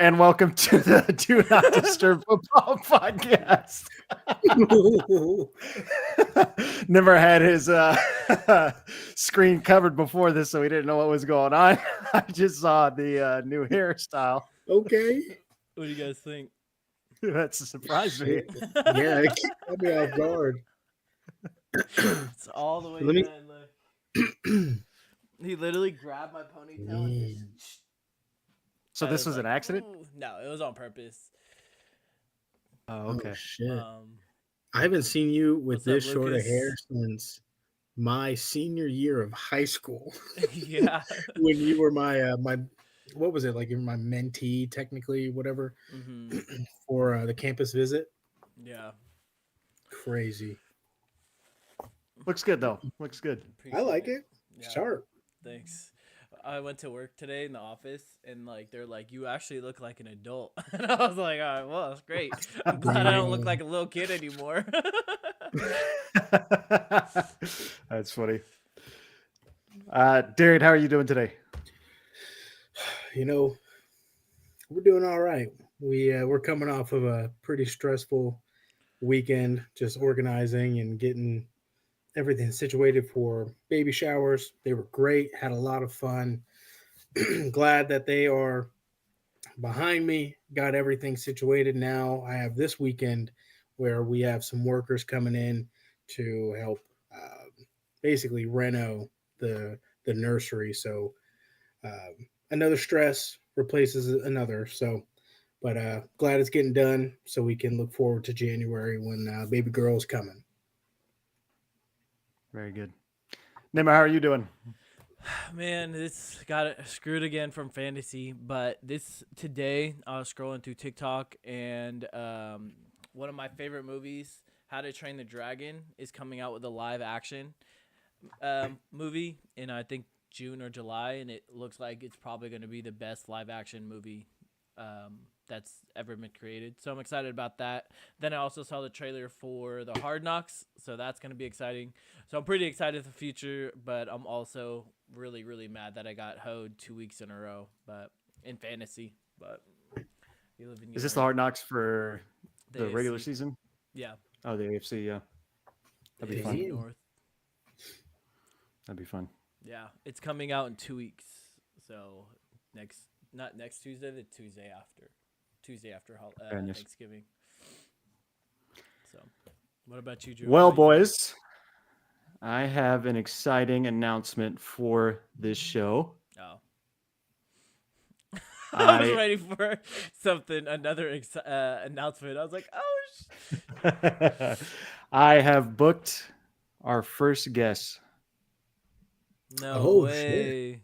and welcome to the Do Not Disturb Football Podcast. Never had his screen covered before this, so we didn't know what was going on. I just saw the new hairstyle. Okay. What do you guys think? That surprised me. Yeah, it caught me off guard. It's all the way Let me- down. Look. He literally grabbed my ponytail and just. So I this was an like, accident? "Ooh." No, it was on purpose. Oh, okay. Oh, shit. Um, I haven't seen you with What's up, this short of Lucas? hair since my senior year of high school. yeah. When you were my what was it, like you were my mentee technically, whatever, hmm for the campus visit. Yeah. Crazy. Looks good though. Looks good. I like it. Yeah. Sharp. Thanks. I went to work today in the office, and like they're like, "You actually look like an adult," and I was like, "All right, well, that's great. I'm glad I don't look like a little kid anymore." That's funny. Darian, how are you doing today? You know, we're doing all right. We're coming off of a pretty stressful weekend, just organizing and getting everything situated for baby showers. They were great, had a lot of fun. Glad that they are behind me, got everything situated now. I have this weekend where we have some workers coming in to help basically reno the nursery. So another stress replaces another. So, but glad it's getting done so we can look forward to January when baby girl's coming. Very good. Nima, how are you doing? Man, this got it screwed again from fantasy. But today, I was scrolling through TikTok, and one of my favorite movies, How to Train the Dragon, is coming out with a live action movie in I think June or July, and it looks like it's probably going to be the best live action movie that's ever been created. So I'm excited about that. Then I also saw the trailer for the Hard Knocks, so that's going to be exciting. So I'm pretty excited for the future, but I'm also really, really mad that I got hoed 2 weeks in a row, but in fantasy. But you live in. Is this the Hard Knocks for the regular AFC. season? Yeah. Oh, the AFC, yeah. That'd be AFC fun. Damn. North. That'd be fun. Yeah, it's coming out in 2 weeks. So not next Tuesday, the Tuesday after Goodness. Thanksgiving. So, what about you, Drew? Well, How you doing? boys, I have an exciting announcement for this show. Oh. I was I- ready for another announcement. I was like, oh, I have booked our first guest. no Oh, way.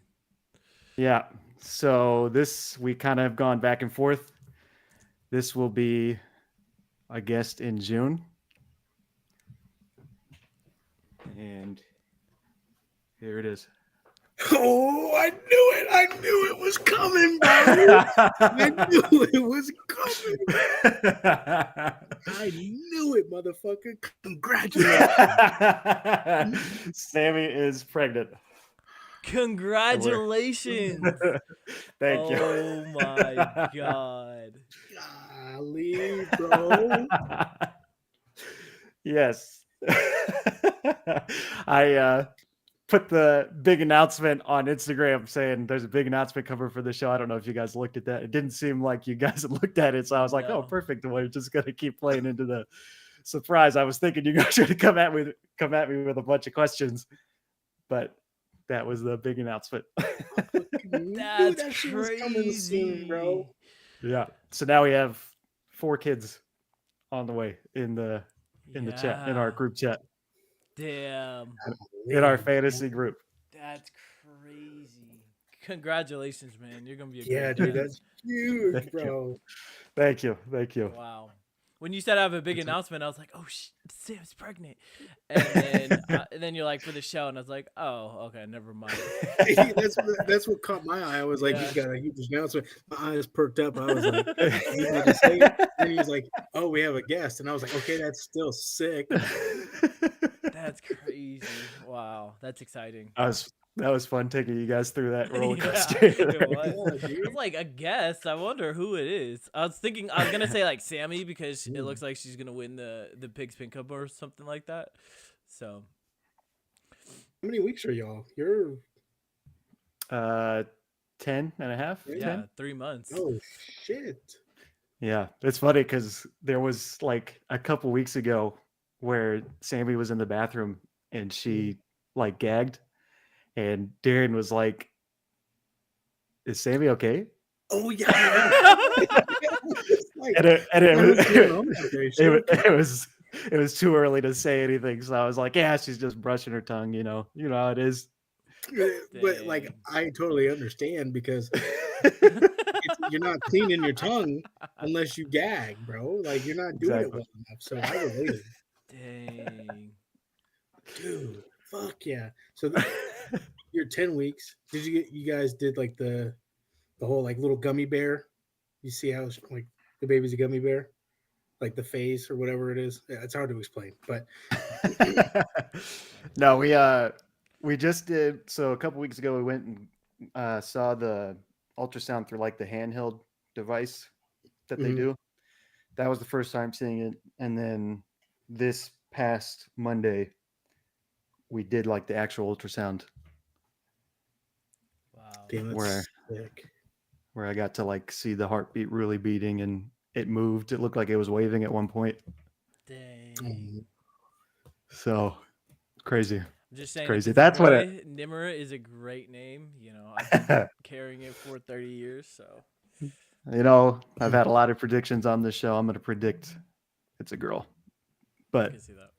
Yeah. So we kind of have gone back and forth. This will be a guest in June. And here it is. Oh, I knew it! I knew it was coming, bro. I knew it was coming. I knew it, motherfucker. Congratulations. Sammy is pregnant. Congratulations. Thank you. Oh my God. Golly, bro. Yes. I put the big announcement on Instagram saying there's a big announcement coming for the show. I don't know if you guys looked at that. It didn't seem like you guys had looked at it. So I was like, oh, No. perfect. We're just going to keep playing into the surprise. I was thinking you guys were going to come at me with a bunch of questions, but that was the big announcement. That's that shit was coming soon, crazy. bro. Yeah. So now we have 4 kids on the way in the chat, in our Yeah. group chat, Damn. in our fantasy group. That's crazy. Congratulations, man. You're going to be a Yeah, great dude, dad. that's huge, Thank you. bro. Thank you. Thank you. Wow. When you said I have a big That's it. announcement, I was like, oh, Sam's pregnant. And then you're like, for the show. And I was like, oh, okay, never mind. That's what caught my eye. I was like, Yeah. he's got a huge announcement. My eyes perked up. I was like, he's about to say it. And he was like, oh, we have a guest. And I was like, okay, that's still sick. That's crazy. Wow. That's exciting. I was That was fun taking you guys through that roller Yeah, coaster. it was. Yeah, It dude. was like a guess. I wonder who it is. I was gonna say like Sammy because it Mm. looks like she's gonna win the Pig's Pin Cup or something like that. So How many weeks are y'all? You're 10 and a half. Yeah. yeah, 10? 3 months. oh shit. Yeah, it's funny because there was like a couple weeks ago where Sammy was in the bathroom and she like gagged, and Darren was like, "Is Sammy okay?" Oh yeah. It's like, And it what was was going on back there? She okay? it was too early to say anything, so I was like, "Yeah, she's just brushing her tongue, you know how it is." But like Dang. I totally understand because you're not cleaning your tongue unless you gag, bro. Like you're not doing it Exactly. well enough. So I related. Dang. Dude, fuck yeah. So you're 10 weeks. Did you guys did like the whole like little gummy bear? You see how it's like the baby's a gummy bear? Like the face or whatever it is. Yeah, it's hard to explain, but No, we just did. So a couple weeks ago, we went and saw the ultrasound through like the handheld device that they Mhm. do. That was the first time seeing it, and then this past Monday, we did like the actual ultrasound Wow. damn, where that's sick. where I got to like see the heartbeat really beating, and it moved. It looked like it was waving at one point. Dang. Um, So crazy. I'm just saying, crazy. if it's a That's what boy, Nimmer is a great name. You know, I've been carrying it for 30 years, so You know, I've had a lot of predictions on this show. I'm going to predict it's a girl. I But can see that.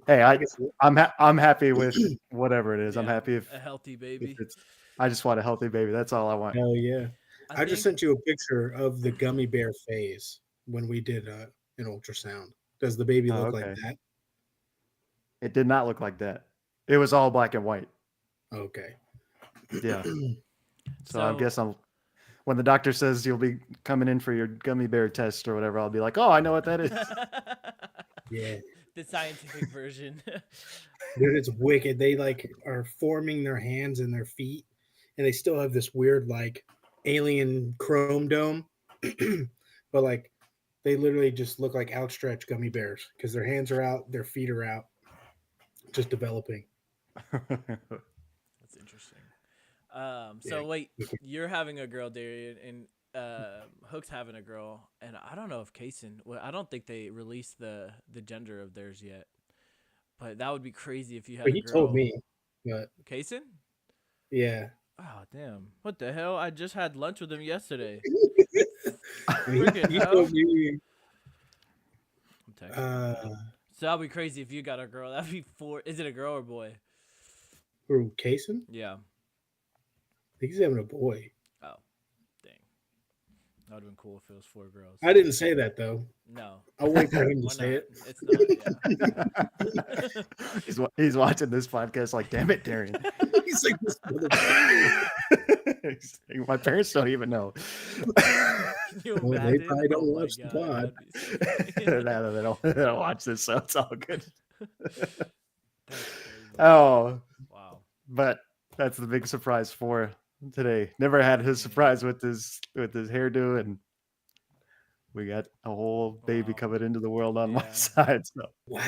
hey, I guess I'm happy with whatever it is. I'm Yeah, happy a healthy if baby. it's. I just want a healthy baby. That's all I want. hell yeah. I I just think sent you a picture of the gummy bear phase when we did an ultrasound. Does the baby Oh, look like okay. that? It did not look like that. It was all black and white. Okay. Yeah. So I so. guess when the doctor says you'll be coming in for your gummy bear test or whatever, I'll be like, oh, I know what that is. Yeah. The scientific version. Dude, it's wicked. They like are forming their hands and their feet, and they still have this weird like alien chrome dome. But like they literally just look like outstretched gummy bears because their hands are out, their feet are out, just developing. That's interesting. So Yeah. wait, you're having a girl, Darian, and Hook's having a girl, and I don't know if Kaysen. Well, I don't think they released the gender of theirs yet, but that would be crazy if you had But a he girl. told me, but Kaysen? yeah. Oh damn! What the hell? I just had lunch with him yesterday. he, Freaking he hell! told me I'm texting him right now. uh So that'd be crazy if you got a girl. That'd be 4. Is it a girl or boy? who Kaysen? Yeah. I think he's having a boy. Oh, dang. That would have been cool if it was 4 girls. I didn't say that though. No. I'll wait for him to Why say not? it. It's not. Yeah. he's watching this podcast like, damn it, Darian. He's like this motherfucker. He's like, my parents don't even know. Can you Well, they imagine? probably don't Oh my watch the God, pod. that'd be so funny. No, they don't watch this, so it's all good. That's crazy. Oh, Wow. but that's the big surprise for today. Never had his surprise with his hairdo, and we got a whole baby Wow. coming into the world on my Yeah. side. So Wow,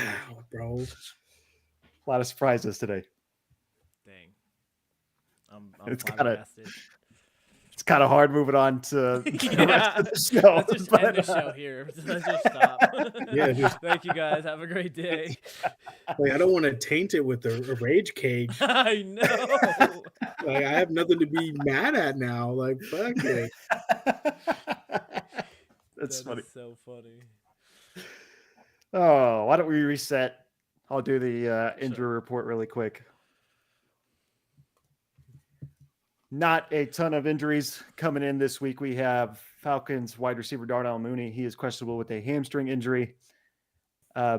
bro. a lot of surprises today. Dang. I'm It's kinda- flabbergasted. It's kind of hard moving on to the Yeah. rest of the show. Let's just end the show here. Let's just stop. Yeah, just- Thank you guys. Have a great day. Like I don't want to taint it with a rage cage. I know. Like I have nothing to be mad at now. Like fuck it. That's That funny. is so funny. Oh, why don't we reset? I'll do the injury report really quick. Not a ton of injuries coming in this week. We have Falcons wide receiver Darnell Mooney. He is questionable with a hamstring injury.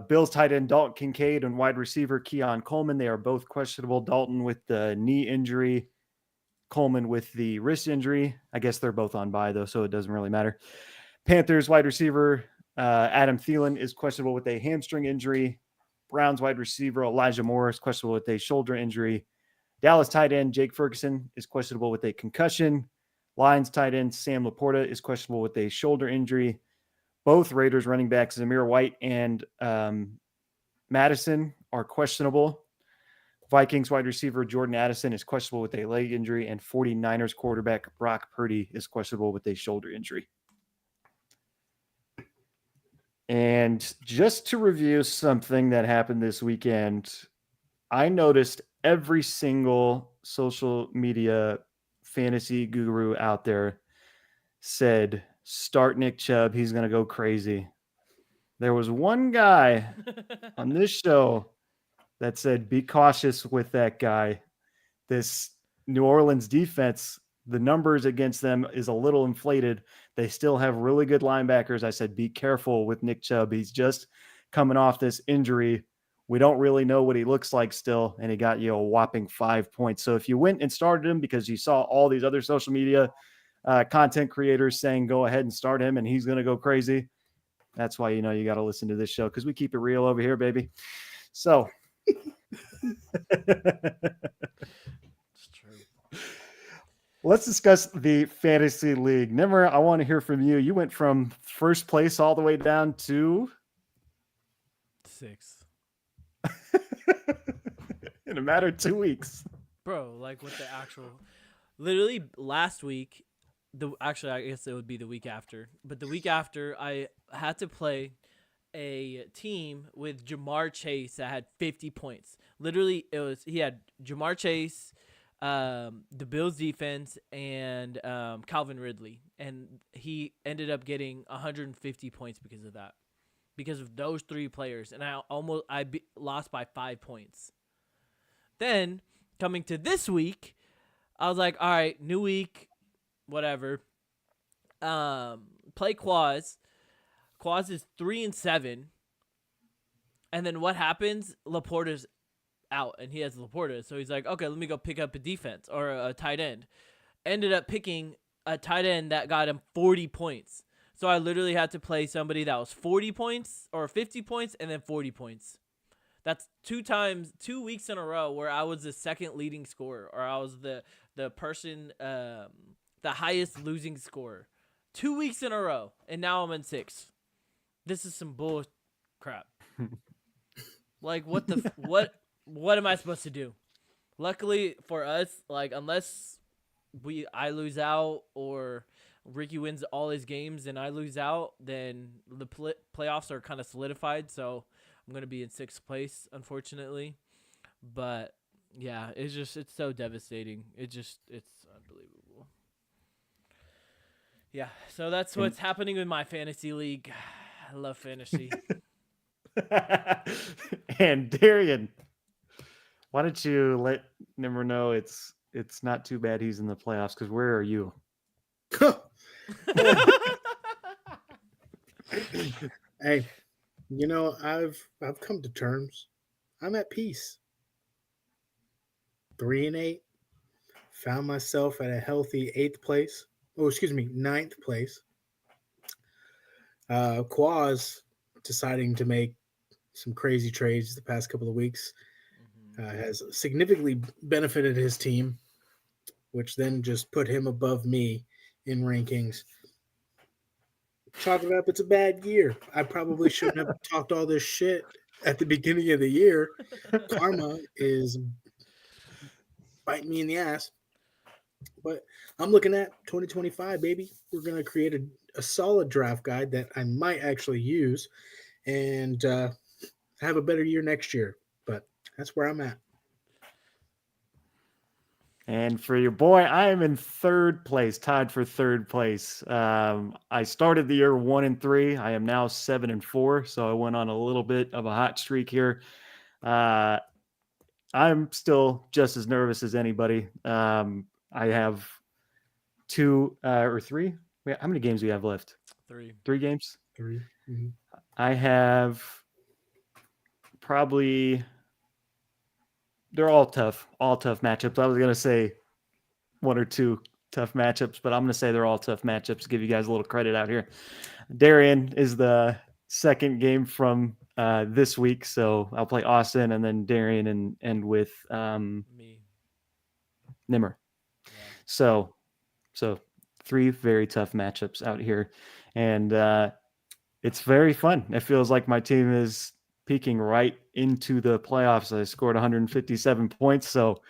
Bills tight end Dalton Kincaid and wide receiver Keon Coleman. They are both questionable. Dalton with the knee injury. Coleman with the wrist injury. I guess they're both on bye, though, so it doesn't really matter. Panthers wide receiver Adam Thielen is questionable with a hamstring injury. Browns wide receiver Elijah Moore is questionable with a shoulder injury. Dallas tight end Jake Ferguson is questionable with a concussion. Lions tight end Sam Laporta is questionable with a shoulder injury. Both Raiders running backs Zamir White and Madison are questionable. Vikings wide receiver Jordan Addison is questionable with a leg injury, and 49ers quarterback Brock Purdy is questionable with a shoulder injury. And just to review something that happened this weekend, I noticed every single social media fantasy guru out there said, start Nick Chubb. He's going to go crazy. There was one guy on this show that said, be cautious with that guy. This New Orleans defense, the numbers against them is a little inflated. They still have really good linebackers. I said, be careful with Nick Chubb. He's just coming off this injury. We don't really know what he looks like still, and he got you a whopping 5 points. So if you went and started him because you saw all these other social media content creators saying go ahead and start him and he's going to go crazy, that's why you got to listen to this show, because we keep it real over here, baby. So It's true. let's discuss the fantasy league. Nimmer, I want to hear from you. You went from first place all the way down to 6. in a matter of 2 weeks. Bro, like what the actual literally last week, actually I guess it would be the week after. But the week after I had to play a team with Jamar Chase that had 50 points. Literally he had Jamar Chase, the Bills defense, and Calvin Ridley, and he ended up getting 150 points because of that. Because of those 3 players, and I lost by 5 points. Then, coming to this week, I was like, all right, new week, whatever. Play Quaz. Quaz is 3-7. And then what happens? Laporta's out, and he has Laporta. So he's like, okay, let me go pick up a defense or a tight end. Ended up picking a tight end that got him 40 points. So I literally had to play somebody that was 40 points or 50 points and then 40 points. That's 2 weeks in a row where I was the second leading scorer, or I was the person, the highest losing scorer. 2 weeks in a row, and now I'm in 6th. This is some bull crap. Like, what the what am I supposed to do? Luckily for us, like, unless I lose out or Ricky wins all his games and I lose out, then the playoffs are kind of solidified. So I'm going to be in 6th place, unfortunately. But yeah, it's so devastating. It's unbelievable. Yeah, so that's what's happening with my fantasy league. I love fantasy. And Darian, why don't you let Nimmer know it's not too bad he's in the playoffs, because where are you? Hey, I've come to terms. I'm at peace. 3-8. Found myself at a healthy 8th place. Oh, excuse me, 9th place. Quaz deciding to make some crazy trades the past couple of weeks has significantly benefited his team, which then just put him above me in rankings. Chalk it up, it's a bad year. I probably shouldn't have talked all this shit at the beginning of the year. Karma is biting me in the ass. But I'm looking at 2025, baby. We're going to create a solid draft guide that I might actually use and have a better year next year. But that's where I'm at. And for your boy, I am in 3rd place, tied for 3rd place. I started the year 1-3. I am now 7-4. So I went on a little bit of a hot streak here. I'm still just as nervous as anybody. I have 2 or 3. How many games do we have left? 3. 3 games? 3. Mm-hmm. I have probably... They're all tough matchups. I was going to say 1 or 2 tough matchups, but I'm going to say they're all tough matchups to give you guys a little credit out here. Darian is the second game from this week, so I'll play Austin and then Darian and end with Me. Nimmer. Yeah. So 3 very tough matchups out here, and it's very fun. It feels like my team is peaking right into the playoffs. I scored 157 points, so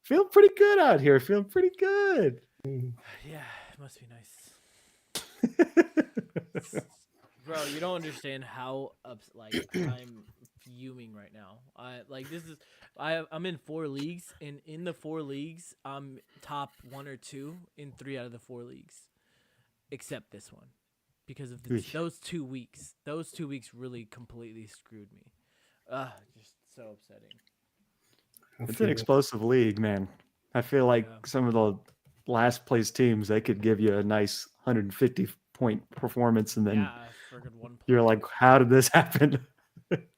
feeling pretty good out here. Feeling pretty good. Yeah, it must be nice. Bro, you don't understand how I'm fuming right now. I'm in 4 leagues, and in the 4 leagues, I'm top 1 or 2 in 3 out of the 4 leagues, except this one, because of Eesh. those 2 weeks. Those 2 weeks really completely screwed me. Just so upsetting. I It's feel an it. explosive league, man. I feel like Yeah. some of the last place teams, they could give you a nice 150 point performance, and then Yeah, friggin' 1 you're point. like, how did this happen?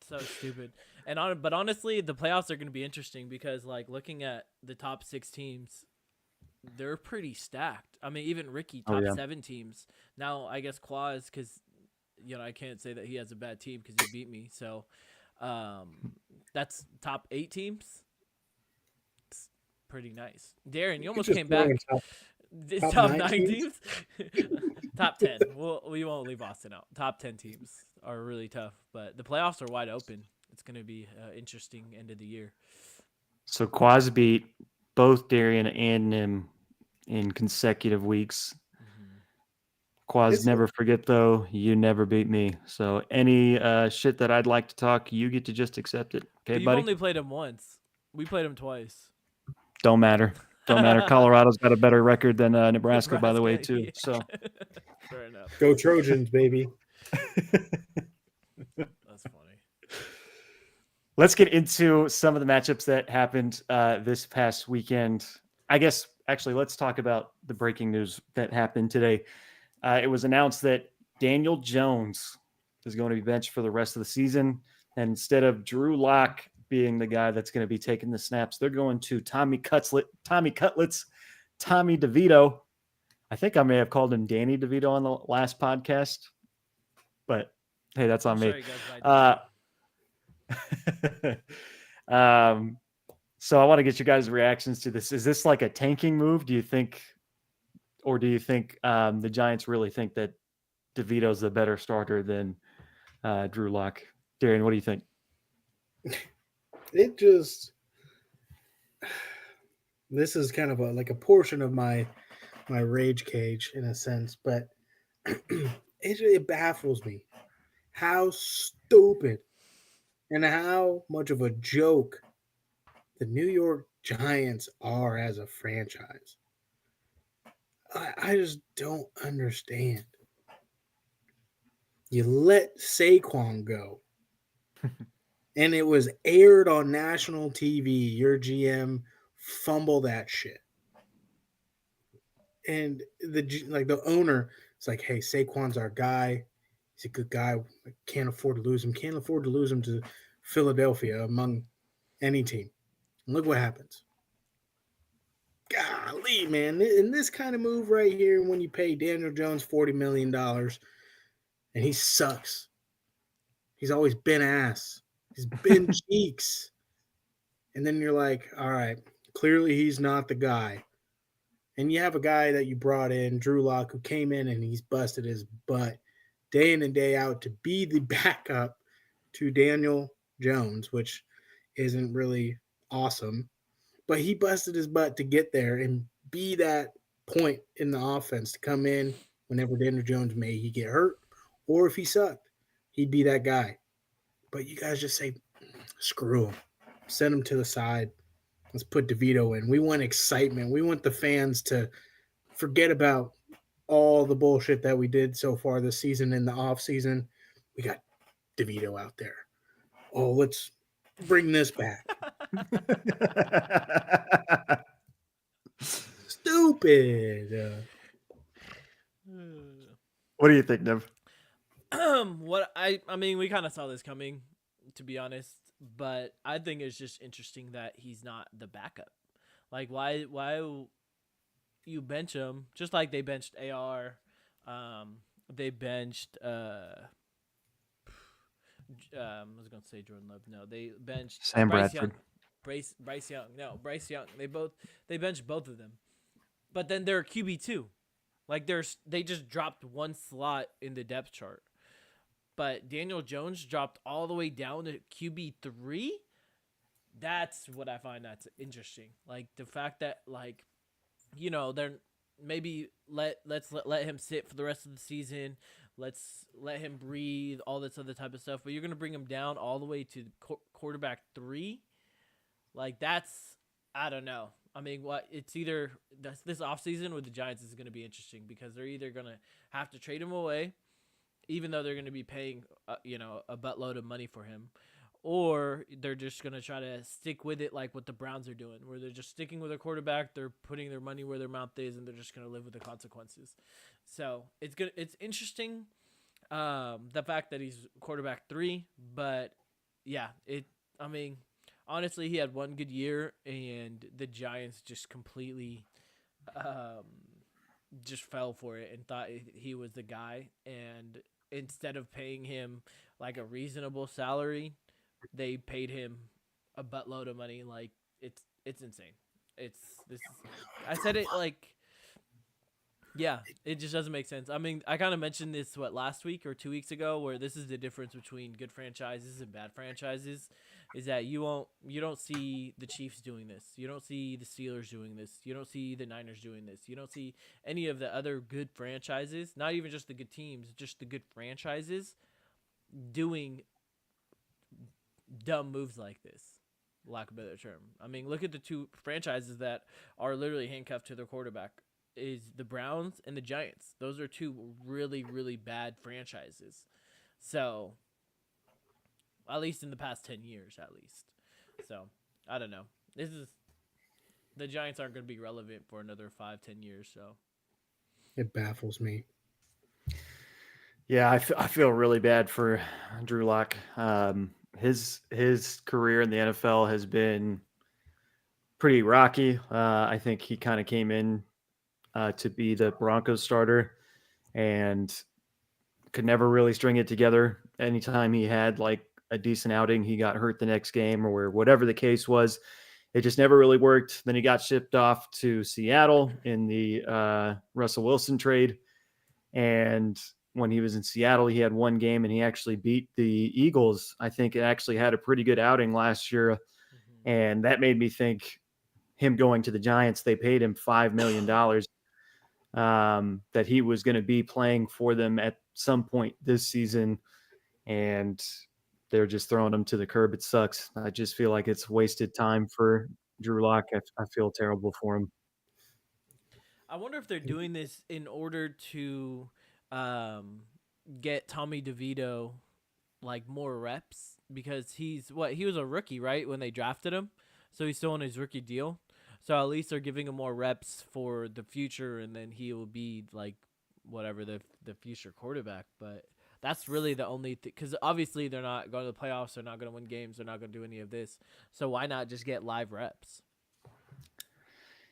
So stupid. But honestly, the playoffs are going to be interesting because like looking at the top 6 teams, they're pretty stacked. I mean, even Ricky, Oh, top yeah. 7 teams. Now, I guess Quaz, because I can't say that he has a bad team because he beat me. So, that's top 8 teams. It's pretty nice. Darren, you You could almost just came throw in back. top Top 9 9 teams? teams. Top 10. We won't leave Austin out. Top 10 teams are really tough, but the playoffs are wide open. It's going to be interesting end of the year. So Quaz beat both Darian and Nim in consecutive weeks. Quaz, It's never forget though, you never beat me. So any shit that I'd like to talk, you get to just accept it. Okay, But you've buddy? only played him once. We played him twice. Don't matter. Don't matter. Colorado's got a better record than Nebraska, by the way, Nebraska, too. yeah. So Fair enough. go Trojans, baby. That's funny. let's get into some of the matchups that happened this past weekend. I guess actually, let's talk about the breaking news that happened today. It was announced that Daniel Jones is going to be benched for the rest of the season. And instead of Drew Lock being the guy that's going to be taking the snaps, they're going to Tommy Cutlets, Tommy DeVito. I think I may have called him Danny DeVito on the last podcast, but hey, that's on I'm me. sure he goes by So I want to get you guys' reactions to this. Is this like a tanking move? Do you think the Giants really think that DeVito's the better starter than Drew Lock? Darian, what do you think? It just this is kind of like a portion of my rage cage in a sense, but it baffles me how stupid and how much of a joke the New York Giants are as a franchise. I just don't understand. You let Saquon go, and it was aired on national TV. Your GM fumble that shit, and the owner is like, "Hey, Saquon's our guy. He's a good guy. Can't afford to lose him. Can't afford to lose him to Philadelphia among any team." And look what happens. Golly, man. In this kind of move right here, when you pay Daniel Jones $40 million and he sucks, he's always been ass, he's been cheeks. And then you're like, all right, clearly he's not the guy. And you have a guy that you brought in, Drew Lock, who came in and he's busted his butt day in and day out to be the backup to Daniel Jones, which isn't really awesome. But he busted his butt to get there and be that point in the offense to come in whenever Daniel Jones may he get hurt, or if he sucked, he'd be that guy. But you guys just say, screw him. Send him to the side. Let's put DeVito in. We want excitement. We want the fans to forget about all the bullshit that we did so far this season in the off season. We got DeVito out there. Oh, let's bring this back. Stupid. What do you think, Nev? I mean, we kind of saw this coming, to be honest, but I think it's just interesting that he's not the backup. Like, why you bench him just like they benched AR, they benched I was gonna say Jordan Love. No, they benched Sam Bryce Bradford. Young. Bryce Young. No, Bryce Young. They benched both of them. But then they're QB2. Like they just dropped one slot in the depth chart. But Daniel Jones dropped all the way down to QB3. That's what I find that's interesting. Like the fact that like, they're maybe let him sit for the rest of the season. Let's let him breathe, all this other type of stuff. But you're gonna bring him down all the way to quarterback 3. Like that's, I don't know. I mean, it's either this offseason with the Giants is going to be interesting because they're either going to have to trade him away, even though they're going to be paying, a buttload of money for him, or they're just going to try to stick with it like what the Browns are doing, where they're just sticking with their quarterback, they're putting their money where their mouth is, and they're just going to live with the consequences. So it's interesting, the fact that he's quarterback 3, but yeah, honestly, he had one good year, and the Giants just completely just fell for it and thought he was the guy. And instead of paying him like a reasonable salary, they paid him a buttload of money. Like it's insane. I said it like, yeah, it just doesn't make sense. I mean, I kind of mentioned this last week or 2 weeks ago, where this is the difference between good franchises and bad franchises, is that you don't see the Chiefs doing this, you don't see the Steelers doing this, you don't see the Niners doing this, you don't see any of the other good franchises, not even just the good teams, just the good franchises doing dumb moves like this. Lack of a better term. I mean, look at the 2 franchises that are literally handcuffed to their quarterback. Is the Browns and the Giants. Those are 2 really, really bad franchises. So, at least in the past 10 years, at least. So, I don't know. The Giants aren't going to be relevant for another 5-10 years. So, It baffles me. Yeah, I feel really bad for Drew Lock. His career in the NFL has been pretty rocky. I think he kind of came in to be the Broncos starter and could never really string it together. Anytime he had like a decent outing, he got hurt the next game or whatever the case was. It just never really worked. Then he got shipped off to Seattle in the Russell Wilson trade. And when he was in Seattle, he had one game and he actually beat the Eagles. I think it actually had a pretty good outing last year. Mm-hmm. And that made me think him going to the Giants, they paid him $5 million. That he was going to be playing for them at some point this season, and they're just throwing him to the curb. It sucks. I just feel like it's wasted time for Drew Lock. I feel terrible for him. I wonder if they're doing this in order to get Tommy DeVito like more reps, because he was a rookie, right, when they drafted him, so he's still on his rookie deal. So at least they're giving him more reps for the future, and then he will be like whatever the future quarterback. But that's really the only thing, because obviously they're not going to the playoffs, they're not going to win games, they're not going to do any of this. So why not just get live reps?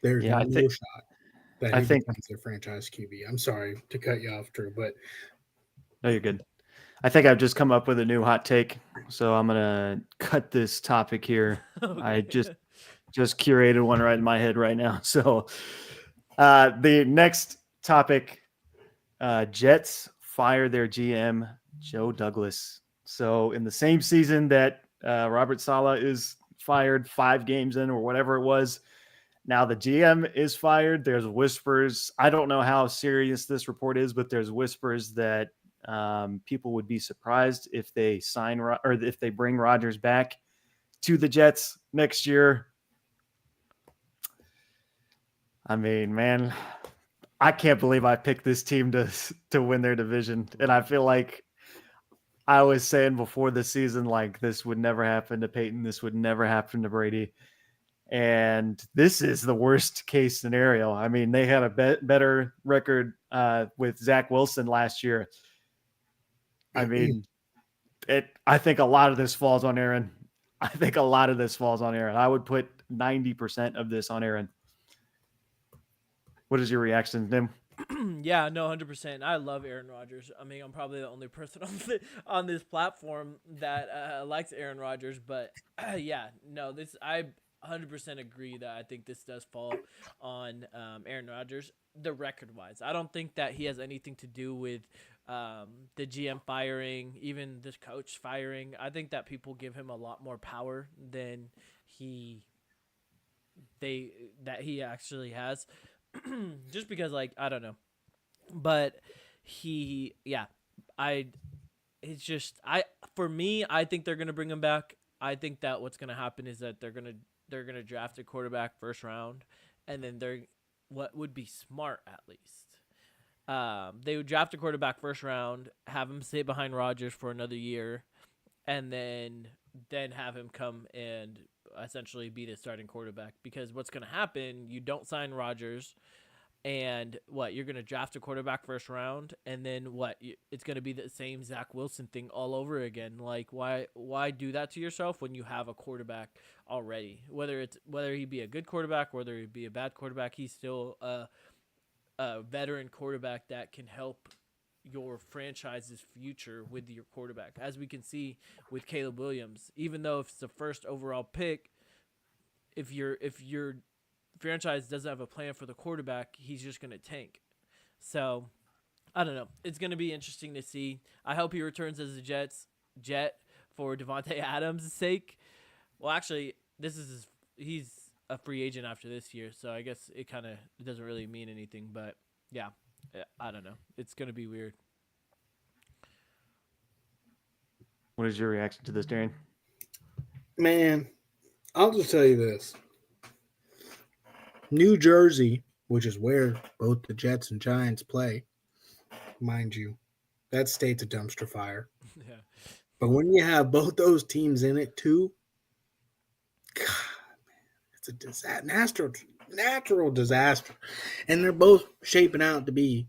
There's no shot that he becomes their franchise QB. I'm sorry to cut you off, Drew, but no, you're good. I think I've just come up with a new hot take, so I'm gonna cut this topic here. Okay. I just curated one right in my head right now. So the next topic, Jets fire their GM, Joe Douglas. So in the same season that Robert Saleh is fired, 5 games in or whatever it was, now the GM is fired. There's whispers. I don't know how serious this report is, but there's whispers that people would be surprised if they if they bring Rodgers back to the Jets next year. I mean, man, I can't believe I picked this team to win their division. And I feel like I was saying before the season, like, this would never happen to Peyton. This would never happen to Brady. And this is the worst case scenario. I mean, they had a better record with Zach Wilson last year. I mean, I think a lot of this falls on Aaron. I would put 90% of this on Aaron. What is your reaction, Tim? Yeah, no, 100%. I love Aaron Rodgers. I mean, I'm probably the only person on this platform that likes Aaron Rodgers, but yeah, no, this I 100% agree that I think this does fall on Aaron Rodgers, the record wise. I don't think that he has anything to do with the GM firing, even this coach firing. I think that people give him a lot more power than he they that he actually has. Just because, like, I don't know, but yeah, I it's just I for me, I think they're gonna bring him back. I think that what's gonna happen is that they're gonna draft a quarterback first round, and then they're what would be smart at least. They would draft a quarterback first round, have him stay behind Rodgers for another year, and then have him come and essentially be the starting quarterback. Because what's gonna happen? You don't sign Rodgers, and what you're gonna draft a quarterback first round, and then it's gonna be the same Zach Wilson thing all over again. Like, why do that to yourself when you have a quarterback already? Whether he be a good quarterback, whether he be a bad quarterback, he's still a veteran quarterback that can help your franchise's future with your quarterback, as we can see with Caleb Williams. Even though it's the first overall pick, if your franchise doesn't have a plan for the quarterback, he's just going to tank. So, I don't know. It's going to be interesting to see. I hope he returns as a Jet for Devontae Adams' sake. Well, actually, he's a free agent after this year, so I guess it doesn't really mean anything. But yeah, I don't know. It's going to be weird. What is your reaction to this, Darren? Man, I'll just tell you this. New Jersey, which is where both the Jets and Giants play, mind you, that state's a dumpster fire. Yeah. But when you have both those teams in it too, God, man, it's a disaster, natural disaster, and they're both shaping out to be.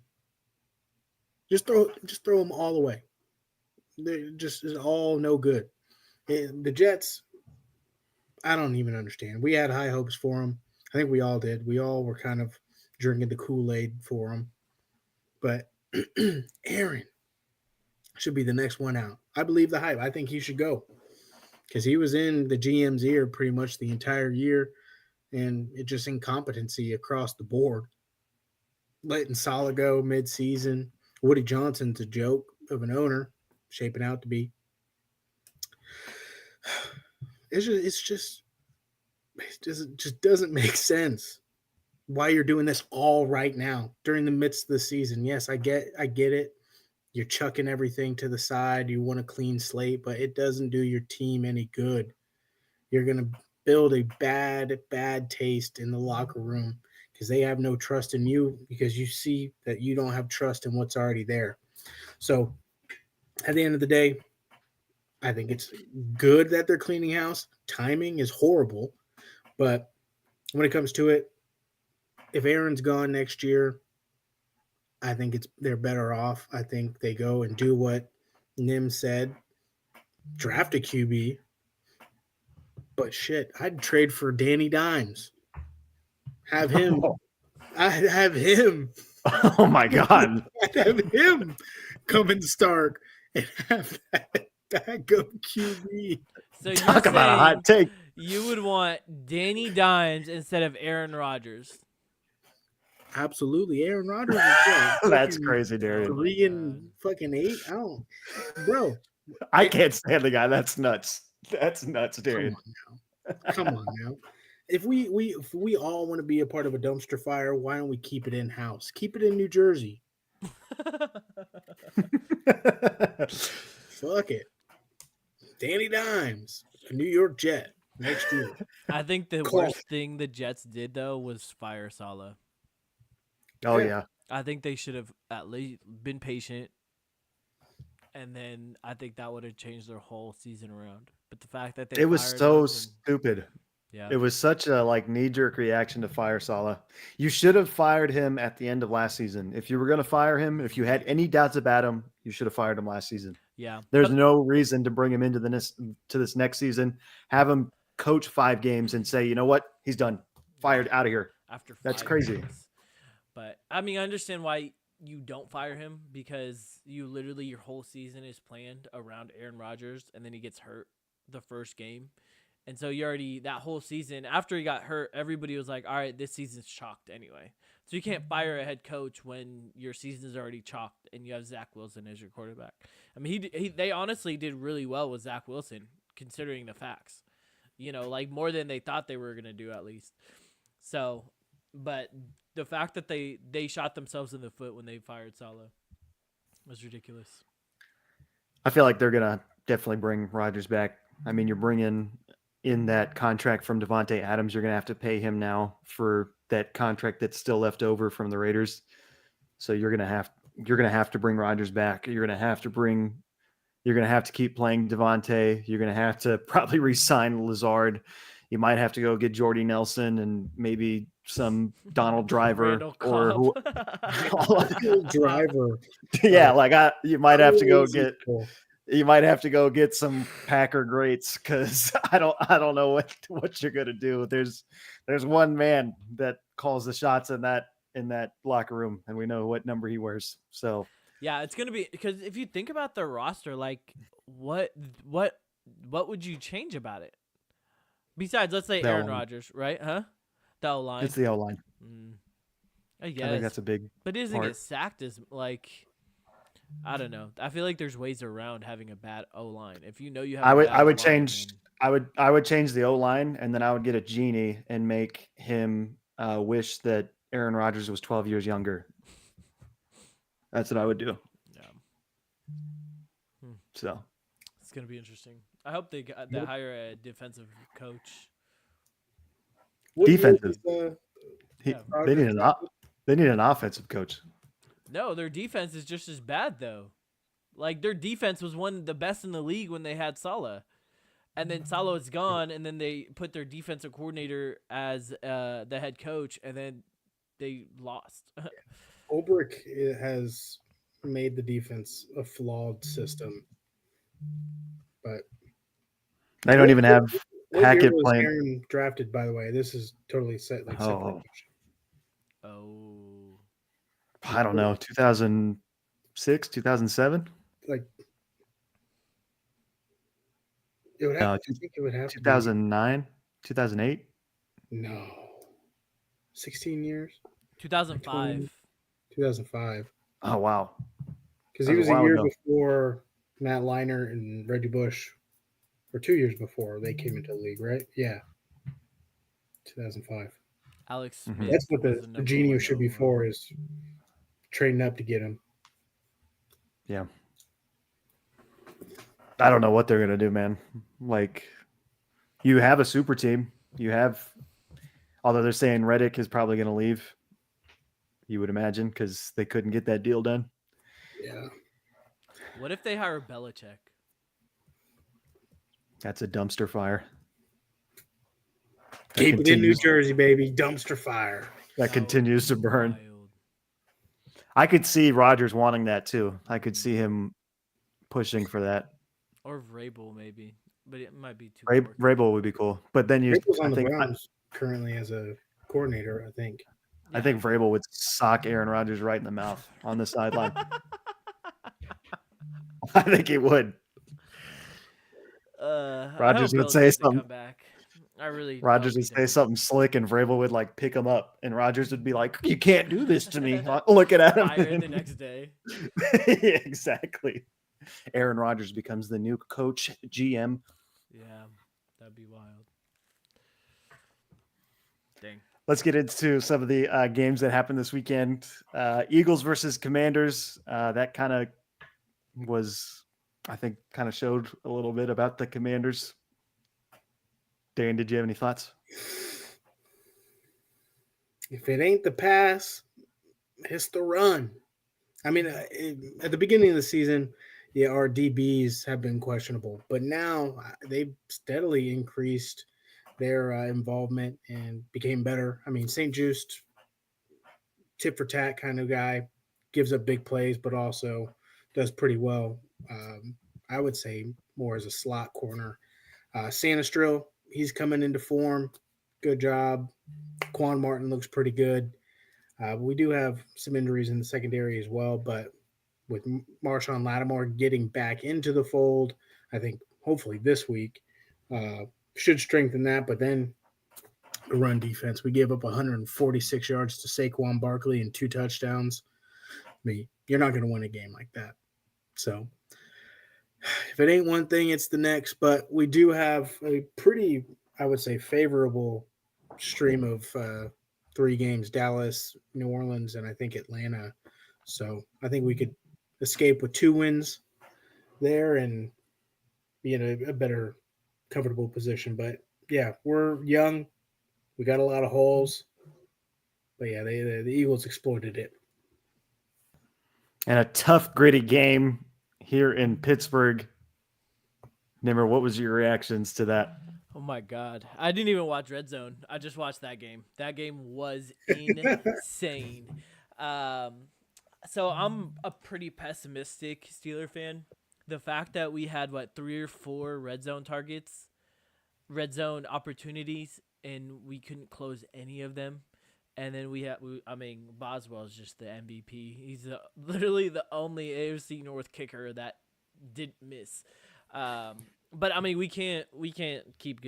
Just throw them all away. They're just is all no good. The Jets, I don't even understand. We had high hopes for them. I think we all did. We all were kind of drinking the Kool-Aid for them. But Aaron should be the next one out. I believe the hype. I think he should go because he was in the GM's ear pretty much the entire year, and it just incompetency across the board. Letting Saleh go mid-season. Woody Johnson's a joke of an owner, shaping out to be. It just doesn't make sense why you're doing this all right now during the midst of the season. Yes, I get it. You're chucking everything to the side. You want a clean slate, but it doesn't do your team any good. You're going to build a bad taste in the locker room because they have no trust in you because you see that you don't have trust in what's already there. So at the end of the day, I think it's good that they're cleaning house. Timing is horrible, but when it comes to it, if Aaron's gone next year, I think they're better off. I think they go and do what Nim said, draft a QB. But shit, I'd trade for Danny Dimes. I'd have him. Oh my God. I'd have him come and start and have that go QB. So Talk about a hot take. You would want Danny Dimes instead of Aaron Rodgers. Absolutely. Aaron Rodgers is That's crazy, Darian. 3-8. I don't, bro. I can't stand the guy. That's nuts. That's nuts, Darian. Come on now. If we all want to be a part of a dumpster fire, why don't we keep it in house? Keep it in New Jersey. Fuck it. Danny Dimes, a New York Jet next year. I think the worst thing the Jets did though was fire Saleh. Oh yeah. I think they should have at least been patient, and then I think that would have changed their whole season around. But the fact that it was so stupid. Yeah, it was such a knee-jerk reaction to fire Saleh. You should have fired him at the end of last season. If you were going to fire him, if you had any doubts about him, you should have fired him last season. Yeah, there's no reason to bring him into this next season. Have him coach 5 games and say, you know what, he's done, fired, out of here. After that's crazy. Games. But I mean, I understand why you don't fire him because you literally your whole season is planned around Aaron Rodgers, and then he gets hurt the first game. And so you already that whole season after he got hurt, everybody was like, "All right, this season's chalked anyway." So you can't fire a head coach when your season's already chalked and you have Zach Wilson as your quarterback. I mean, they honestly did really well with Zach Wilson considering the facts. Like more than they thought they were gonna do at least. So, but the fact that they shot themselves in the foot when they fired Saleh was ridiculous. I feel like they're gonna definitely bring Rodgers back. I mean, you're bringing in that contract from Devontae Adams. You're gonna have to pay him now for that contract that's still left over from the Raiders. So you're gonna have to bring Rodgers back. You're gonna have to keep playing Devontae. You're gonna have to probably re-sign Lazard. You might have to go get Jordy Nelson and maybe some Donald Driver Randall or who. Cobb. Driver. Yeah, you might have to go get. Unbelievable. You might have to go get some Packer greats because I don't know what you're gonna do. There's one man that calls the shots in that locker room, and we know what number he wears. So Yeah, it's gonna be because if you think about the roster, like what would you change about it? Besides, let's say The Aaron O-line. Rodgers, right? Huh? The O-line. it's the O line. I I guess. think that's a big. But he doesn't part. get sacked as like. I don't know. I feel like there's ways around having a bad O-line. If you know you have, I a would bad I would O-line, change then- I would change the O line, and then I would get a genie and make him wish that Aaron Rodgers was 12 years younger. That's what I would do. Yeah, So it's gonna be interesting. I hope they hire a defensive coach. What year Defensive. was, he, Yeah. they need an offensive coach. No, their defense is just as bad though. Like their defense was one of the best in the league when they had Saleh, and then Saleh is gone, and then they put their defensive coordinator as the head coach, and then they lost. Ulbrich has made the defense a flawed system. But They don't even have what year Hackett was playing. Aaron drafted, by the way? This is totally set. Like Oh. Oh, I don't know, 2006, 2007, like it would No, have. I think it would have to be 2009, 2008. no, 16 years, 2005. 2005. Oh wow, Because he That was was a a while year ago. before Matt Leinart and Reggie Bush, or 2 years before they came into the league, right? Yeah, 2005. Alex Mhm. Smith. That's what was the number genius one should be overall. for, is trading up to get him. yeah. I don't know what they're gonna do, man. Like, you have a super team. Although they're saying Reddick is probably gonna leave. You would imagine because they couldn't get that deal done. Yeah. What if they hire Belichick? That's a dumpster fire. That Keep it in New continues- Jersey, baby. Dumpster fire. That would continues to be burn. wild. I could see Rodgers wanting that too. I could see him pushing for that. Or Vrabel maybe, but it might be too. quirky. Vrabel would be cool, but then Vrabel's on I the think Browns currently as a coordinator, I think. I think Vrabel would sock Aaron Rodgers right in the mouth on the sideline. I think he would. I Rodgers hope would Belichick say to something. Come back. I really. Rodgers hope would he say does. something slick, and Vrabel would like pick him up, and Rodgers would be like, "You can't do this to me." Looking at him. Fired the next day. Yeah, exactly. Aaron Rodgers becomes the new coach, GM. Yeah, that'd be wild. Dang. Let's get into some of the games that happened this weekend. Eagles versus Commanders. That kind of was, I think, kind of showed a little bit about the Commanders. Dan, did you have any thoughts? If it ain't the pass, it's the run. I mean, at the beginning of the season, yeah, our DBs have been questionable, but now they've steadily increased their involvement and became better. I mean, St. Just, tit for tat kind of guy, gives up big plays, but also does pretty well. I would say more as a slot corner. Sanistril, he's coming into form. Good job. Quan Martin looks pretty good. We do have some injuries in the secondary as well, but with Marshawn Lattimore getting back into the fold, I think hopefully this week should strengthen that. But then the run defense, we gave up 146 yards to Saquon Barkley and 2 touchdowns. I mean, you're not going to win a game like that. So if it ain't one thing, it's the next. But we do have a pretty, I would say, favorable stream of 3 games: Dallas, New Orleans, and I think Atlanta. So I think we could escape with 2 wins there and be in a better, comfortable position. But yeah, we're young. We got a lot of holes. But yeah, the Eagles exploited it. And a tough, gritty game here in Pittsburgh. Nimmer, what was your reactions to that? Oh my God. I didn't even watch Red Zone. I just watched that game. That game was insane. So I'm a pretty pessimistic Steeler fan. The fact that we had, 3 or 4 red zone targets, red zone opportunities, and we couldn't close any of them. And then Boswell is just the MVP. He's literally the only AFC North kicker that didn't miss. But I mean, we can't keep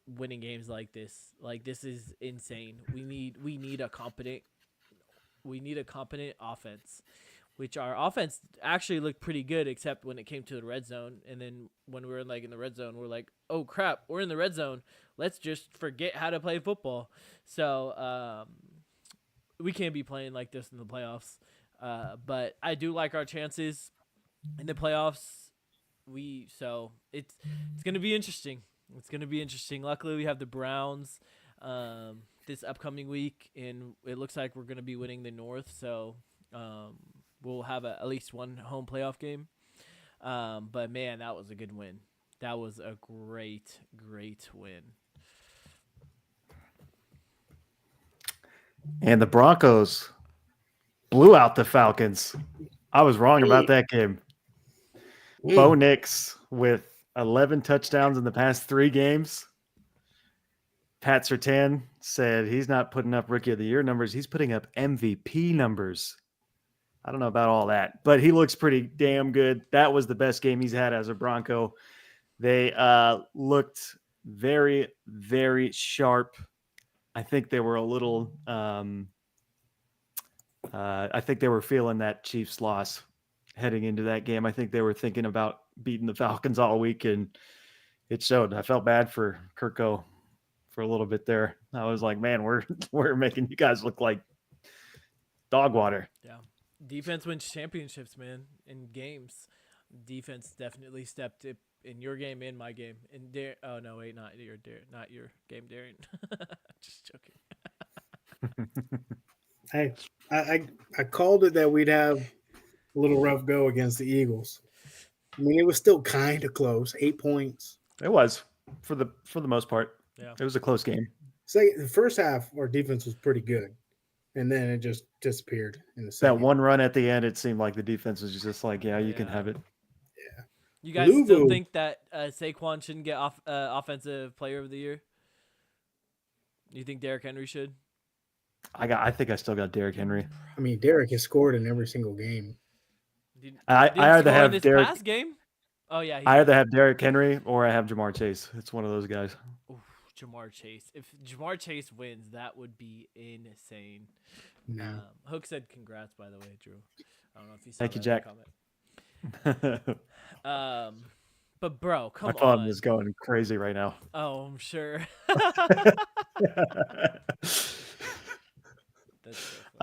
winning games like this. Like, this is insane. We need a competent offense, which our offense actually looked pretty good, except when it came to the red zone. And then when we were in the red zone, we're like, oh crap, we're in the red zone. Let's just forget how to play football. So we can't be playing like this in the playoffs. But I do like our chances in the playoffs. So it's gonna be interesting. It's gonna be interesting. Luckily, we have the Browns this upcoming week, and it looks like we're gonna be winning the North. So we'll have at least one home playoff game. But man, that was a good win. That was a great win. And the Broncos blew out the Falcons. I was wrong about that game. Bo Nix with 11 touchdowns in the past 3 games. Pat Surtain said he's not putting up Rookie of the Year numbers. He's putting up MVP numbers. I don't know about all that, but he looks pretty damn good. That was the best game he's had as a Bronco. They looked very, very sharp. I think they were a little I think they were feeling that Chiefs loss heading into that game. I think they were thinking about beating the Falcons all week, and it showed. I felt bad for Kirko for a little bit there. I was like, man, we're making you guys look like dog water. Yeah. Defense wins championships, man, in games. Defense definitely stepped up in your game and my game. Oh no, wait, not your game, Darren. Just joking. Hey, I called it that we'd have a little rough go against the Eagles. I mean, it was still kind of close, 8 points. It was for the most part. Yeah, it was a close game. The first half, our defense was pretty good, and then it just disappeared in the second. That one run at the end, it seemed like the defense was just like, yeah, you can have it. Yeah. You guys still think that Saquon shouldn't get offensive player of the year? You think Derrick Henry should? I think I still got Derrick Henry. I mean, Derrick has scored in every single game. I either have this Derrick. Past game? Oh yeah. I either have Derrick Henry or I have Jamar Chase. It's one of those guys. Oof, Jamar Chase. If Jamar Chase wins, that would be insane. No. Hook said, "Congrats, by the way, Drew." I don't know if you saw Thank you, that Jack. comment. But bro, come on. My phone is going crazy right now. Oh, I'm sure.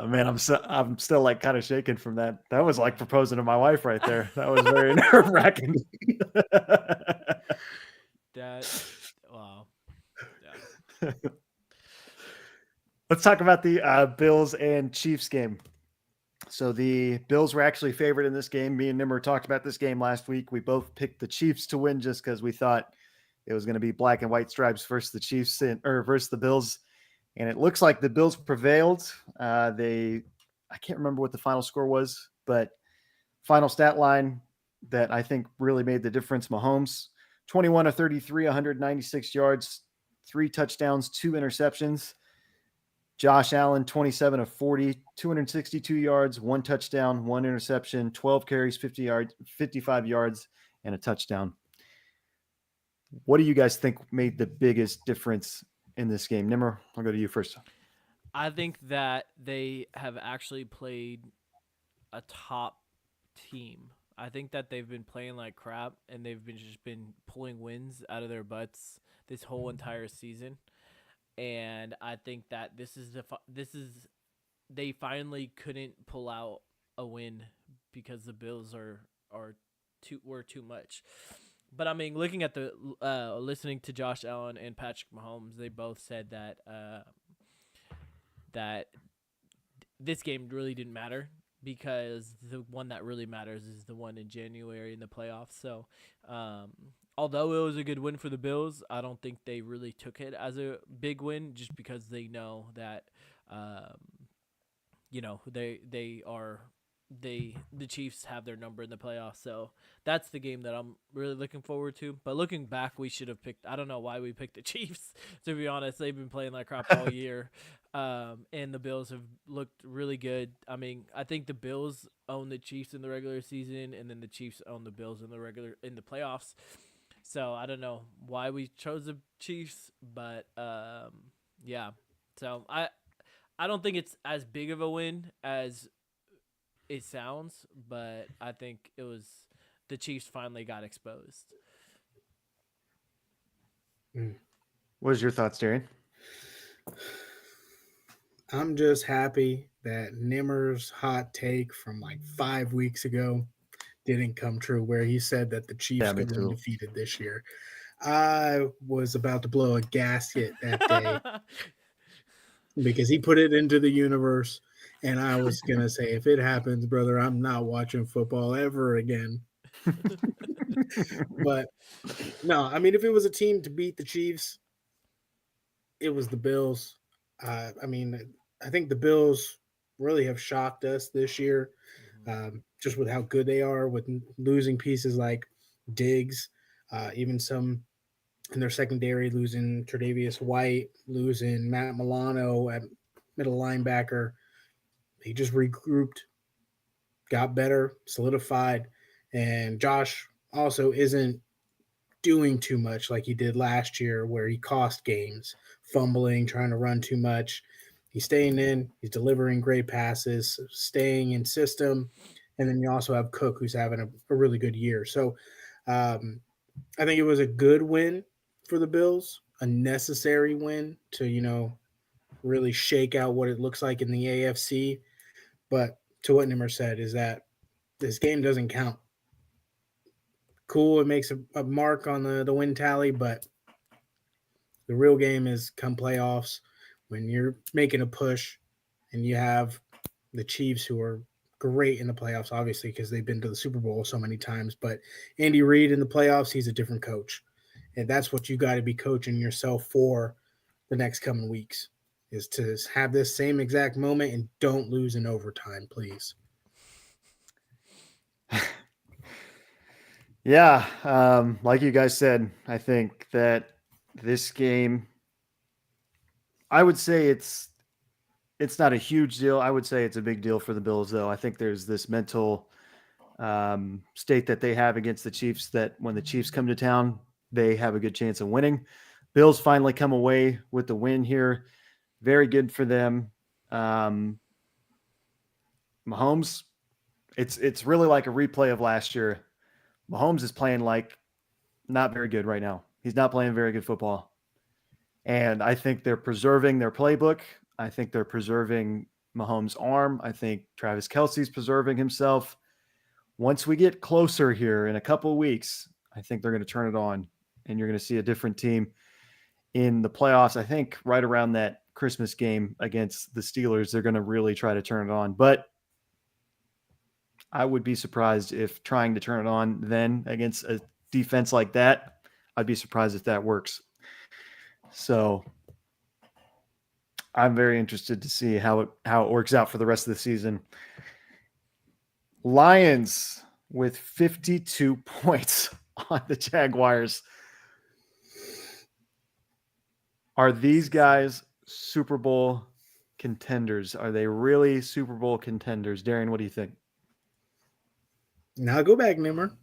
Man, I'm still like kind of shaking from that. That was like proposing to my wife right there. That was very nerve wracking. Wow. Yeah. Let's talk about the Bills and Chiefs game. So the Bills were actually favored in this game. Me and Nimmer talked about this game last week. We both picked the Chiefs to win just because we thought it was going to be black and white stripes versus the Chiefs versus the Bills. And it looks like the Bills prevailed. I can't remember what the final score was, but final stat line that I think really made the difference. Mahomes, 21 of 33, 196 yards, 3 touchdowns, 2 interceptions. Josh Allen, 27 of 40, 262 yards, 1 touchdown, 1 interception, 12 carries, 55 yards, and a touchdown. What do you guys think made the biggest difference in this game? Nimmer, I'll go to you first. I think that they have actually played a top team. I think that they've been playing like crap and they've been pulling wins out of their butts this whole entire season. And I think that they finally couldn't pull out a win because the Bills were too much. But I mean, looking at the listening to Josh Allen and Patrick Mahomes, they both said that that this game really didn't matter because the one that really matters is the one in January in the playoffs. So, although it was a good win for the Bills, I don't think they really took it as a big win just because they know that, the Chiefs have their number in the playoffs. So that's the game that I'm really looking forward to. But looking back, we should have picked. I don't know why we picked the Chiefs. To be honest, they've been playing like crap all year, and the Bills have looked really good. I mean, I think the Bills own the Chiefs in the regular season, and then the Chiefs own the Bills in the playoffs. So I don't know why we chose the Chiefs, but yeah. So I don't think it's as big of a win as it sounds, but I think it was the Chiefs finally got exposed. What was your thoughts, Darian? I'm just happy that Nimmer's hot take from like 5 weeks ago didn't come true, where he said that the Chiefs me go too. undefeated this year. I was about to blow a gasket that day because he put it into the universe. And I was going to say, if it happens, brother, I'm not watching football ever again. But no, I mean, if it was a team to beat the Chiefs, it was the Bills. I mean, I think the Bills really have shocked us this year, just with how good they are, with losing pieces like Diggs, even some in their secondary, losing Tre'Davious White, losing Matt Milano at middle linebacker. He just regrouped, got better, solidified, and Josh also isn't doing too much like he did last year where he cost games, fumbling, trying to run too much. He's staying in, he's delivering great passes, staying in system, and then you also have Cook who's having a really good year. So I think it was a good win for the Bills, a necessary win to, really shake out what it looks like in the AFC. But to what Nimmer said is that this game doesn't count. Cool, it makes a mark on the win tally, but the real game is come playoffs when you're making a push and you have the Chiefs who are great in the playoffs, obviously, because they've been to the Super Bowl so many times. But Andy Reid in the playoffs, he's a different coach. And that's what you got to be coaching yourself for the next coming weeks, is to have this same exact moment and don't lose in overtime, please. Yeah, like you guys said, I think that this game, I would say it's not a huge deal. I would say it's a big deal for the Bills, though. I think there's this mental state that they have against the Chiefs that when the Chiefs come to town, they have a good chance of winning. Bills finally come away with the win here. Very good for them. Mahomes, it's really like a replay of last year. Mahomes is playing like not very good right now. He's not playing very good football. And I think they're preserving their playbook. I think they're preserving Mahomes' arm. I think Travis Kelce's preserving himself. Once we get closer here in a couple of weeks, I think they're going to turn it on, and you're going to see a different team in the playoffs. I think right around that Christmas game against the Steelers, they're going to really try to turn it on. But I would be surprised if trying to turn it on then against a defense like that, I'd be surprised if that works. So I'm very interested to see how it works out for the rest of the season. Lions with 52 points on the Jaguars. Are these guys Super Bowl contenders? Are they really Super Bowl contenders? Darian, what do you think? Now go back, Nimmer.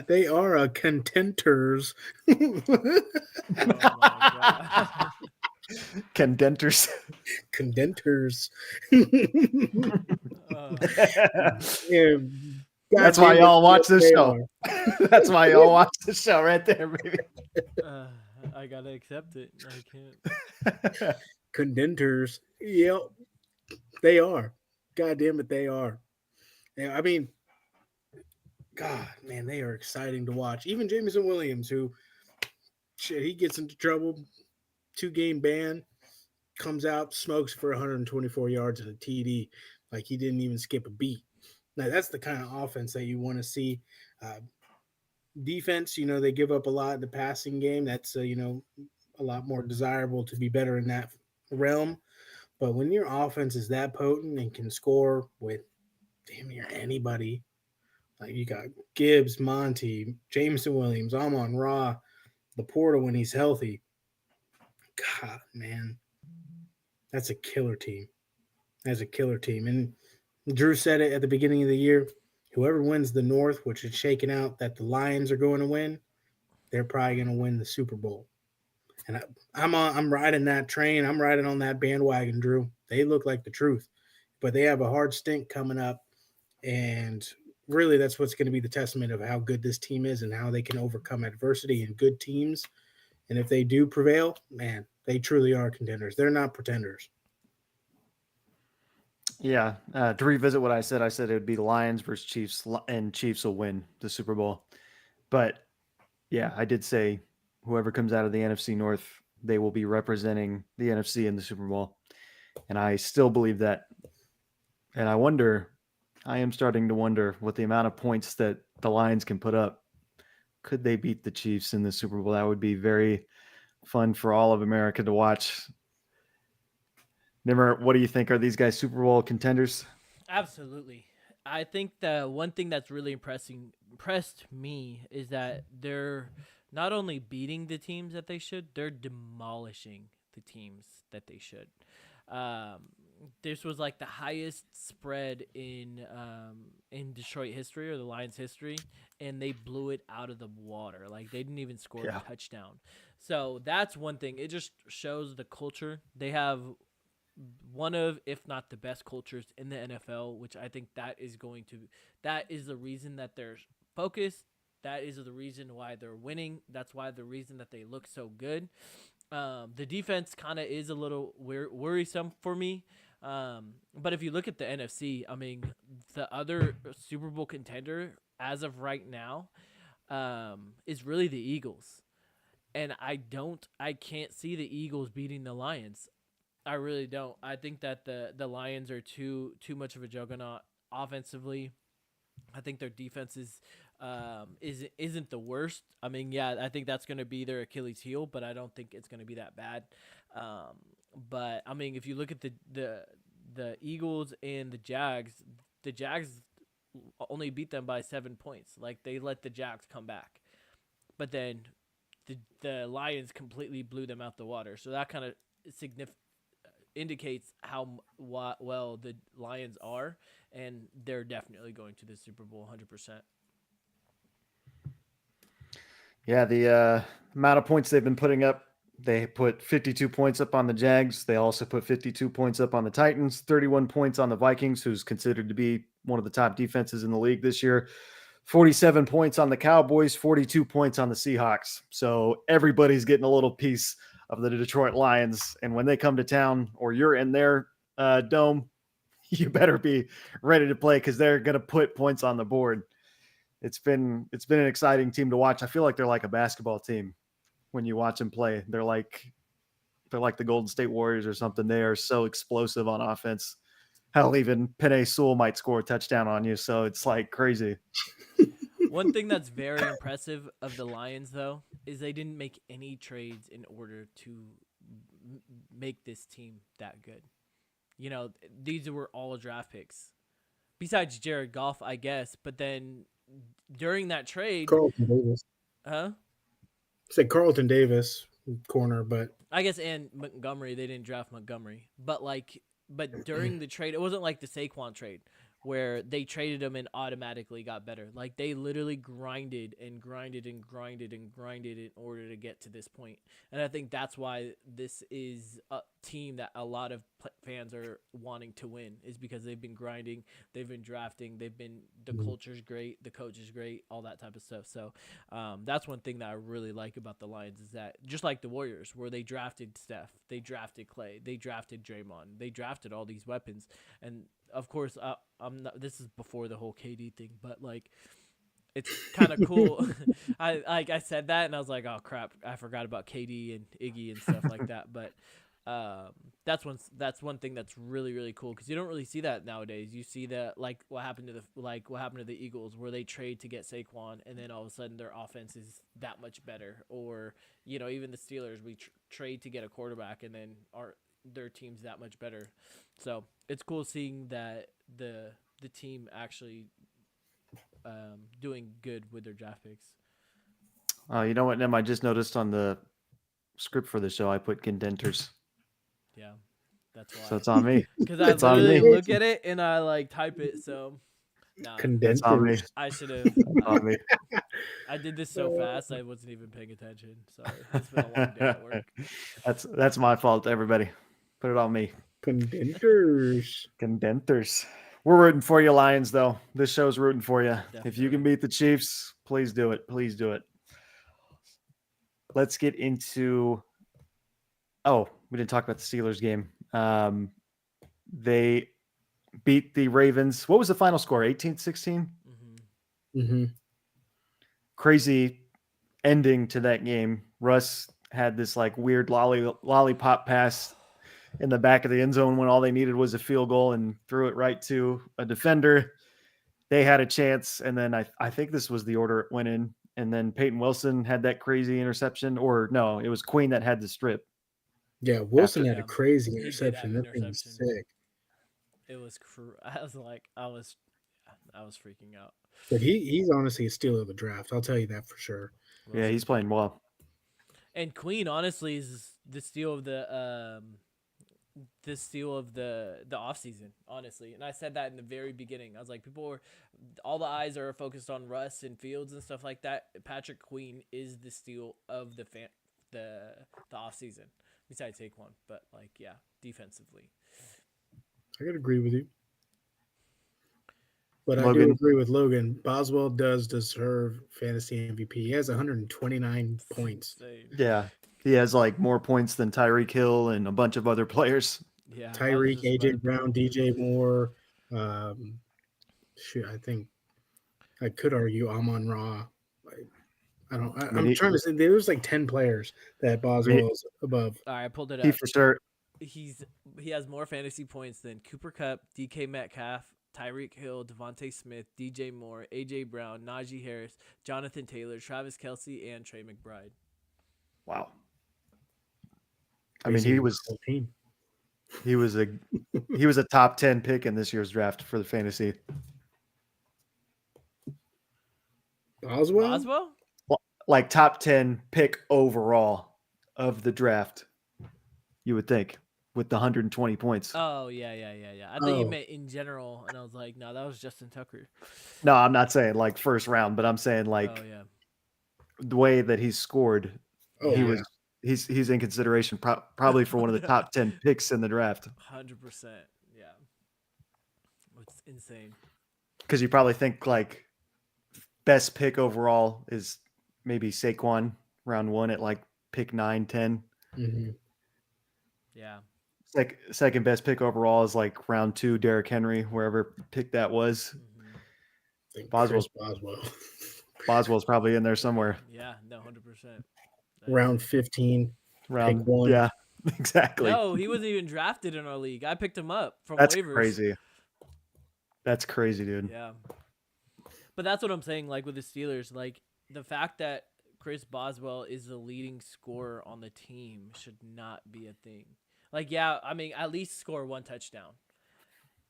They are contenders. Oh my god. Condenters. Condenters. Uh, Yeah, That's God why damn it, y'all watch yes, this they show. are. That's why y'all watch this show right there, baby. uh, I gotta accept it. I can't. Condenters. Yep, they are. God damn it, they are. Yeah, I mean, God, man, they are exciting to watch. Even Jameson Williams, who shit, he gets into trouble, 2-game ban, comes out, smokes for 124 yards and a TD, like he didn't even skip a beat. Now that's the kind of offense that you want to see. Defense, they give up a lot in the passing game. That's a lot more desirable to be better in that realm. But when your offense is that potent and can score with damn near anybody, like you got Gibbs, Monty, Jameson Williams, Amon-Ra, Laporta when he's healthy. God, man, that's a killer team. That's a killer team. And Drew said it at the beginning of the year. Whoever wins the North, which is shaking out that the Lions are going to win, they're probably going to win the Super Bowl. And I'm riding that train. I'm riding on that bandwagon, Drew. They look like the truth, but they have a hard stint coming up. And really, that's what's going to be the testament of how good this team is and how they can overcome adversity in good teams. And if they do prevail, man, they truly are contenders. They're not pretenders. Yeah. To revisit what I said it would be the Lions versus Chiefs, and Chiefs will win the Super Bowl. But yeah, I did say whoever comes out of the NFC North, they will be representing the NFC in the Super Bowl. And I still believe that. And I am starting to wonder what the amount of points that the Lions can put up. Could they beat the Chiefs in the Super Bowl? That would be very fun for all of America to watch. Nimmer, what do you think? Are these guys Super Bowl contenders? Absolutely. I think the one thing that's really impressed me is that they're not only beating the teams that they should, they're demolishing the teams that they should. This was like the highest spread in Detroit history or the Lions history, and they blew it out of the water. Like they didn't even score a touchdown. So that's one thing. It just shows the culture. They have one of, if not the best cultures in the NFL, which I think that is the reason that they're focused. That is the reason why they're winning. That's why the reason that they look so good. The defense kind of is a little worrisome for me. But if you look at the NFC, I mean, the other Super Bowl contender as of right now is really the Eagles. And I can't see the Eagles beating the Lions. I really don't. I think that the Lions are too much of a juggernaut offensively. I think their defense isn't the worst. I mean, yeah, I think that's going to be their Achilles heel, but I don't think it's going to be that bad. But I mean, if you look at the Eagles and the Jags only beat them by 7 points. Like they let the Jags come back, but then the Lions completely blew them out the water. So that kind of indicates how well the Lions are, and they're definitely going to the Super Bowl 100%. Yeah, the amount of points they've been putting up, they put 52 points up on the Jags. They also put 52 points up on the Titans, 31 points on the Vikings, who's considered to be one of the top defenses in the league this year, 47 points on the Cowboys, 42 points on the Seahawks. So everybody's getting a little piece of the Detroit Lions. And when they come to town or you're in their dome, you better be ready to play because they're going to put points on the board. It's been an exciting team to watch. I feel like they're like a basketball team when you watch them play. They're like the Golden State Warriors or something. They are so explosive on offense. Hell, even Penei Sewell might score a touchdown on you. So it's like crazy. One thing that's very impressive of the Lions, though, is they didn't make any trades in order to make this team that good. You know, these were all draft picks. Besides Jared Goff, I guess. But then during that trade... Carlton Davis. Huh? Say Carlton Davis corner, but I guess, and Montgomery, they didn't draft Montgomery, but during the trade, it wasn't like the Saquon trade where they traded him and automatically got better. Like they literally grinded and grinded and grinded and grinded in order to get to this point. And I think that's why this is a team that a lot of fans are wanting to win, is because they've been grinding, they've been drafting, the culture's great, the coach is great, all that type of stuff. So that's one thing that I really like about the Lions, is that just like the Warriors, where they drafted Steph, they drafted Clay, they drafted Draymond, they drafted all these weapons. And of course, I'm not. This is before the whole KD thing, but like, it's kind of cool. I said that and I was like, oh crap, I forgot about KD and Iggy and stuff like that. But that's one thing that's really really cool, because you don't really see that nowadays. You see that like what happened to the Eagles, where they trade to get Saquon, and then all of a sudden their offense is that much better. Or even the Steelers, we trade to get a quarterback, and then their team's that much better. So it's cool seeing that the team actually doing good with their draft picks. You know what, Nem? I just noticed on the script for the show I put condenters, Yeah, that's why. so it's on me. Because I It's on literally me. look at it and I like type it. So nah, It's on me. condensers. I should have. On me. I did this so fast I wasn't even paying attention. Sorry, it's been a long day at work. That's my fault, everybody. Put it on me. Condensers. Condenters. We're rooting for you, Lions, though. This show's rooting for you. If you can Definitely. beat the Chiefs, please do it. Please do it. Let's get into. Oh, we didn't talk about the Steelers game. They beat the Ravens. What was the final score? 18-16? Mm-hmm. Mm-hmm. Crazy ending to that game. Russ had this like weird lollipop pass in the back of the end zone when all they needed was a field goal, and threw it right to a defender. They had a chance, and then I think this was the order it went in, and then Peyton Wilson had that crazy interception, or no, it was Queen that had the strip. Yeah, Wilson After- had Yeah, a crazy he did interception. have That an thing was interception. sick. It was. I was freaking out. But he's honestly a steal of the draft. I'll tell you that for sure. Yeah, he's playing well. And Queen honestly is the steal of the off season, honestly. And I said that in the very beginning. I was like, all the eyes are focused on Russ and Fields and stuff like that. Patrick Queen is the steal of the off season, besides Saquon. But like, yeah, defensively. I could agree with you. But I Logan. do agree with Logan. Boswell does deserve fantasy MVP. He has 129 points. Same. Yeah, he has like more points than Tyreek Hill and a bunch of other players. Yeah. Tyreek, I was just AJ about- Brown, DJ Moore. I think I could argue Amon Ra. I'm trying to say there's like 10 players that Boswell is above. All right, I pulled it He up. for sure. He has more fantasy points than Cooper Kupp, DK Metcalf, Tyreek Hill, Devontae Smith, DJ Moore, AJ Brown, Najee Harris, Jonathan Taylor, Travis Kelce, and Trey McBride. Wow. I mean, he was a top 10 pick in this year's draft for the fantasy. Boswell? Like top 10 pick overall of the draft, you would think, with the 120 points. Oh, yeah. I thought you meant in general, and I was like, no, that was Justin Tucker. No, I'm not saying like first round, but I'm saying like Oh, yeah. the way that he scored, Oh, he's in consideration probably for one of the top 10 picks in the draft. 100%. Yeah. It's insane. Because you probably think like best pick overall is maybe Saquon round 1 at like pick 9, 10. Mm-hmm. Yeah. Like second best pick overall is like round 2, Derrick Henry, wherever pick that was. Mm-hmm. Boswell's probably in there somewhere. Yeah, no, 100%. Round 15. Round Pick 1. Yeah, exactly. No, he wasn't even drafted in our league. I picked him up from That's waivers. crazy. That's crazy, dude. Yeah. But that's what I'm saying, like with the Steelers, like the fact that Chris Boswell is the leading scorer on the team should not be a thing. Like, yeah, I mean, at least score 1 touchdown.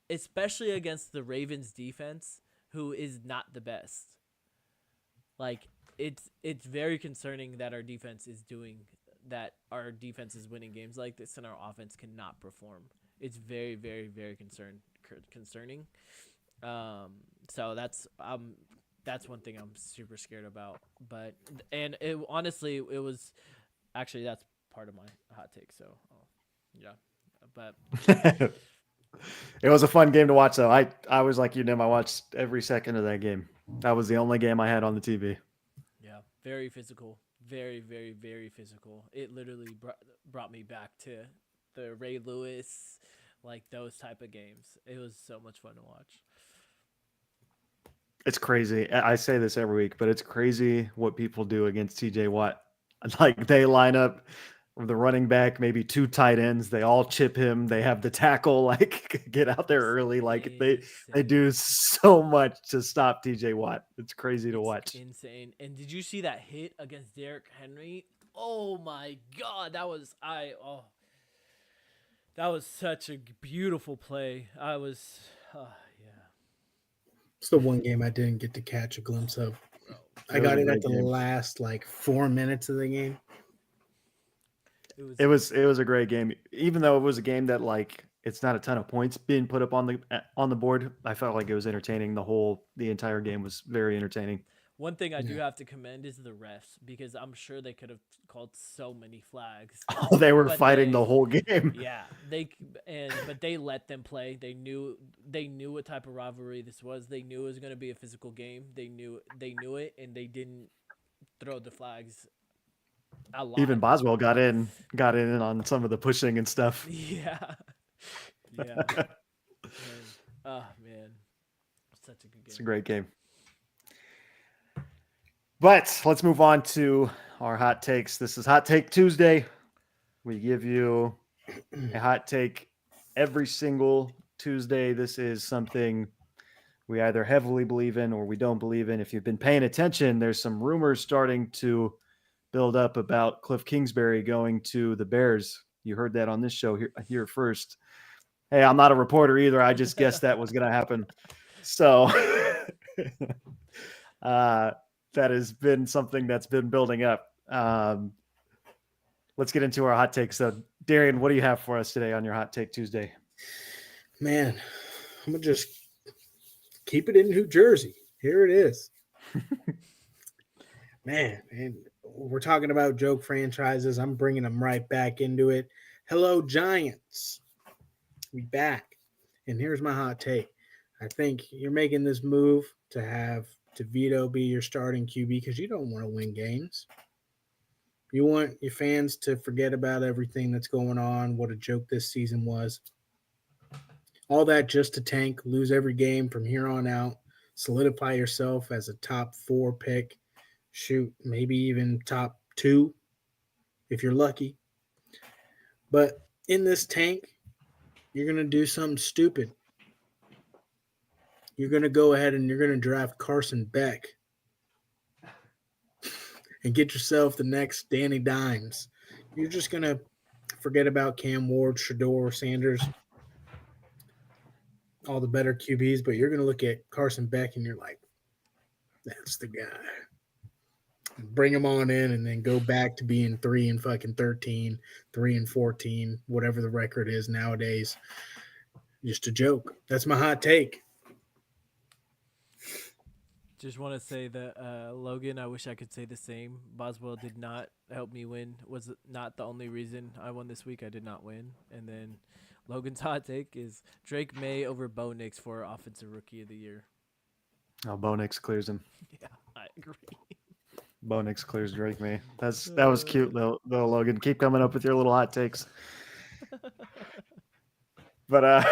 Especially against the Ravens defense, who is not the best. Like, it's very concerning that our defense is doing that our defense is winning games like this and our offense cannot perform. It's very, very, very concerning. So that's one thing I'm super scared about. But and it honestly it was actually that's part of my hot take. So yeah, but It was a fun game to watch, though. I was like you, Nim. I watched every second of that game. That was the only game I had on the TV. yeah, very physical, very, very, very physical. It literally brought me back to the Ray Lewis, like those type of games. It was so much fun to watch. It's crazy. I say this every week, but it's crazy what people do against TJ Watt. Like they line up the running back, maybe 2 tight ends. They all chip him. They have the tackle, like get out there early. Like they do so much to stop TJ Watt. It's crazy to watch. Insane. And did you see that hit against Derrick Henry? Oh my God, that was such a beautiful play. Yeah. It's the one game I didn't get to catch a glimpse of. I got it at the last like 4 minutes of the game. It was a great game, even though it was a game that like it's not a ton of points being put up on the board. I felt like it was entertaining. The entire game was very entertaining. One thing I do have to commend is the refs, because I'm sure they could have called so many flags. Oh, they were fighting the whole game. Yeah, but they let them play. They knew what type of rivalry this was. They knew it was going to be a physical game. They knew it, and they didn't throw the flags a lot. Even Boswell got in on some of the pushing and stuff. Yeah. Oh man, such a good game. It's a great game. But let's move on to our hot takes. This is Hot Take Tuesday. We give you a hot take every single Tuesday. This is something we either heavily believe in or we don't believe in. If you've been paying attention, there's some rumors starting to build up about Cliff Kingsbury going to the Bears. You heard that on this show here first. Hey, I'm not a reporter either. I just guessed that was going to happen. So that has been something that's been building up. Let's get into our hot takes. So, Darian, what do you have for us today on your Hot Take Tuesday? Man, I'm going to just keep it in New Jersey. Here it is. Man, we're talking about joke franchises. I'm bringing them right back into it. Hello, Giants. We back. And here's my hot take. I think you're making this move to have DeVito be your starting QB because you don't want to win games. You want your fans to forget about everything that's going on, what a joke this season was. All that just to tank, lose every game from here on out, solidify yourself as a top 4 pick, shoot, maybe even top 2 if you're lucky. But in this tank, you're going to do something stupid. You're going to go ahead and you're going to draft Carson Beck and get yourself the next Danny Dimes. You're just going to forget about Cam Ward, Shedeur Sanders, all the better QBs, but you're going to look at Carson Beck and you're like, that's the guy. Bring him on in and then go back to being 3-13, 3-14, whatever the record is nowadays. Just a joke. That's my hot take. Just want to say that, Logan, I wish I could say the same. Boswell did not help me win. Was not the only reason I won this week. I did not win. And then Logan's hot take is Drake May over Bo Nix for Offensive Rookie of the Year. Oh, Bo Nix clears him. Yeah, I agree. Bo Nix clears Drake May. That was cute, though, Logan. Keep coming up with your little hot takes. But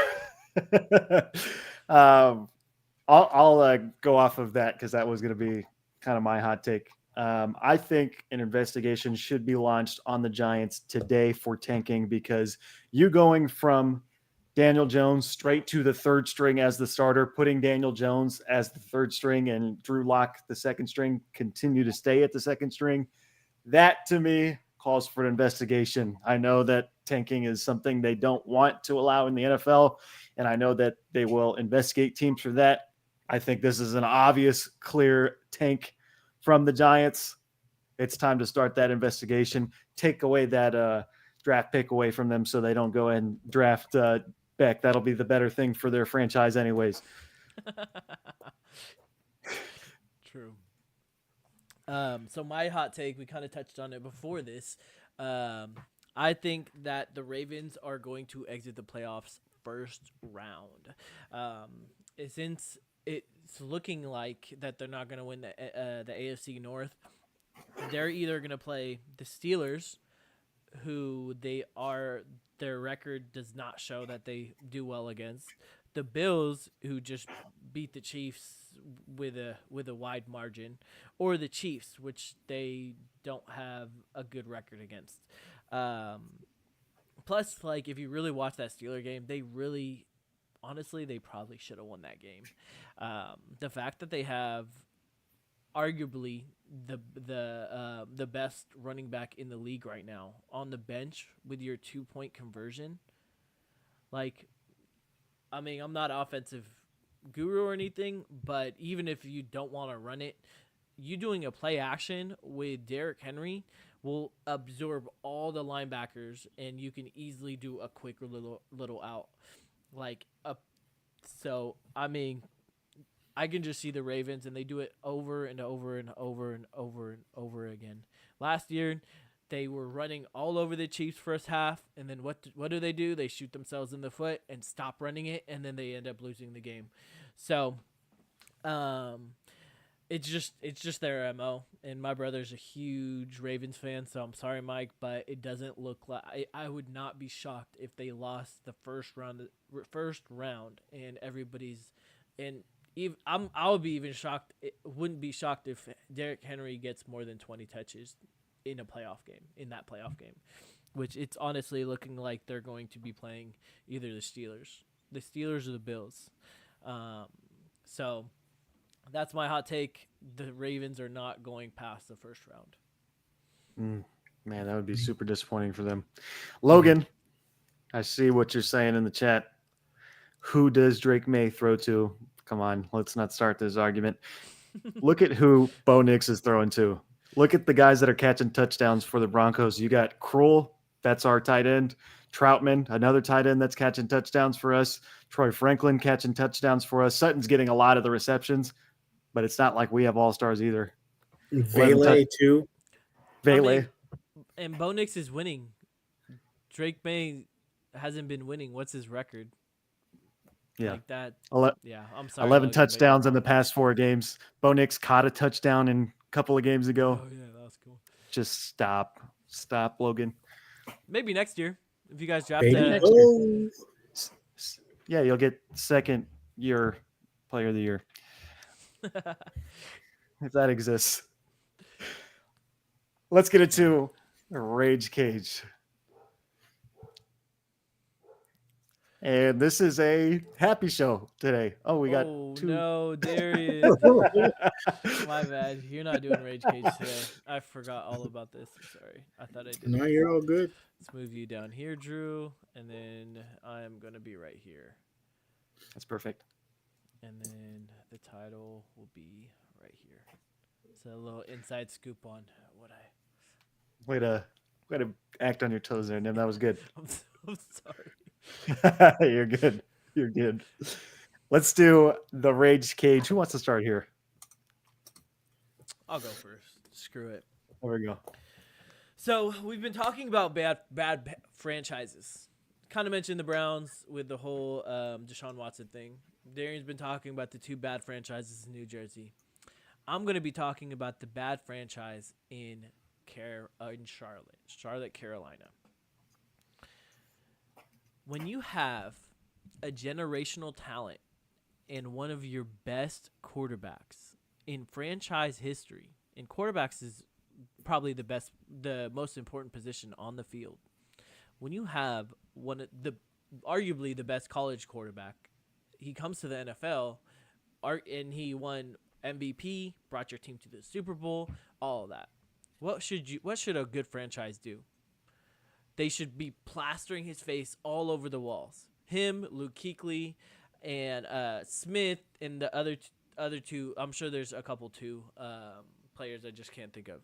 I'll go off of that because that was going to be kind of my hot take. I think an investigation should be launched on the Giants today for tanking because you going from Daniel Jones straight to the third string as the starter, putting Daniel Jones as the third string and Drew Lock the second string, continue to stay at the second string. That to me calls for an investigation. I know that tanking is something they don't want to allow in the NFL, and I know that they will investigate teams for that. I think this is an obvious, clear tank from the Giants. It's time to start that investigation. Take away that draft pick away from them so they don't go and draft Beck. That'll be the better thing for their franchise, anyways. True. So my hot take, we kind of touched on it before this. I think that the Ravens are going to exit the playoffs first round. Since it's looking like that they're not going to win the AFC North, they're either going to play the Steelers, who their record does not show that they do well against, the Bills, who just beat the Chiefs with a wide margin, or the Chiefs, which they don't have a good record against. Plus, like, if you really watch that Steeler game, honestly, they probably should have won that game. The fact that they have arguably the best running back in the league right now on the bench with your 2-point conversion, like, I mean, I'm not an offensive guru or anything, but even if you don't want to run it, you doing a play action with Derrick Henry will absorb all the linebackers, and you can easily do a quick little out. So I mean, I can just see the Ravens, and they do it over and over and over and over and over again. Last year, they were running all over the Chiefs first half, and then what do? They shoot themselves in the foot and stop running it, and then they end up losing the game. So, it's just their MO. And my brother's a huge Ravens fan, so I'm sorry, Mike, but it doesn't look like I would not be shocked if they lost the first round, and everybody's and. I would be even shocked. It wouldn't be shocked if Derrick Henry gets more than 20 touches in that playoff game, which it's honestly looking like they're going to be playing either the Steelers or the Bills. So that's my hot take. The Ravens are not going past the first round. Man, that would be super disappointing for them. Logan, I see what you're saying in the chat. Who does Drake May throw to? Come on, let's not start this argument. Look at who Bo Nix is throwing to. Look at the guys that are catching touchdowns for the Broncos. You got Kroll, that's our tight end. Troutman, another tight end that's catching touchdowns for us. Troy Franklin catching touchdowns for us. Sutton's getting a lot of the receptions, but it's not like we have all-stars either. Vele, too. Vele. I mean, and Bo Nix is winning. Drake May hasn't been winning. What's his record? Yeah. Like that. Yeah, I'm sorry. 11 Logan, touchdowns in the past 4 games. Bo Nix caught a touchdown in a couple of games ago. Oh, yeah, that was cool. Just stop. Stop, Logan. Maybe next year. If you guys draft Baby. Yeah, you'll get second year player of the year. If that exists. Let's get into Rage Cage. And this is a happy show today. Oh, we got 2. No, Darius. My bad. You're not doing Rage Cage today. I forgot all about this. I'm sorry. I thought I did. No, you're all good. Let's move you down here, Drew. And then I'm going to be right here. That's perfect. And then the title will be right here. It's a little inside scoop on what I... Way to act on your toes there, Nim. That was good. I'm sorry. You're good. You're good. Let's do the Rage Cage. Who wants to start here? I'll go first. Screw it. There we go. So we've been talking about bad franchises. Kind of mentioned the Browns with the whole Deshaun Watson thing. Darian's been talking about the 2 bad franchises in New Jersey. I'm going to be talking about the bad franchise in Charlotte, Carolina. When you have a generational talent and one of your best quarterbacks in franchise history, and quarterbacks is probably the most important position on the field. When you have arguably the best college quarterback, he comes to the NFL, and he won MVP, brought your team to the Super Bowl, all of that. What should a good franchise do? They should be plastering his face all over the walls. Him, Luke Kuechly, and Smith, and the other two. I'm sure there's a couple players I just can't think of.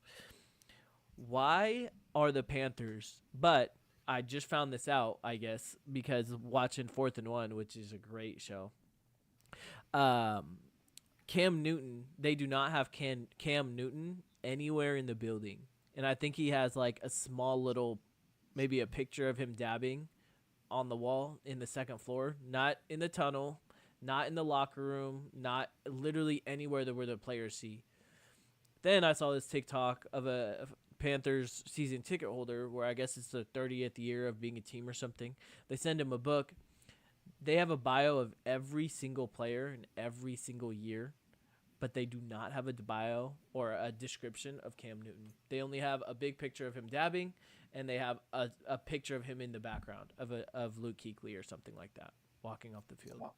Why are the Panthers? But I just found this out, I guess, because watching 4th and 1, which is a great show. Cam Newton, they do not have Cam Newton anywhere in the building. And I think he has like a small little, maybe a picture of him dabbing on the wall in the second floor, not in the tunnel, not in the locker room, not literally anywhere where the players see. Then I saw this TikTok of a Panthers season ticket holder where I guess it's the 30th year of being a team or something. They send him a book. They have a bio of every single player in every single year, but they do not have a bio or a description of Cam Newton. They only have a big picture of him dabbing, and they have a picture of him in the background of Luke Kuechly or something like that walking off the field. Wow.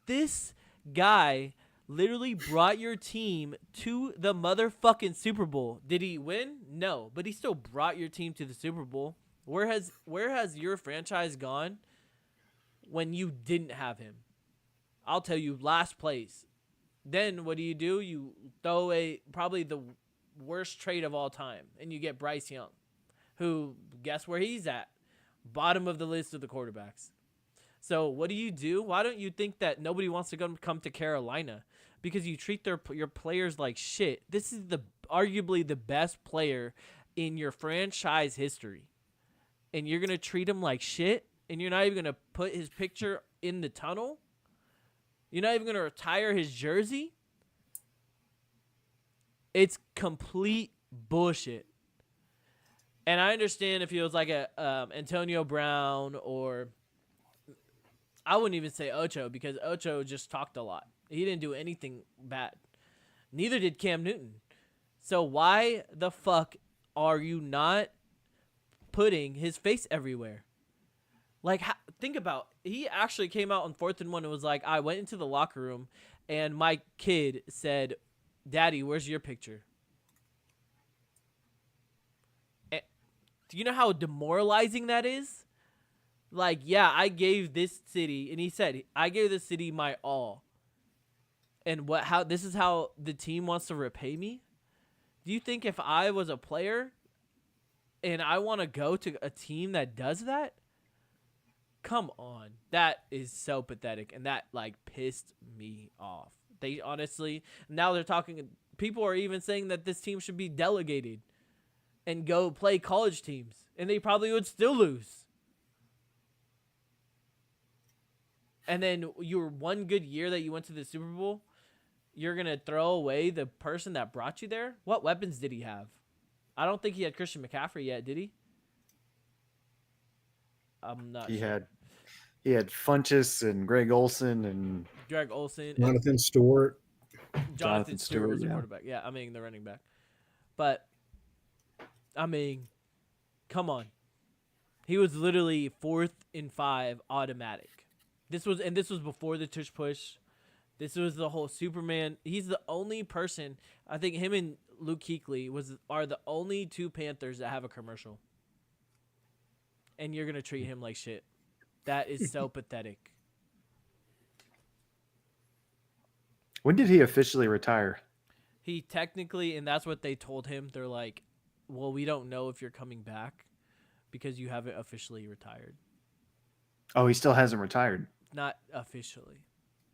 This guy literally brought your team to the motherfucking Super Bowl. Did he win? No, but he still brought your team to the Super Bowl. Where has your franchise gone when you didn't have him? I'll tell you, last place. Then what do? You throw probably the worst trade of all time, and you get Bryce Young, who, guess where he's at? Bottom of the list of the quarterbacks. So what do? Why don't you think that nobody wants to come to Carolina? Because you treat your players like shit. This is arguably the best player in your franchise history, and you're gonna treat him like shit, and you're not even gonna put his picture in the tunnel. You're not even gonna retire his jersey. It's complete bullshit. And I understand if he was like a Antonio Brown, or I wouldn't even say Ocho, because Ocho just talked a lot. He didn't do anything bad. Neither did Cam Newton. So why the fuck are you not putting his face everywhere? Like, think about, he actually came out on 4th and 1 and was like, I went into the locker room and my kid said, Daddy, where's your picture? And do you know how demoralizing that is? Like, yeah, I gave this city, and he said, I gave this city my all. And this is how the team wants to repay me? Do you think if I was a player and I want to go to a team that does that? Come on. That is so pathetic, and that like pissed me off. They honestly, now they're talking, people are even saying that this team should be delegated and go play college teams, and they probably would still lose. And then your one good year that you went to the Super Bowl, you're going to throw away the person that brought you there? What weapons did he have? I don't think he had Christian McCaffrey yet, did he? I'm not sure. He had Funchess and Greg Olsen and Jonathan Stewart. Jonathan Stewart was the yeah. quarterback. Yeah, I mean the running back. But I mean, come on. He was literally 4th and 5 automatic. This was before the tush push. This was the whole Superman. He's the only person, I think him and Luke Kuechly are the only two Panthers that have a commercial. And you're going to treat him like shit. That is so pathetic. When did he officially retire? He technically, and that's what they told him, they're like, well, we don't know if you're coming back because you haven't officially retired. Oh, he still hasn't retired. Not officially.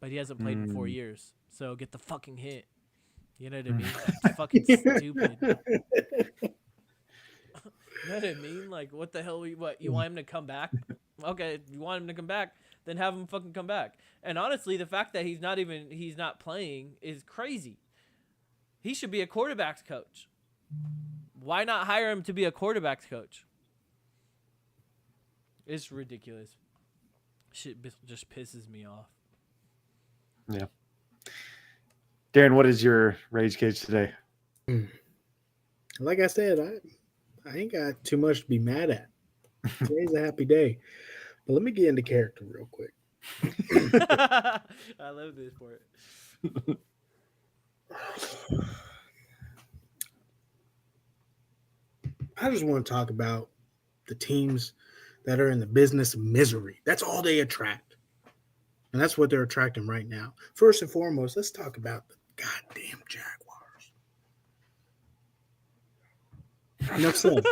But he hasn't played in 4 years. So get the fucking hit. You know what I mean? It's fucking stupid. You know what I mean? Like, what the hell? You want him to come back? Okay, if you want him to come back, then have him fucking come back. And honestly, the fact that he's not playing is crazy. He should be a quarterback's coach. Why not hire him to be a quarterback's coach? It's ridiculous. Shit just pisses me off. Yeah. Darren, what is your rage cage today? Like I said, I ain't got too much to be mad at. Today's a happy day. But let me get into character real quick. I love this part. I just want to talk about the teams that are in the business of misery. That's all they attract. And that's what they're attracting right now. First and foremost, let's talk about the goddamn Jaguars. Enough said.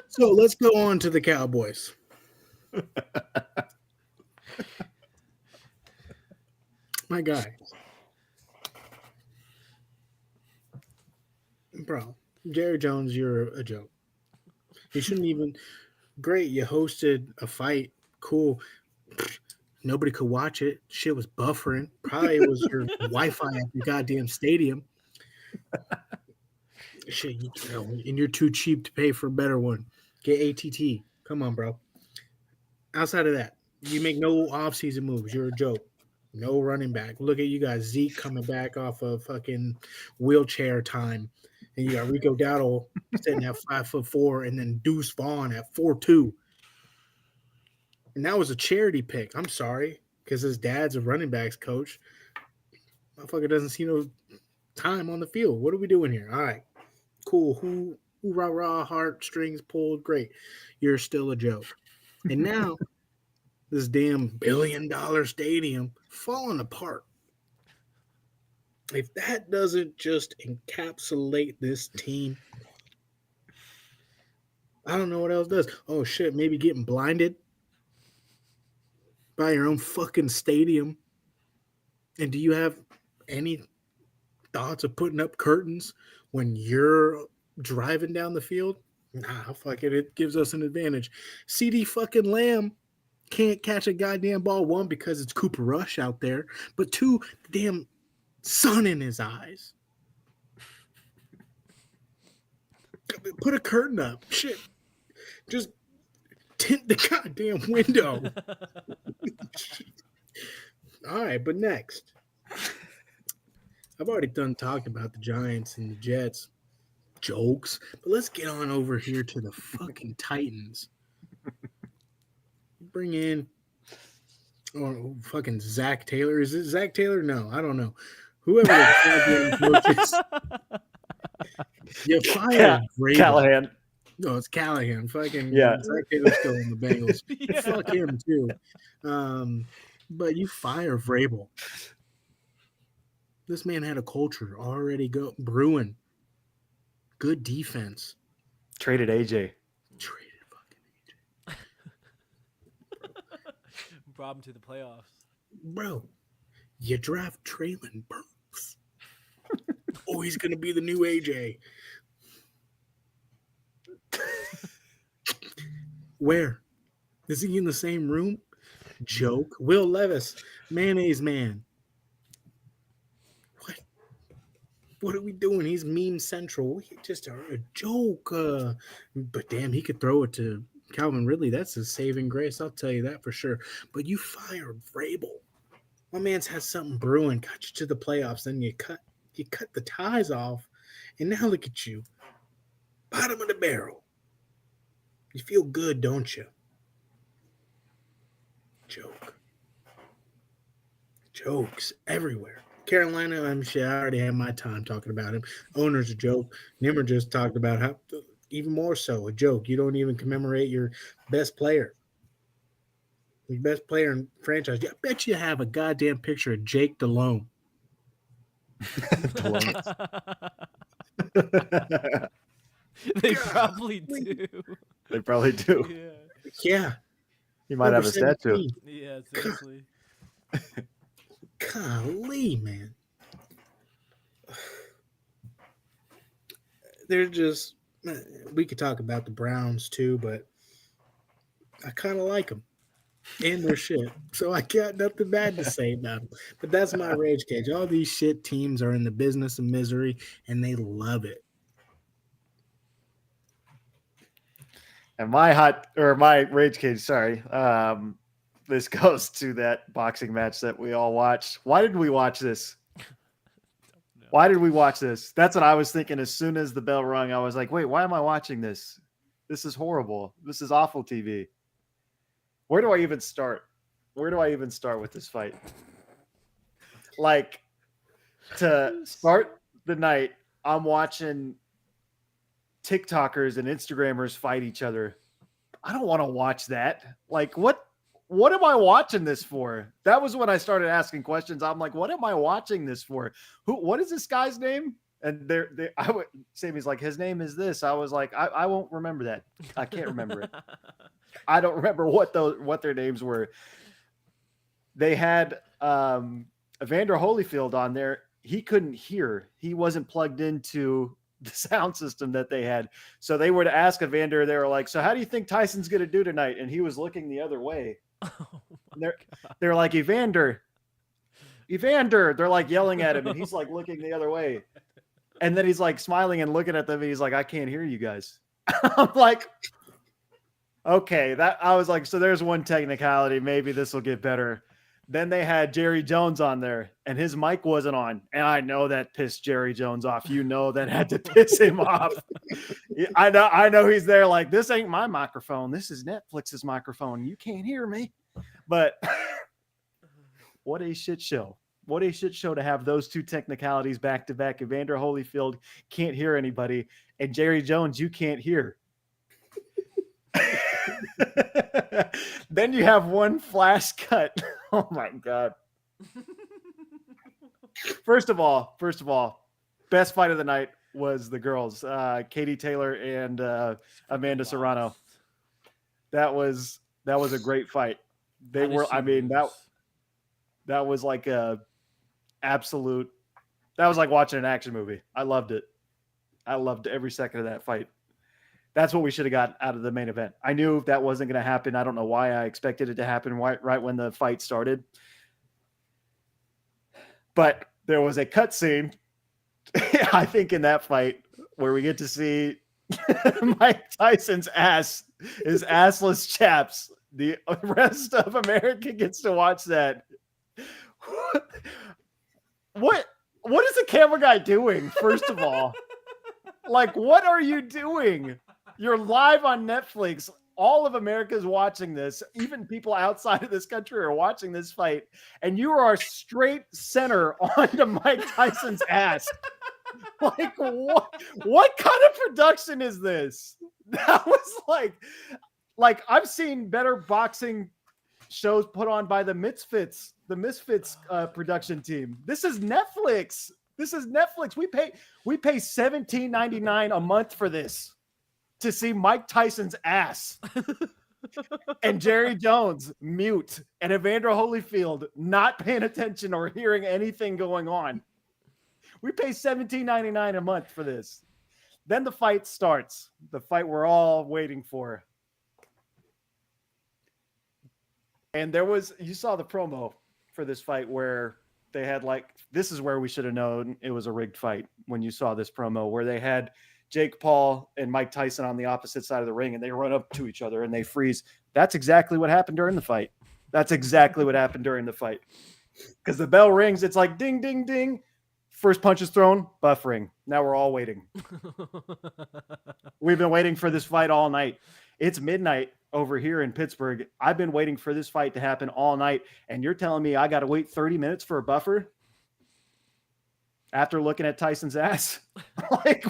So let's go on to the Cowboys. My guy. Bro, Jerry Jones, you're a joke. You shouldn't even. Great, you hosted a fight. Cool. Nobody could watch it. Shit was buffering. Probably it was your Wi-Fi at your goddamn stadium. Shit, and you're too cheap to pay for a better one. Get ATT. Come on, bro. Outside of that, you make no off-season moves. You're a joke. No running back. Look at you guys. Zeke coming back off of fucking wheelchair time. And you got Rico Dowdle sitting at 5'4", and then Deuce Vaughn at 4'2". And that was a charity pick. I'm sorry, because his dad's a running backs coach. Motherfucker doesn't see no time on the field. What are we doing here? All right, cool. Who rah, heartstrings pulled. Great. You're still a joke. And now this damn $1 billion stadium falling apart. If that doesn't just encapsulate this team, I don't know what else does. Oh, shit, maybe getting blinded by your own fucking stadium. And do you have any thoughts of putting up curtains when you're driving down the field? Nah, fuck it. It gives us an advantage. CD fucking Lamb can't catch a goddamn ball. One, because it's Cooper Rush out there. But two, damn sun in his eyes. Put a curtain up. Shit. Just tint the goddamn window. All right, but next. I've already talked about the Giants and the Jets. Jokes. But let's get on over here to the fucking Titans. Bring in fucking Zach Taylor. Is it Zach Taylor? No, I don't know. Whoever the goddamn coach is. You fired Callahan. No, it's Callahan. Fucking yeah. Zach Taylor's still in the Bengals. Yeah. Fuck him too. But you fire Vrabel. This man had a culture already brewing. Good defense. Traded AJ. Traded fucking Brought him to the playoffs. Bro, you draft Traylon Burks. Oh, he's going to be the new AJ. Where? Is he in the same room? Joke. Will Levis, mayonnaise man. What are we doing? He's meme central. We just are a joke. But damn, he could throw it to Calvin Ridley. That's a saving grace. I'll tell you that for sure. But you fired Vrabel. My man's had something brewing. Got you to the playoffs. Then you cut the ties off. And now look at you. Bottom of the barrel. You feel good, don't you? Joke. Jokes everywhere. Carolina, I'm sure I already had my time talking about him. Owner's a joke. Nimmer just talked about how even more so a joke. You don't even commemorate your best player. Your best player in franchise. I bet you have a goddamn picture of Jake Delhomme. They probably do. They probably do. Yeah. You might have a statue. Yeah, seriously. Golly, man. They're just, we could talk about the Browns too, but I kind of like them and their shit. So I got nothing bad to say about them. But that's my rage cage. All these shit teams are in the business of misery and they love it. And my rage cage, sorry. This goes to that boxing match that we all watched. Why did we watch this? Why did we watch this? That's what I was thinking as soon as the bell rung. I was like, wait, why am I watching this? This is horrible. This is awful TV. Where do I even start? Where do I even start with this fight? Like, to start the night, I'm watching TikTokers and Instagrammers fight each other. I don't want to watch that. Like, what am I watching this for? That was when I started asking questions. I'm like, what am I watching this for? What is this guy's name? And Sammy's like, his name is this. I was like, I won't remember that. I can't remember it. I don't remember what their names were. They had Evander Holyfield on there. He couldn't hear. He wasn't plugged into the sound system that they had. So they were to ask Evander, they were like, so how do you think Tyson's going to do tonight? And he was looking the other way. They're like, Evander. They're like yelling at him. And he's like looking the other way. And then he's like smiling and looking at them. And he's like, I can't hear you guys. I'm like, okay. I was like, so there's one technicality. Maybe this will get better. Then they had Jerry Jones on there and his mic wasn't on. And I know that pissed Jerry Jones off. You know, that had to piss him off. I know he's there like, this ain't my microphone. This is Netflix's microphone. You can't hear me. But what a shit show. What a shit show to have those two technicalities back to back. Evander Holyfield can't hear anybody. And Jerry Jones, you can't hear. Then you have one flash cut. Oh my God. First of all, best fight of the night was the girls, Katie Taylor and Amanda Serrano. That was a great fight. They were, I mean, that was like that was like watching an action movie. I loved it. I loved every second of that fight. That's what we should have got out of the main event. I knew that wasn't going to happen. I don't know why I expected it to happen right when the fight started. But there was a cutscene, I think, in that fight where we get to see Mike Tyson's ass, his assless chaps. The rest of America gets to watch that. What is the camera guy doing, first of all? Like, what are you doing? You're live on Netflix. All of America is watching this. Even people outside of this country are watching this fight. And you are straight center onto Mike Tyson's ass. Like, what kind of production is this? That was like I've seen better boxing shows put on by the Misfits production team. This is Netflix. We pay $17.99 a month for this to see Mike Tyson's ass and Jerry Jones mute and Evander Holyfield not paying attention or hearing anything going on. We pay $17.99 a month for this. Then the fight starts. The fight we're all waiting for. And you saw the promo for this fight where they had this is where we should have known it was a rigged fight when you saw this promo where they had Jake Paul and Mike Tyson on the opposite side of the ring and they run up to each other and they freeze. That's exactly what happened during the fight. Because the bell rings. It's like ding, ding, ding. First punch is thrown, buffering. Now we're all waiting. We've been waiting for this fight all night. It's midnight over here in Pittsburgh. I've been waiting for this fight to happen all night. And you're telling me I got to wait 30 minutes for a buffer after looking at Tyson's ass? Like,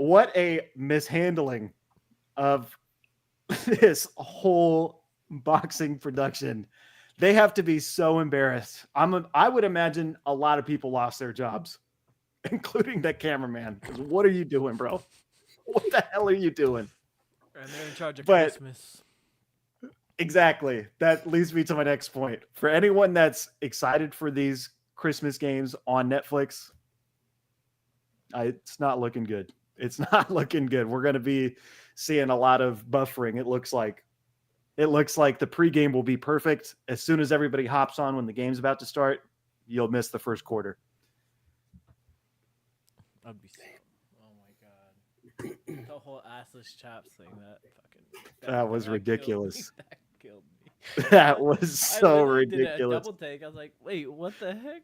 what a mishandling of this whole boxing production. They have to be so embarrassed. I would imagine a lot of people lost their jobs, including the cameraman. What are you doing, bro? What the hell are you doing? And they're in charge of Christmas. Exactly. That leads me to my next point. For anyone that's excited for these Christmas games on Netflix, it's not looking good. It's not looking good. We're going to be seeing a lot of buffering. It looks like the pregame will be perfect. As soon as everybody hops on when the game's about to start, you'll miss the first quarter. I'd be oh my God. The whole assless chaps thing, that was ridiculous. That killed me. That was so ridiculous. Did a double take. I was like, wait, what the heck?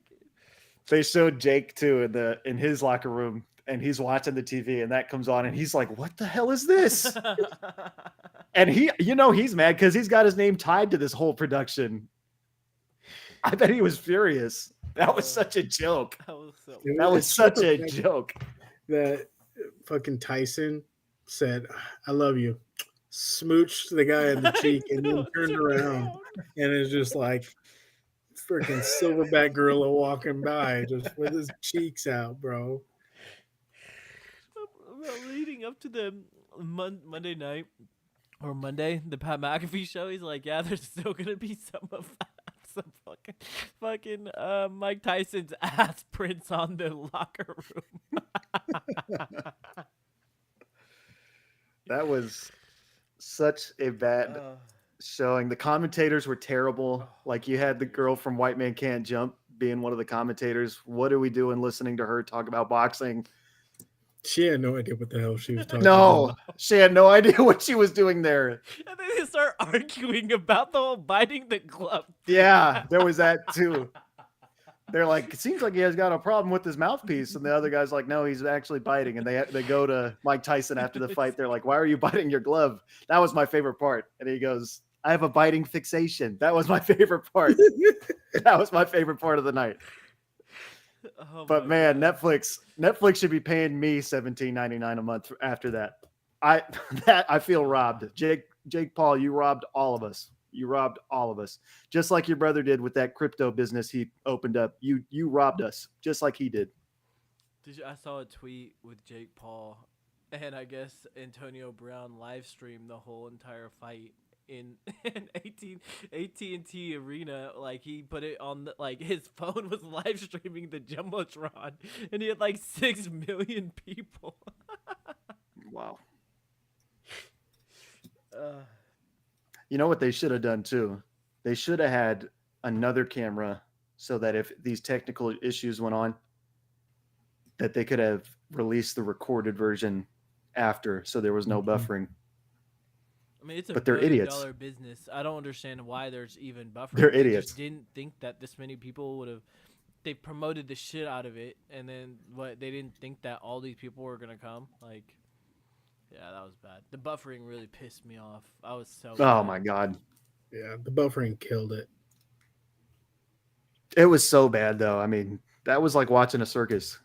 They showed Jake too in his locker room, and he's watching the TV, and that comes on, and he's like, "What the hell is this?" And he's mad because he's got his name tied to this whole production. I bet he was furious. That was such a joke. That was such a joke. That fucking Tyson said, "I love you," smooched the guy in the cheek, and then turned around and is just like freaking silverback gorilla walking by just with his cheeks out, bro. Leading up to the Monday night or Monday, the Pat McAfee show, he's like, yeah, there's still gonna be some fucking Mike Tyson's ass prints on the locker room. That was such a bad showing. The commentators were terrible. Like, you had the girl from White Man Can't Jump being one of the commentators. What are we doing listening to her talk about boxing? She had no idea what the hell she was talking No, about. she had no idea what she was doing there. And then they start arguing about the whole biting the glove. Yeah, there was that too. They're like, it seems like he has got a problem with his mouthpiece, and the other guy's like, no, he's actually biting. And they go to Mike Tyson after the fight. They're like, why are you biting your glove? That was my favorite part. And he goes, I have a biting fixation. That was my favorite part. That was my favorite part of the night. Oh But my man, God. Netflix should be paying me $17.99 a month after that. I feel robbed. Jake Paul, you robbed all of us. You robbed all of us. Just like your brother did with that crypto business he opened up. You robbed us just like he did. I saw a tweet with Jake Paul, and I guess Antonio Brown live streamed the whole entire fight in AT&T Arena. Like, he put it on his phone was live streaming the Jumbotron, and he had like 6 million people. Wow. You know what they should have done too? They should have had another camera so that if these technical issues went on, that they could have released the recorded version after, so there was no buffering. I mean, it's a But they're idiots. $1 billion business. I don't understand why there's even buffering. They're They idiots. just didn't think that this many people would have. They promoted the shit out of it, and then they didn't think that all these people were gonna come. Like, yeah, that was bad. The buffering really pissed me off. I was so. Oh mad. my God. Yeah, the buffering killed it. It was so bad though. I mean, that was like watching a circus.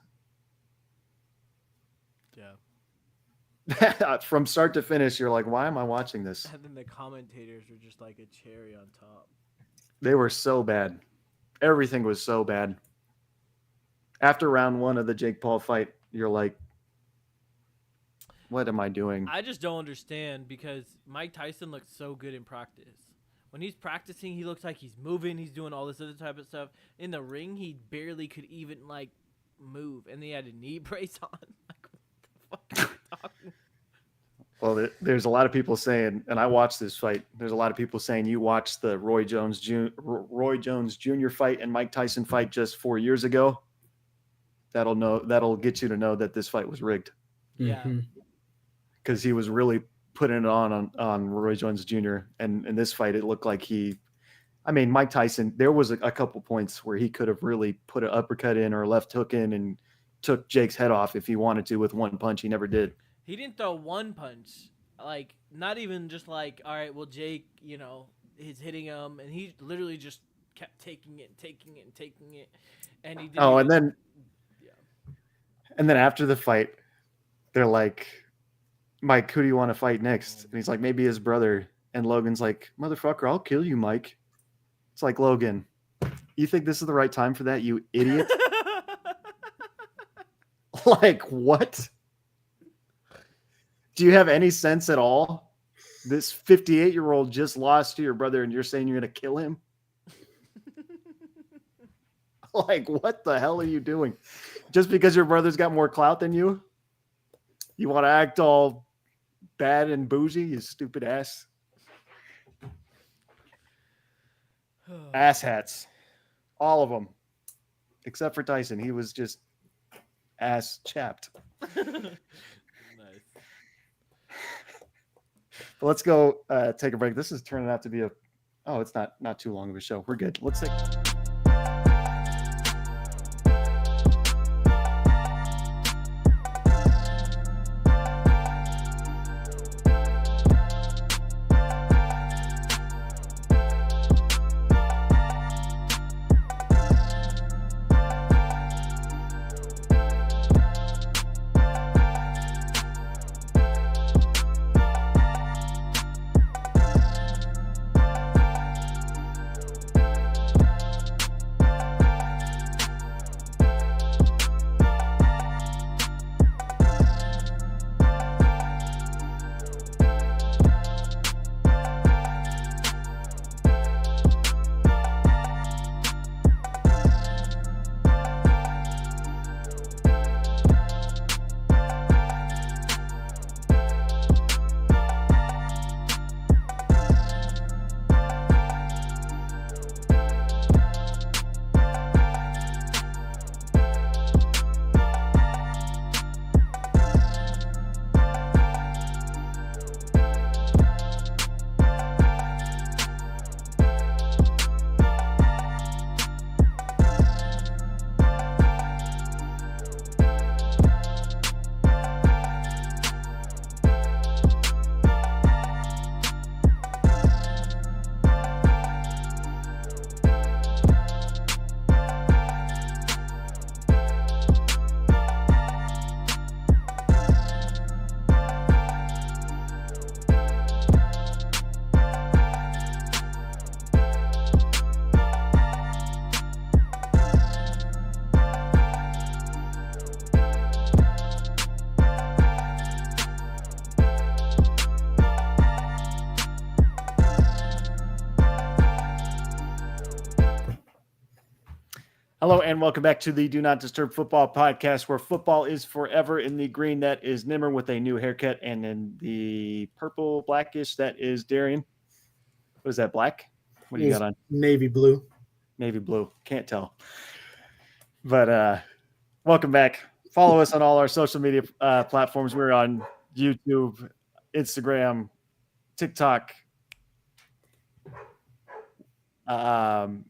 Yeah. From start to finish, you're like, why am I watching this? And then the commentators were just like a cherry on top. They were so bad. Everything was so bad. After round one of the Jake Paul fight, you're like, what am I doing? I just don't understand because Mike Tyson looks so good in practice. When he's practicing, he looks like he's moving. He's doing all this other type of stuff. In the ring, he barely could even like move, and he had a knee brace on. Like, what the fuck are you talking? Well, there's a lot of people saying, and I watched this fight. There's a lot of people saying you watched the Roy Jones Jr. fight and Mike Tyson fight just 4 years ago. That'll get you to know that this fight was rigged. Yeah. Because he was really putting it on Roy Jones Jr. And in this fight, it looked like Mike Tyson, there was a couple points where he could have really put an uppercut in or a left hook in and took Jake's head off if he wanted to with one punch. He never did. He didn't throw one punch. Like, not even just like, all right, well, Jake, he's hitting him, and he literally just kept taking it. And he didn't and then after the fight, they're like, Mike, who do you want to fight next? And he's like, maybe his brother. And Logan's like, motherfucker, I'll kill you, Mike. It's like, Logan, you think this is the right time for that, you idiot? Like, what? Do you have any sense at all? This 58-year-old just lost to your brother and you're saying you're going to kill him? Like, what the hell are you doing? Just because your brother's got more clout than you? You want to act all bad and bougie, you stupid ass? Ass hats. All of them. Except for Tyson. He was just ass chapped. Nice. But let's go take a break. This is turning out to be it's not too long of a show. We're good. Let's take Hello and welcome back to the Do Not Disturb Football Podcast, where football is forever. In the green, that is Nimmer with a new haircut, and in the purple blackish, that is Darian. What is that, black? What do you It's got on? navy blue. Navy blue. Can't tell. But welcome back. Follow us on all our social media platforms. We're on YouTube, Instagram, TikTok.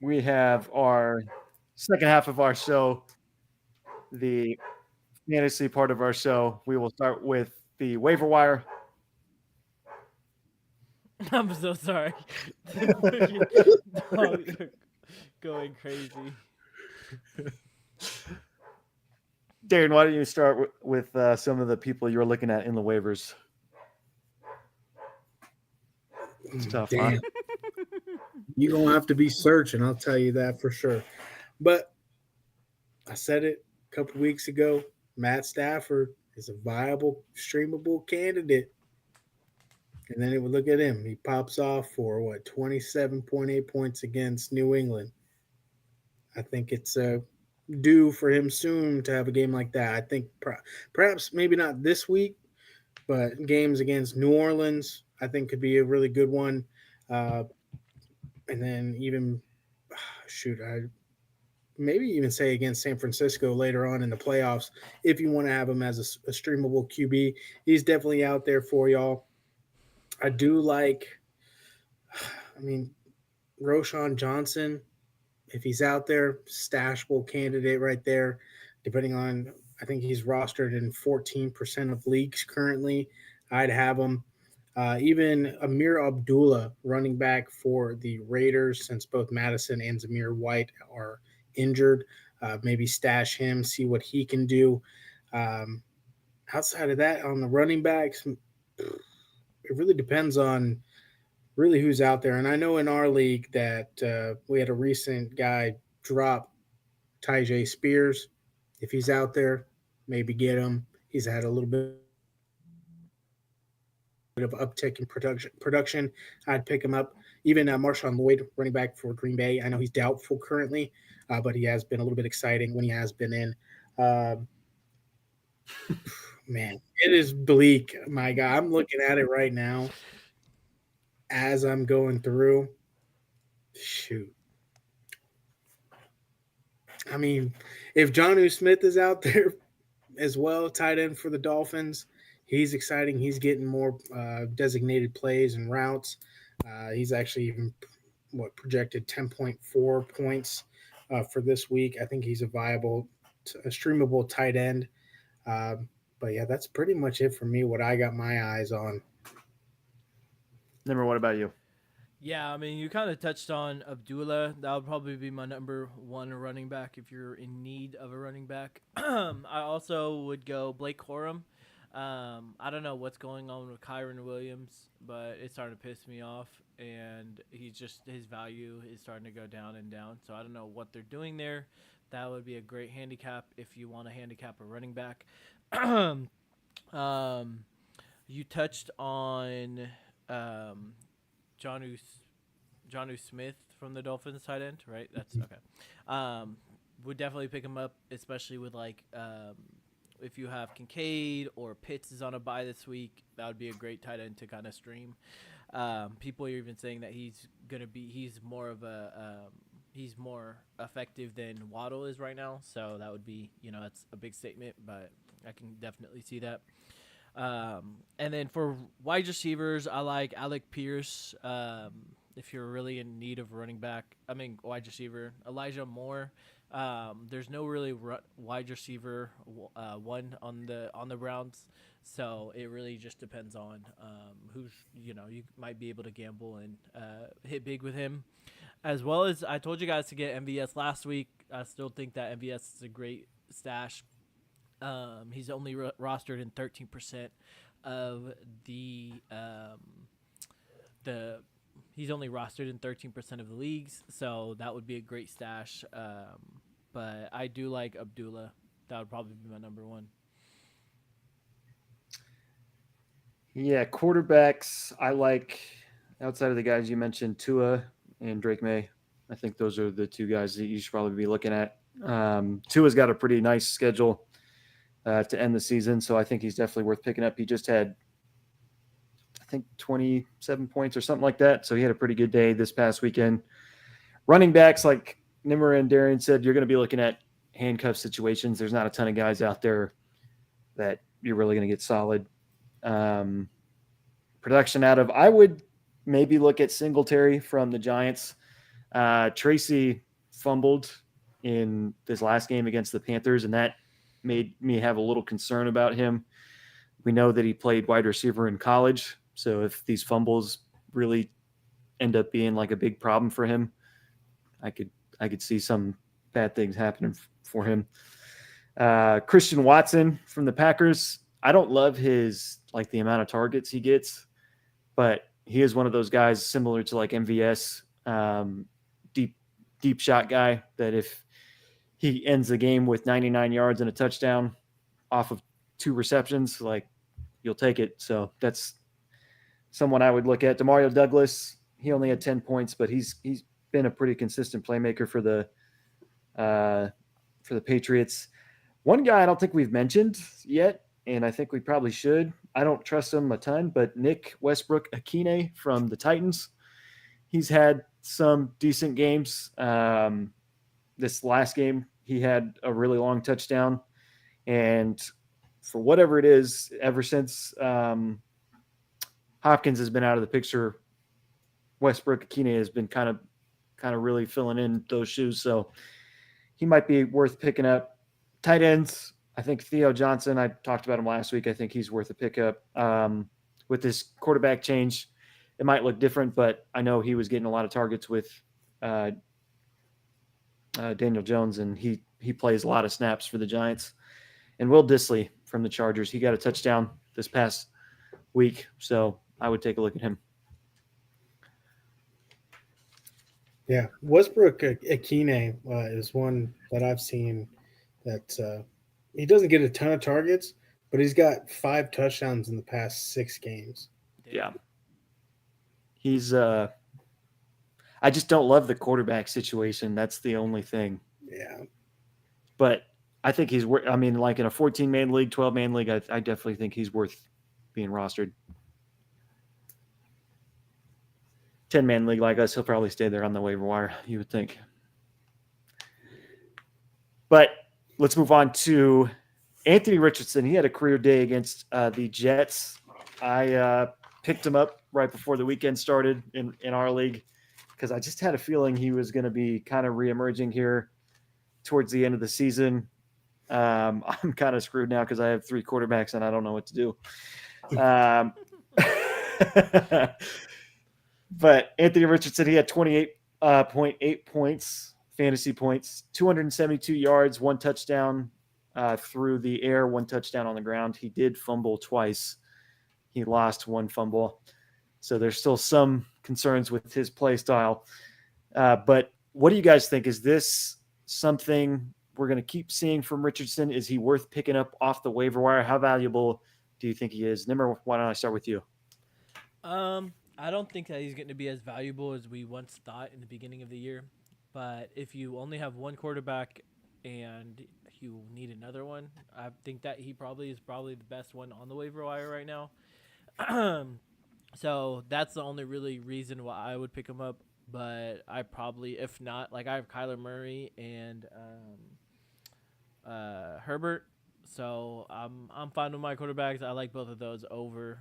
We have our second half of our show, the fantasy part of our show. We will start with the waiver wire. I'm so sorry. The freaking dogs are going crazy. Darren, why don't you start with some of the people you're looking at in the waivers? It's tough, huh? Damn. You're going to have to be searching, I'll tell you that for sure. But I said it a couple weeks ago, Matt Stafford is a viable, streamable candidate. And then it would look at him. He pops off for, 27.8 points against New England. I think it's due for him soon to have a game like that. I think perhaps maybe not this week, but games against New Orleans, I think could be a really good one. And then even, I maybe even say against San Francisco later on in the playoffs, if you want to have him as a streamable QB. He's definitely out there for y'all. I do like, Roschon Johnson, if he's out there, stashable candidate right there, depending on, I think he's rostered in 14% of leagues currently. I'd have him. Even Amir Abdullah, running back for the Raiders, since both Madison and Zamir White are injured, maybe stash him, see what he can do. Outside of that, on the running backs, it really depends on really who's out there. And I know in our league that we had a recent guy drop Tyjae Spears. If he's out there, maybe get him. He's had a little bit of uptick in production. I'd pick him up. Even Marshawn Lloyd, running back for Green Bay. I know he's doubtful currently, but he has been a little bit exciting when he has been in. Man, it is bleak, my God. I'm looking at it right now as I'm going through. Shoot. I mean, if Jonnu Smith is out there as well, tight end for the Dolphins, he's exciting. He's getting more designated plays and routes. He's actually even projected 10.4 points for this week. I think he's a viable, streamable tight end. But yeah, that's pretty much it for me. What I got my eyes on. Nimmer, what about you? Yeah, I mean, you kind of touched on Abdullah. That would probably be my number one running back if you're in need of a running back. I also would go Blake Corum. I don't know what's going on with Kyron Williams, but it's starting to piss me off, and his value is starting to go down and down. So I don't know what they're doing there. That would be a great handicap if you want to handicap a running back. You touched on Jonnu Smith from the Dolphins tight end, right? That's okay. Would definitely pick him up, especially with if you have Kincaid or Pitts is on a bye this week. That would be a great tight end to kind of stream. People are even saying that he's more effective than Waddle is right now. So that would be, that's a big statement, but I can definitely see that. And then for wide receivers, I like Alec Pierce. If you're really in need of wide receiver, Elijah Moore. There's no really wide receiver one on the Browns, so it really just depends on who's you might be able to gamble and hit big with him. As well as I told you guys to get MVS last week. I still think that MVS is a great stash. He's only rostered in 13% of he's only rostered in 13% of the leagues, so that would be a great stash. But I do like Abdullah. That would probably be my number one. Yeah, quarterbacks, I like, outside of the guys you mentioned, Tua and Drake May. I think those are the two guys that you should probably be looking at. Tua's got a pretty nice schedule to end the season, so I think he's definitely worth picking up. He just had, I think, 27 points or something like that, so he had a pretty good day this past weekend. Running backs, like Nimmer and Darian said, you're going to be looking at handcuff situations. There's not a ton of guys out there that you're really going to get solid production out of. I would maybe look at Singletary from the Giants. Tracy fumbled in this last game against the Panthers, and that made me have a little concern about him. We know that he played wide receiver in college, so if these fumbles really end up being like a big problem for him, I could see some bad things happening for him. Christian Watson from the Packers. I don't love his the amount of targets he gets, but he is one of those guys similar to like MVS, deep shot guy that if he ends the game with 99 yards and a touchdown off of 2 receptions, you'll take it. So that's someone I would look at. Demario Douglas, he only had 10 points, but he's been a pretty consistent playmaker for the Patriots. One guy I don't think we've mentioned yet, and I think we probably should. I don't trust him a ton, but Nick Westbrook-Akine from the Titans. He's had some decent games. This last game, he had a really long touchdown. And for whatever it is, ever since Hopkins has been out of the picture, Westbrook-Akine has been kind of really filling in those shoes. So he might be worth picking up. Tight ends, I think Theo Johnson, I talked about him last week. I think he's worth a pickup. With this quarterback change, it might look different, but I know he was getting a lot of targets with Daniel Jones, and he plays a lot of snaps for the Giants. And Will Dissly from the Chargers, he got a touchdown this past week, so I would take a look at him. Yeah, Westbrook-Akine is one that I've seen that he doesn't get a ton of targets, but he's got 5 touchdowns in the past 6 games. Yeah. He's I just don't love the quarterback situation. That's the only thing. Yeah. But I think he's worth, in a 14-man league, 12-man league, I definitely think he's worth being rostered. 10-man league like us, he'll probably stay there on the waiver wire, you would think. But let's move on to Anthony Richardson. He had a career day against the Jets. I picked him up right before the weekend started in our league because I just had a feeling he was going to be kind of reemerging here towards the end of the season. I'm kind of screwed now because I have 3 quarterbacks and I don't know what to do. But Anthony Richardson, he had 28.8 points, fantasy points, 272 yards, 1 touchdown through the air, 1 touchdown on the ground. He did fumble twice. He lost 1 fumble. So there's still some concerns with his play style. But what do you guys think? Is this something we're going to keep seeing from Richardson? Is he worth picking up off the waiver wire? How valuable do you think he is? Nimmer, why don't I start with you? I don't think that he's going to be as valuable as we once thought in the beginning of the year. But if you only have 1 quarterback and you need another one, I think that he probably is the best one on the waiver wire right now. So that's the only really reason why I would pick him up. But I probably, if not, I have Kyler Murray and Herbert. So I'm fine with my quarterbacks. I like both of those over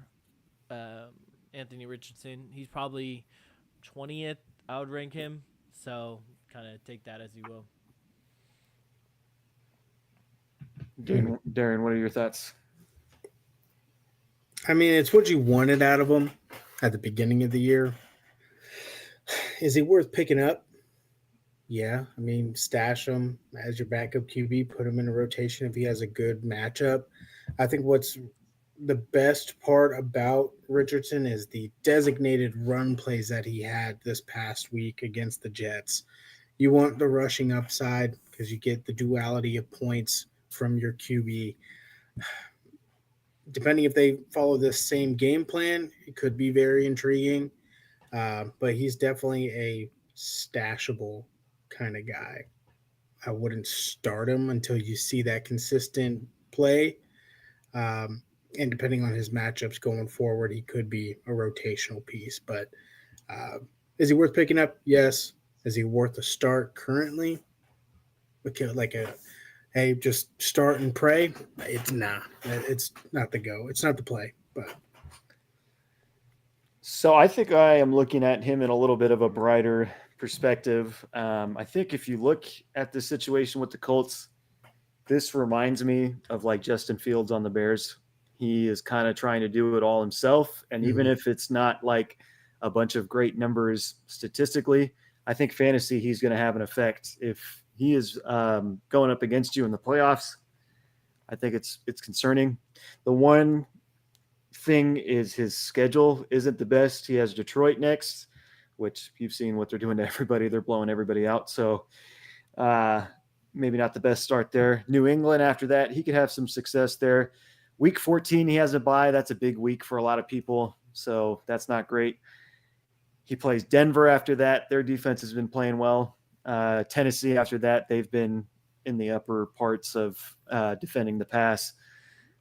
Anthony Richardson. He's probably 20th. I would rank him. So kind of take that as you will. Darren, what are your thoughts? It's what you wanted out of him at the beginning of the year. Is he worth picking up? Yeah. Stash him as your backup QB, put him in a rotation if he has a good matchup. I think what's the best part about Richardson is the designated run plays that he had this past week against the Jets. You want the rushing upside because you get the duality of points from your QB. Depending if they follow this same game plan, it could be very intriguing. But he's definitely a stashable kind of guy. I wouldn't start him until you see that consistent play. Um, and depending on his matchups going forward, he could be a rotational piece. But uh, is he worth picking up? Yes. Is he worth a start currently? Like a hey, just start and pray. It's nah. It's not the go. It's not the play. But So I think I am looking at him in a little bit of a brighter perspective. I think if you look at the situation with the Colts, this reminds me of like Justin Fields on the Bears. He is kind of trying to do it all himself. And even if it's not like a bunch of great numbers statistically, I think fantasy, he's going to have an effect. If he is going up against you in the playoffs, I think it's concerning. The one thing is his schedule isn't the best. He has Detroit next, which you've seen what they're doing to everybody. They're blowing everybody out. So maybe not the best start there. New England after that, he could have some success there. Week 14, he has a bye. That's a big week for a lot of people. So that's not great. He plays Denver after that. Their defense has been playing well. Tennessee after that, they've been in the upper parts of defending the pass.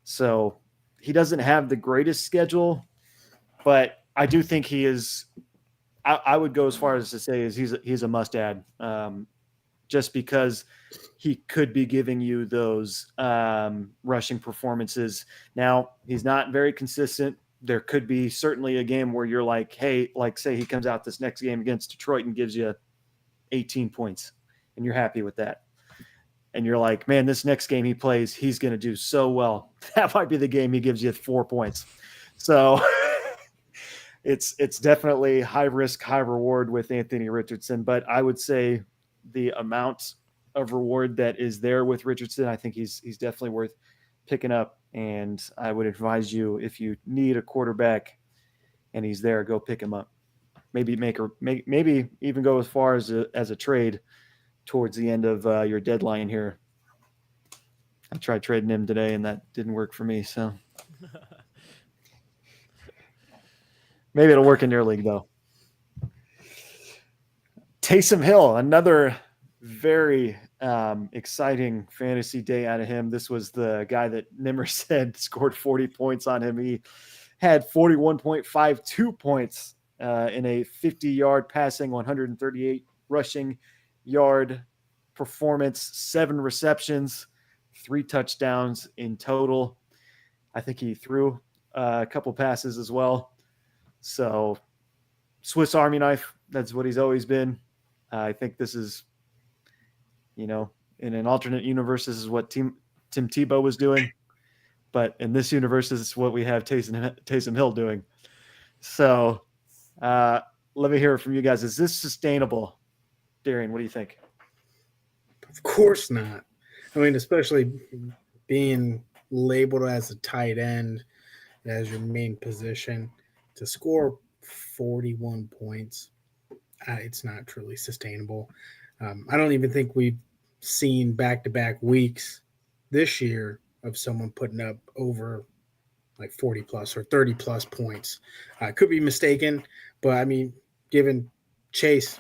So he doesn't have the greatest schedule, but I do think he is. I would go as far as to say is he's a must add, just because he could be giving you those rushing performances. Now he's not very consistent. There could be certainly a game where you're like, hey, like say he comes out this next game against Detroit and gives you 18 points, and you're happy with that. And you're like, man, this next game he plays, he's going to do so well. That might be the game he gives you 4 points. So it's definitely high risk, high reward with Anthony Richardson. But I would say the amount of reward that is there with Richardson, I think he's definitely worth picking up. And I would advise you, if you need a quarterback and he's there, go pick him up. Maybe maybe even go as far as a trade towards the end of your deadline here. I tried trading him today, and that didn't work for me. So maybe it'll work in your league, though. Taysom Hill, another very exciting fantasy day out of him. This was the guy that Nimmer said scored 40 points on him. He had 41.52 points in a 50-yard passing, 138 rushing yard performance, 7 receptions, 3 touchdowns in total. I think he threw a couple passes as well. So Swiss Army knife, that's what he's always been. I think this is, in an alternate universe, this is what Tim Tebow was doing. But in this universe, this is what we have Taysom Hill doing. So let me hear from you guys. Is this sustainable? Darian, what do you think? of course not. I mean, especially being labeled as a tight end as your main position to score 41 points. It's not truly sustainable. I don't even think we've seen back-to-back weeks this year of someone putting up over like 40 plus or 30 plus points. I could be mistaken, but I mean, given Chase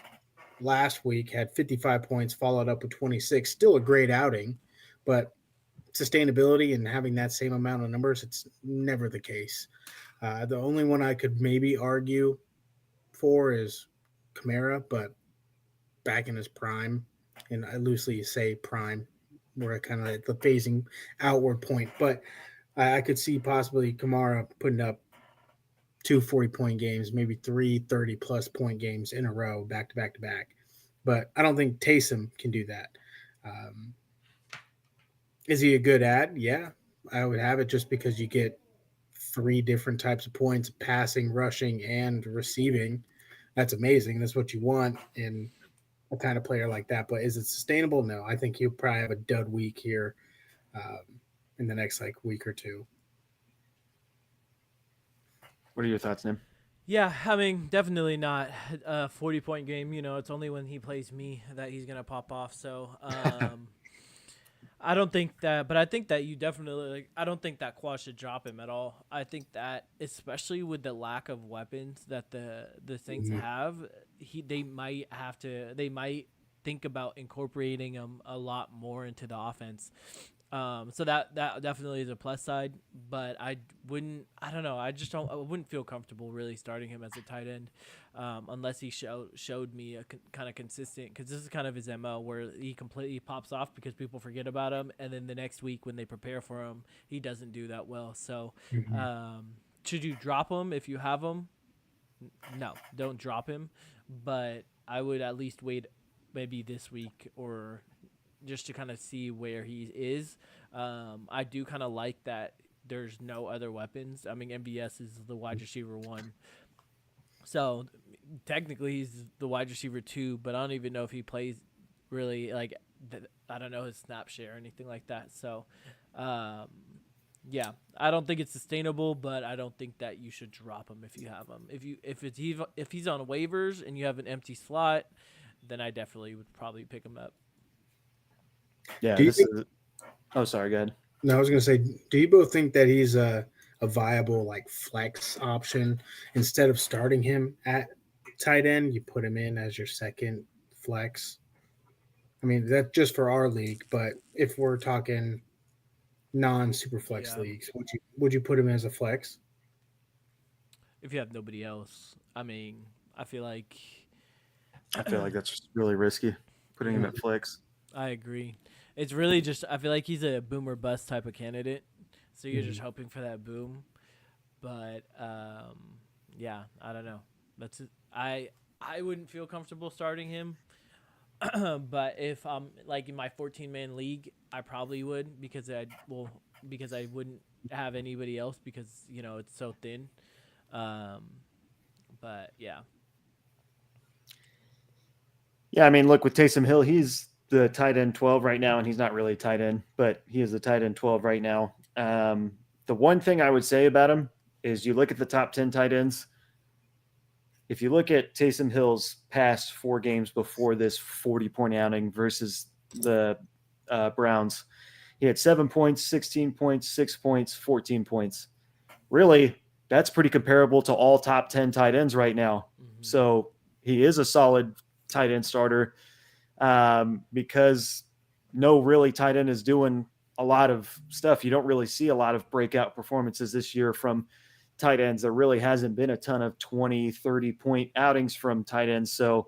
last week had 55 points, followed up with 26, still a great outing, but sustainability and having that same amount of numbers, it's never the case. The only one I could maybe argue for is Kamara, but back in his prime, and I loosely say prime, we're kind of at the phasing outward point, but I could see possibly Kamara putting up 2 40-point games, maybe 3 30-plus point games in a row, back to back to back. But I don't think Taysom can do that. Is he a good ad? Yeah, I would have it just because you get 3 different types of points, passing, rushing, and receiving. That's amazing. That's what you want in a kind of player like that. But is it sustainable? No. I think he'll probably have a dud week here in the next week or two. What are your thoughts, Nim? Yeah, I mean, definitely not a 40-point game. It's only when he plays me that he's going to pop off. So I don't think that, but I think that you definitely, I don't think that Quad should drop him at all. I think that, especially with the lack of weapons that the Saints have, they might think about incorporating him a lot more into the offense. So that definitely is a plus side, but I don't know. I wouldn't feel comfortable really starting him as a tight end, unless he showed me a kind of consistent, because this is kind of his MO where he completely pops off because people forget about him. And then the next week when they prepare for him, he doesn't do that well. So, should you drop him if you have him? No, don't drop him, but I would at least wait maybe this week or just to kind of see where he is. I do kind of like that there's no other weapons. I mean, MVS is the wide receiver 1. So technically he's the wide receiver 2, but I don't even know if he plays really like I don't know his snap share or anything like that. So yeah, I don't think it's sustainable, but I don't think that you should drop him if you have him. If he's on waivers and you have an empty slot, then I definitely would probably pick him up. Yeah, oh, sorry, go ahead. No, I was going to say, do you both think that he's a viable like flex option? Instead of starting him at tight end, you put him in as your second flex. I mean, that's just for our league, but if we're talking non-super flex leagues, would you put him as a flex? If you have nobody else, I mean, I feel like that's really risky, putting him at flex. I agree. It's really just I feel like he's a boom or bust type of candidate, so you're just hoping for that boom. But yeah, I don't know. That's it. I wouldn't feel comfortable starting him, but if I'm like in my 14-man league, I probably would because I wouldn't have anybody else because it's so thin. But yeah. Yeah, I mean, look, with Taysom Hill, he's the tight end 12 right now, and he's not really tight end, but he is the tight end 12 right now. The one thing I would say about him is you look at the top 10 tight ends. If you look at Taysom Hill's past 4 games before this 40-point outing versus the Browns, he had 7 points, 16 points, 6 points, 14 points. Really, that's pretty comparable to all top 10 tight ends right now. Mm-hmm. So he is a solid tight end starter because no really tight end is doing a lot of stuff. You don't really see a lot of breakout performances this year from tight ends. There really hasn't been a ton of 20, 30-point outings from tight ends. So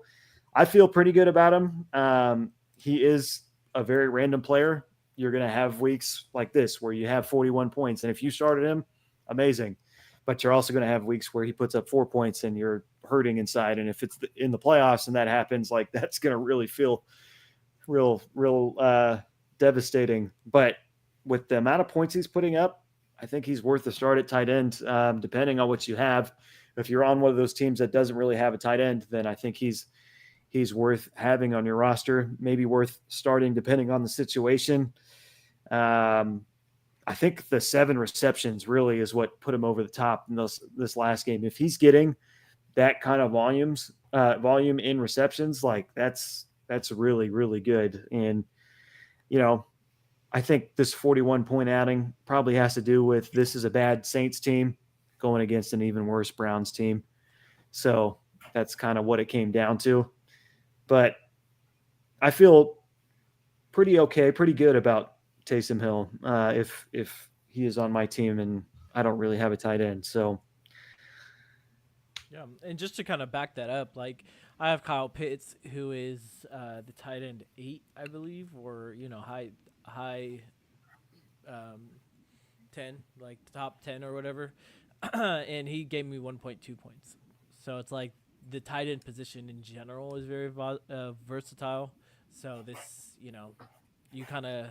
I feel pretty good about him. He is a very random player. You're going to have weeks like this where you have 41 points. And if you started him, amazing. But you're also going to have weeks where he puts up 4 points and you're hurting inside. And if it's in the playoffs and that happens, like that's going to really feel real devastating. But with the amount of points he's putting up, I think he's worth a start at tight end, depending on what you have. If you're on one of those teams that doesn't really have a tight end, then I think he's worth having on your roster, maybe worth starting depending on the situation. I think the 7 receptions really is what put him over the top in this last game. If he's getting that kind of volume in receptions, like that's really, really good. And, I think this 41-point outing probably has to do with this is a bad Saints team going against an even worse Browns team. So that's kind of what it came down to. But I feel pretty good about Taysom Hill if he is on my team and I don't really have a tight end. So yeah, and just to kind of back that up, like I have Kyle Pitts, who is the tight end 8, I believe, or high 10, like top 10 or whatever, and he gave me 1.2 points. So it's like the tight end position in general is very versatile. So this, you kind of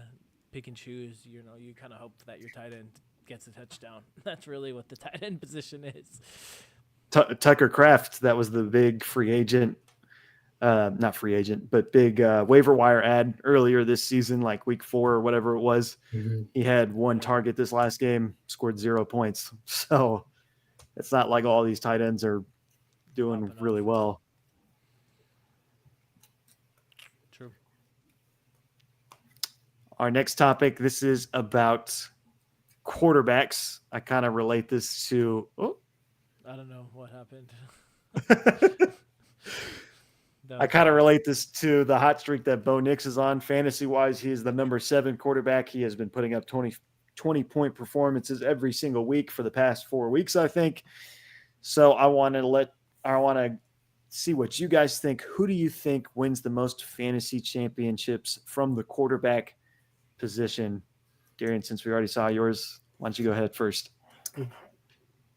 pick and choose. You kind of hope that your tight end gets a touchdown. That's really what the tight end position is. Tucker Kraft, that was the big free agent. Not free agent, but big waiver wire ad earlier this season, like week 4 or whatever it was. Mm-hmm. He had 1 target this last game, scored 0 points. So it's not like all these tight ends are doing really well. True. Our next topic, this is about quarterbacks. I kind of relate this to... I don't know what happened. I kind of relate this to the hot streak that Bo Nix is on. Fantasy-wise, he is the number 7 quarterback. He has been putting up 20-point performances every single week for the past 4 weeks, I think. So I want to see what you guys think. Who do you think wins the most fantasy championships from the quarterback position? Darian, since we already saw yours, why don't you go ahead first?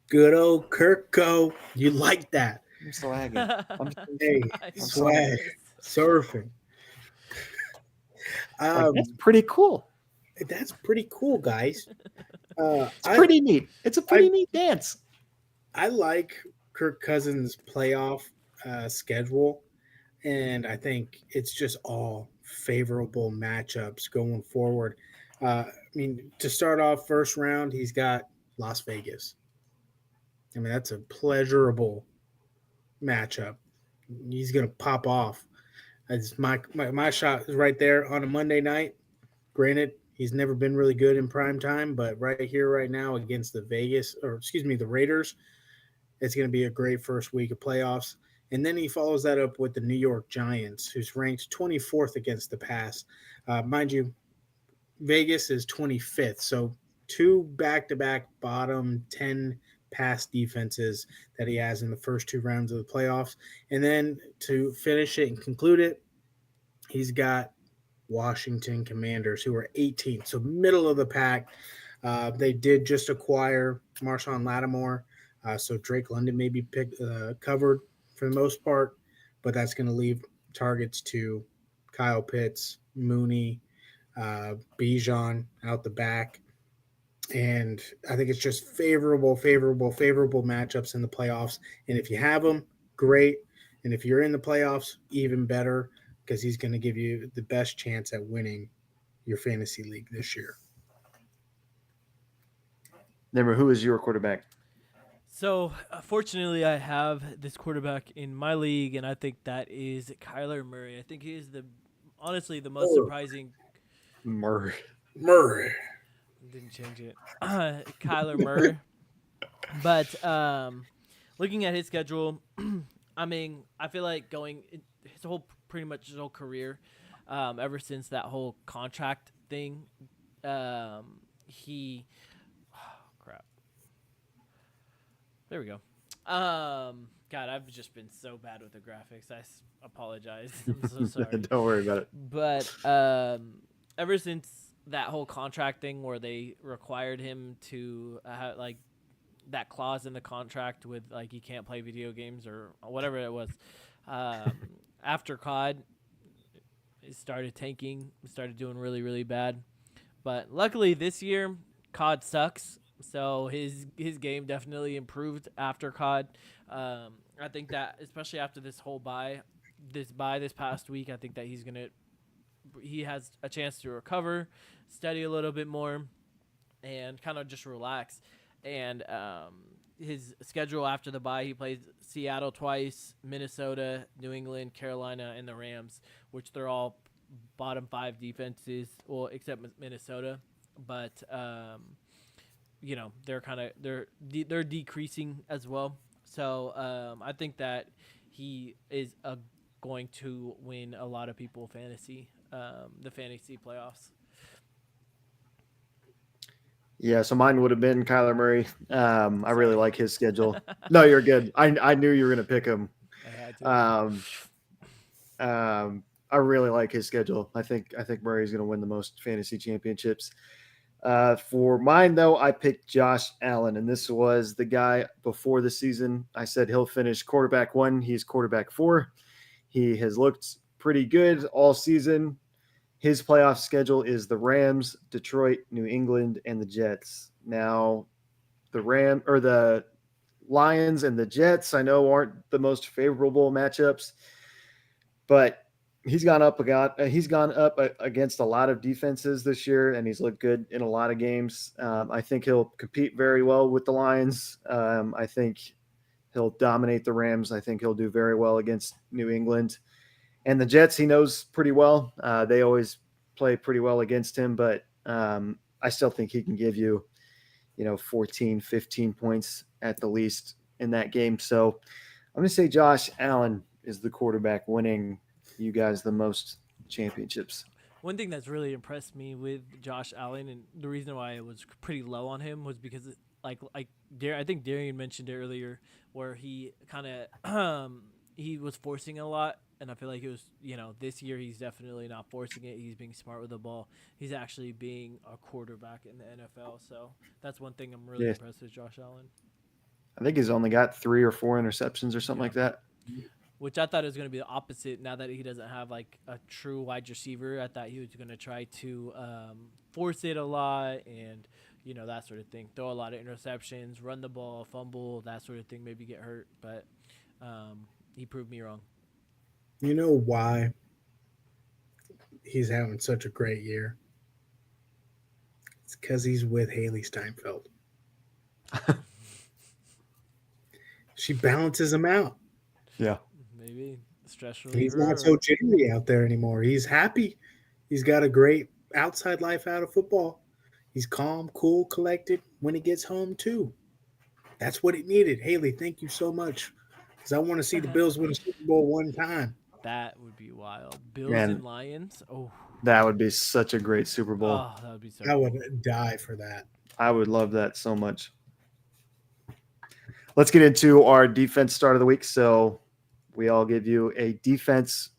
Good old Kirko. You like that. I'm swagging. Hey, swag. Surfing. That's pretty cool. That's pretty cool, guys. It's pretty neat. It's a pretty neat dance. I like Kirk Cousins' playoff schedule, and I think it's just all favorable matchups going forward. I mean, to start off first round, he's got Las Vegas. I mean, that's a pleasurable matchup. He's going to pop off. It's my shot is right there on a Monday night. Granted, he's never been really good in prime time, but right here, right now, against the Raiders, it's going to be a great first week of playoffs. And then he follows that up with the New York Giants, who's ranked 24th against the pass. Mind you, Vegas is 25th. So 2 back-to-back bottom 10 pass defenses that he has in the first 2 rounds of the playoffs. And then to finish it and conclude it, he's got Washington Commanders, who are 18th. So middle of the pack. They did just acquire Marshawn Lattimore. So Drake London may be covered for the most part, but that's going to leave targets to Kyle Pitts, Mooney, Bijan out the back. And I think it's just favorable matchups in the playoffs. And if you have them, great. And if you're in the playoffs, even better, because he's going to give you the best chance at winning your fantasy league this year. Remember, who is your quarterback? So, fortunately, I have this quarterback in my league, and I think that is Kyler Murray. I think he is honestly the most surprising. Murray. Didn't change it. Kyler Murray. But looking at his schedule, I mean, I feel like pretty much his whole career, ever since that whole contract thing, crap. There we go. God, I've just been so bad with the graphics. I apologize. I'm so sorry. Don't worry about it. But ever since that whole contract thing where they required him to have like that clause in the contract with like he can't play video games or whatever it was, after COD, it started tanking, started doing really, really bad. But luckily this year, COD sucks. So his game definitely improved after COD. I think that especially after this whole this past week, I think that he has a chance to recover, study a little bit more, and kind of just relax. And his schedule after the bye, he plays Seattle twice, Minnesota, New England, Carolina, and the Rams, which they're all bottom 5 defenses, well, except Minnesota. But they're decreasing as well. So I think that he is going to win a lot of people the fantasy playoffs. Yeah, so mine would have been Kyler Murray. I really like his schedule. No, you're good. I knew you were going to pick him. I had to. I really like his schedule. I think Murray's going to win the most fantasy championships. For mine, though, I picked Josh Allen, and this was the guy before the season. I said he'll finish quarterback 1. He's quarterback 4. He has looked pretty good all season. His playoff schedule is the Rams, Detroit, New England, and the Jets. Now, the Lions and the Jets, I know aren't the most favorable matchups, but he's gone up against a lot of defenses this year, and he's looked good in a lot of games. I think he'll compete very well with the Lions. I think he'll dominate the Rams. I think he'll do very well against New England. And the Jets, he knows pretty well. They always play pretty well against him, but I still think he can give you, 14, 15 points at the least in that game. So I'm going to say Josh Allen is the quarterback winning you guys the most championships? One thing that's really impressed me with Josh Allen, and the reason why it was pretty low on him was because, I think Darian mentioned it earlier, where he kind of he was forcing a lot, and I feel like it was this year he's definitely not forcing it. He's being smart with the ball. He's actually being a quarterback in the NFL. So that's one thing I'm really Yeah. impressed with Josh Allen. I think he's only got 3 or 4 interceptions or something Yeah. like that. Which I thought it was going to be the opposite. Now that he doesn't have like a true wide receiver, I thought he was going to try to force it a lot and that sort of thing. Throw a lot of interceptions, run the ball, fumble, that sort of thing. Maybe get hurt, but he proved me wrong. You know why he's having such a great year? It's because he's with Haley Steinfeld. She balances him out. Yeah. Maybe stress He's reliever. not so jittery out there anymore. He's happy. He's got a great outside life out of football. He's calm, cool, collected when he gets home, too. That's what it needed. Haley, thank you so much. Because I want to see the Bills win a Super Bowl one time. That would be wild. Bills Man. and Lions. Oh, That would be such a great Super Bowl. that would be so I cool. would die for that. I would love that so much. Let's get into our defense start of the week. So we all give you a defense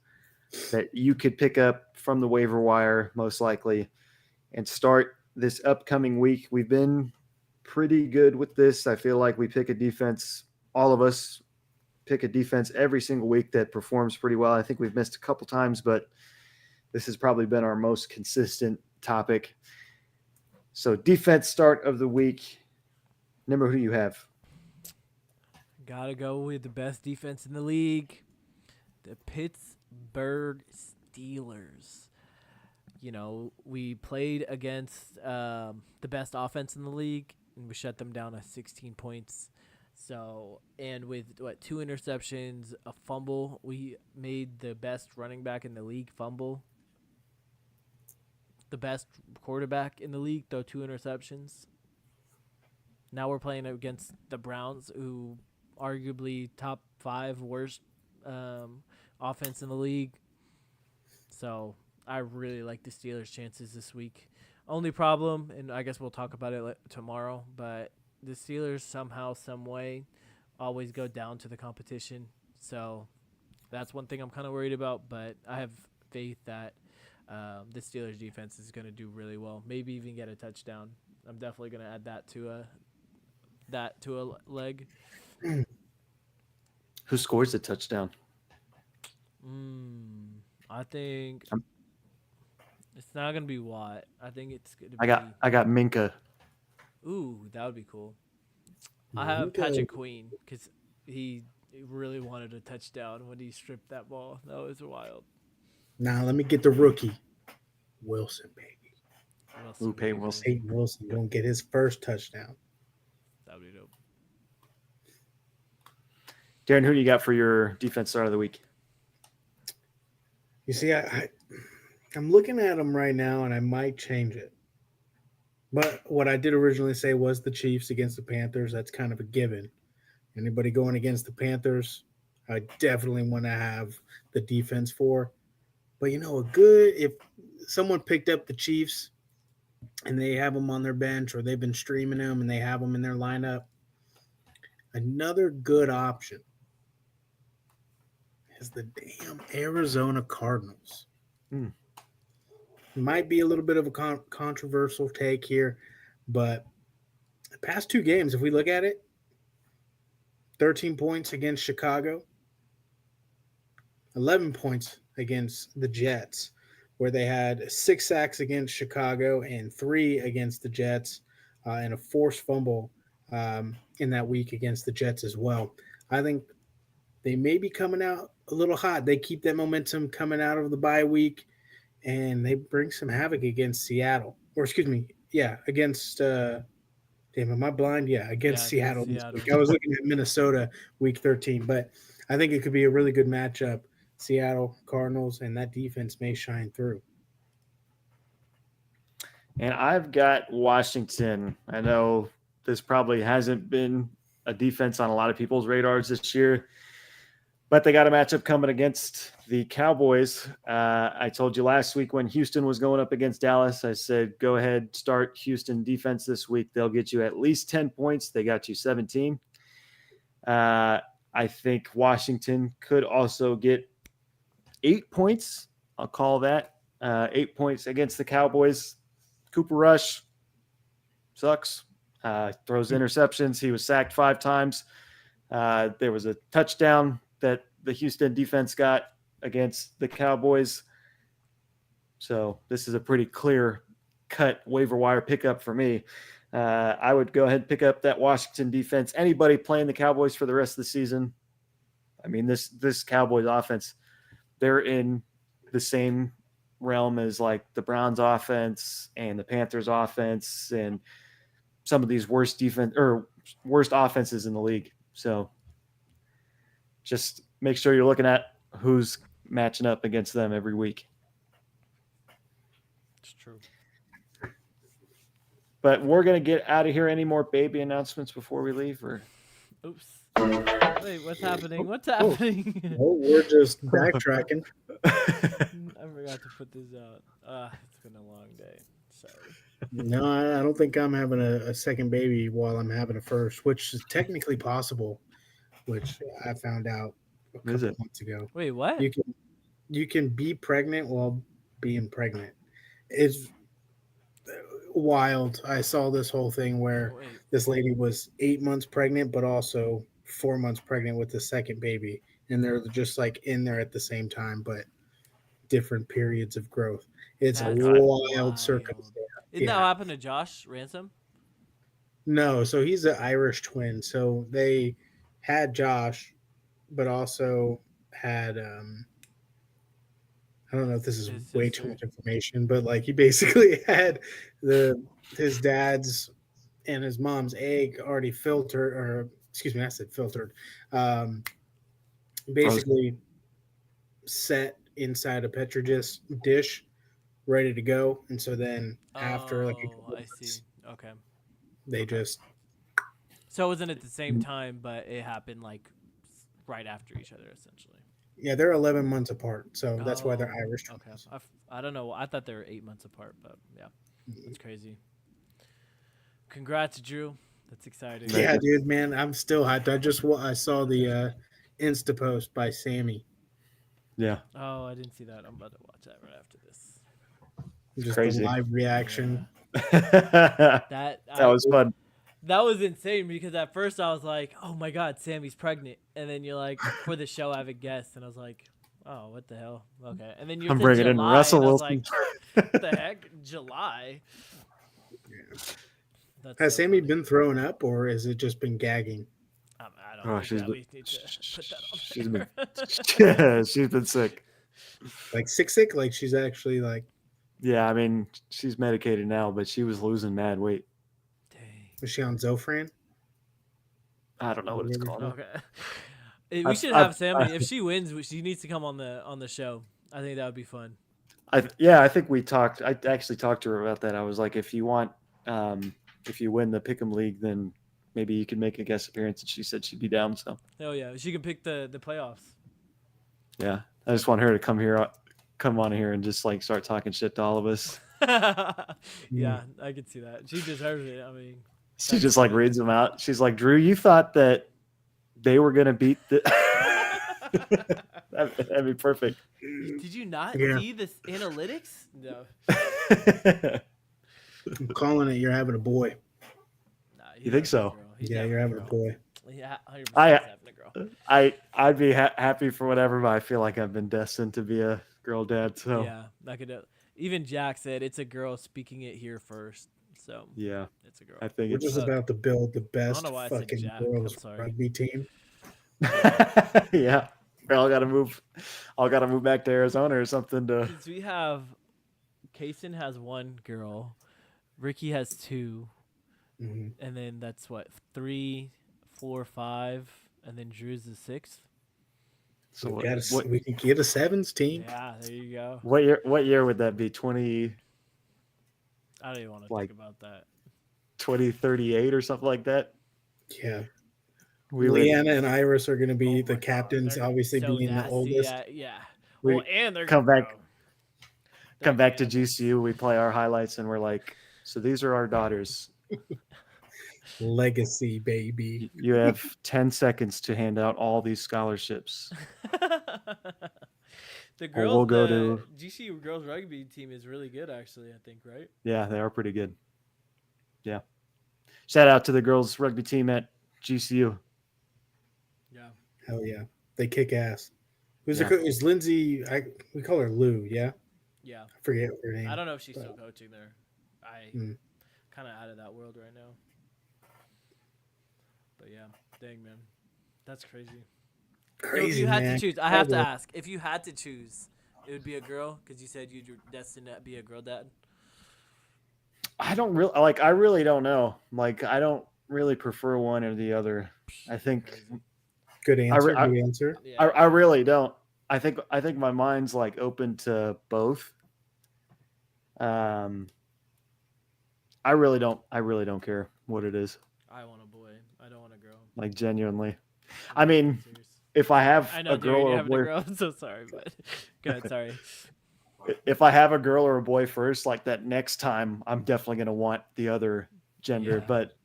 that you could pick up from the waiver wire, most likely, and start this upcoming week. We've been pretty good with this. I feel like we pick a defense, all of us pick a defense every single week that performs pretty well. I think we've missed a couple times, but this has probably been our most consistent topic. So defense start of the week. Remember who you have. Gotta go with the best defense in the league, the Pittsburgh Steelers. We played against the best offense in the league, and we shut them down at 16 points. So, and with 2 interceptions, a fumble, we made the best running back in the league fumble. The best quarterback in the league throw 2 interceptions. Now we're playing against the Browns, who arguably top 5 worst offense in the league. So I really like the Steelers' chances this week. Only problem, and I guess we'll talk about it tomorrow, but the Steelers somehow, some way, always go down to the competition. So that's one thing I'm kind of worried about, but I have faith that the Steelers' defense is going to do really well. Maybe even get a touchdown. I'm definitely going to add that to a leg. Who scores the touchdown? I think it's not gonna be Watt. I think it's gonna be. I got Minka. Ooh, that would be cool. I have Patrick Queen because he really wanted a touchdown when he stripped that ball. That was wild. Now let me get the rookie, Wilson, baby. Wilson, Ooh, Peyton baby. Wilson. Peyton Wilson don't get his first touchdown. That would be dope. Darren, who do you got for your defense start of the week? You see, I'm looking at them right now, and I might change it. But what I did originally say was the Chiefs against the Panthers. That's kind of a given. Anybody going against the Panthers, I definitely want to have the defense for. But, if someone picked up the Chiefs and they have them on their bench or they've been streaming them and they have them in their lineup, another good option is the damn Arizona Cardinals. Might be a little bit of a controversial take here, but the past 2 games, if we look at it, 13 points against Chicago, 11 points against the Jets, where they had 6 sacks against Chicago and 3 against the Jets, and a forced fumble in that week against the Jets as well. I think they may be coming out a little hot. They keep that momentum coming out of the bye week, and they bring some havoc against Seattle. Or excuse me, against damn, am I blind? Yeah, against Seattle this week. I was looking at Minnesota week 13, but I think it could be a really good matchup. Seattle Cardinals, and that defense may shine through. And I've got Washington. I know this probably hasn't been a defense on a lot of people's radars this year, But they got a matchup coming against the Cowboys. I told you last week when Houston was going up against Dallas, I said, go ahead, start Houston defense this week. They'll get you at least 10 points. They got you 17. I think Washington could also get 8 points. I'll call that 8 points against the Cowboys. Cooper Rush sucks. Throws interceptions. He was sacked 5 times. There was a touchdown that the Houston defense got against the Cowboys. So this is a pretty clear cut waiver wire pickup for me. I would go ahead and pick up that Washington defense. Anybody playing the Cowboys for the rest of the season? I mean, this Cowboys offense, they're in the same realm as like the Browns offense and the Panthers offense and some of these worst offenses in the league. So just make sure you're looking at who's matching up against them every week. It's true. But we're going to get out of here. Any more baby announcements before we leave? Or Oops. Wait, what's happening? What's happening? Oh, we're just backtracking. I forgot to put this out. It's been a long day. Sorry. No, I don't think I'm having a second baby while I'm having a first, which is technically possible, which I found out a Is couple it? months ago. Wait, what? You can be pregnant while being pregnant. It's wild. I saw this whole thing where Wait. this lady was 8 months pregnant, but also 4 months pregnant with the second baby, and they're just like in there at the same time, but different periods of growth. It's a That's wild circumstance. Didn't that Yeah. happen to Josh Ransom? No, so he's an Irish twin. So they had Josh, but also had I don't know if this is His way sister. too much information, but like he basically had his dad's and his mom's egg already filtered, or excuse me, I said filtered. Basically set inside a petri dish, ready to go, and so then after like a couple I see. months, Okay. they just So it wasn't at the same time, but it happened like right after each other, essentially. yeah, they're 11 months apart, so that's why they're Oh, Irish Okay. twins. I don't know. I thought they were 8 months apart, but yeah, that's crazy. Congrats, Drew. That's exciting. Yeah, dude, man, I'm still hyped. I saw the Insta post by Sammy. yeah. Oh, I didn't see that. I'm about to watch that right after this. Just crazy. the live reaction. that That was fun. That was insane because at first I was like, "Oh my God, Sammy's pregnant," and then you're like, "For the show, I have a guest," and I was like, "Oh, what the hell?" Okay, and then you I'm said bringing in July, Russell and I was Wilson. like, "What the heck, July?" That's Has so Sammy funny. been throwing up, or has it just been gagging? I don't Oh, think she's that been- we need to put that on she's there. been- she's been sick. Like sick? Like she's actually like, Yeah, I mean, she's medicated now, but she was losing mad weight. Dang. was she on Zofran? I don't know what it's Maybe. called. Okay. We I've- should I've- have Sammy. If she wins, she needs to come on the show. I think that would be fun. I think we talked. I actually talked to her about that. I was like, if you want, if you win the Pick'em League, then maybe you can make a guest appearance. And she said she'd be down. So Oh yeah, she can pick the playoffs. yeah, I just want her to come on here and just like start talking shit to all of us. Yeah, I could see that. She deserves it. I mean, She just like reads them out. She's like, Drew, you thought that they were gonna beat the. That'd be perfect. did you not Yeah. see this analytics? No. I'm calling it. You're having a boy. Nah, You think so? Yeah, you're having a boy. Yeah, 100% I- he's having a girl. I'd be happy for whatever, but I feel like I've been destined to be a girl dad. So Yeah, I could. Even Jack said it's a girl speaking it here first, so yeah, it's a girl. I think We're it's just about to build the best know why I said fucking Jack. I'm girls sorry. rugby team. yeah. We all gotta move back to Arizona or something to. Because we have, Kaysen has 1 girl, Ricky has 2, Mhm. and then that's what 3, 4, 5, and then Drew's the 6th. So We can get a sevens team. Yeah, there you go. what year would that be? 2038 I don't even want to Like- think about that. or something like that. Yeah. We would Leanna and Iris are going to be Oh the my God, captains, they're obviously so being the nasty oldest. yeah. We Well, and they're come back- bro, come they're back to animals. GCU. We play our highlights, and we're like, so these are our daughters. Legacy, baby. You have 10 seconds to hand out all these scholarships. The Or girls, we'll go the to- GCU girls rugby team is really good, actually. I think, right? Yeah, they are pretty good. Yeah. Shout out to the girls rugby team at GCU. Yeah. Hell yeah. They kick ass. Who's Yeah. the coach? Is Lindsay, we call her Lou, yeah? Yeah. I forget her name. I don't know if she's but- still coaching there. I Mm. kind of out of that world right now. But yeah, dang man, that's crazy. So Crazy, if you had man. to choose, I have to Incredible. ask. If you had to choose, it would be a girl because you said you're destined to be a girl dad. I don't really like. I really don't know. Like, I don't really prefer one or the other. I think Crazy. Good answer. I- good answer. Yeah. I really don't. I think my mind's like open to both. I really don't care what it is. I want a boy. I don't want a girl. Like, genuinely, I'm I mean, serious. if I have I know, a girl Darren, or you're a having boy, a girl. I'm so sorry, but go ahead. Sorry. if I have a girl or a boy first, like that next time, I'm definitely gonna want the other gender. Yeah. But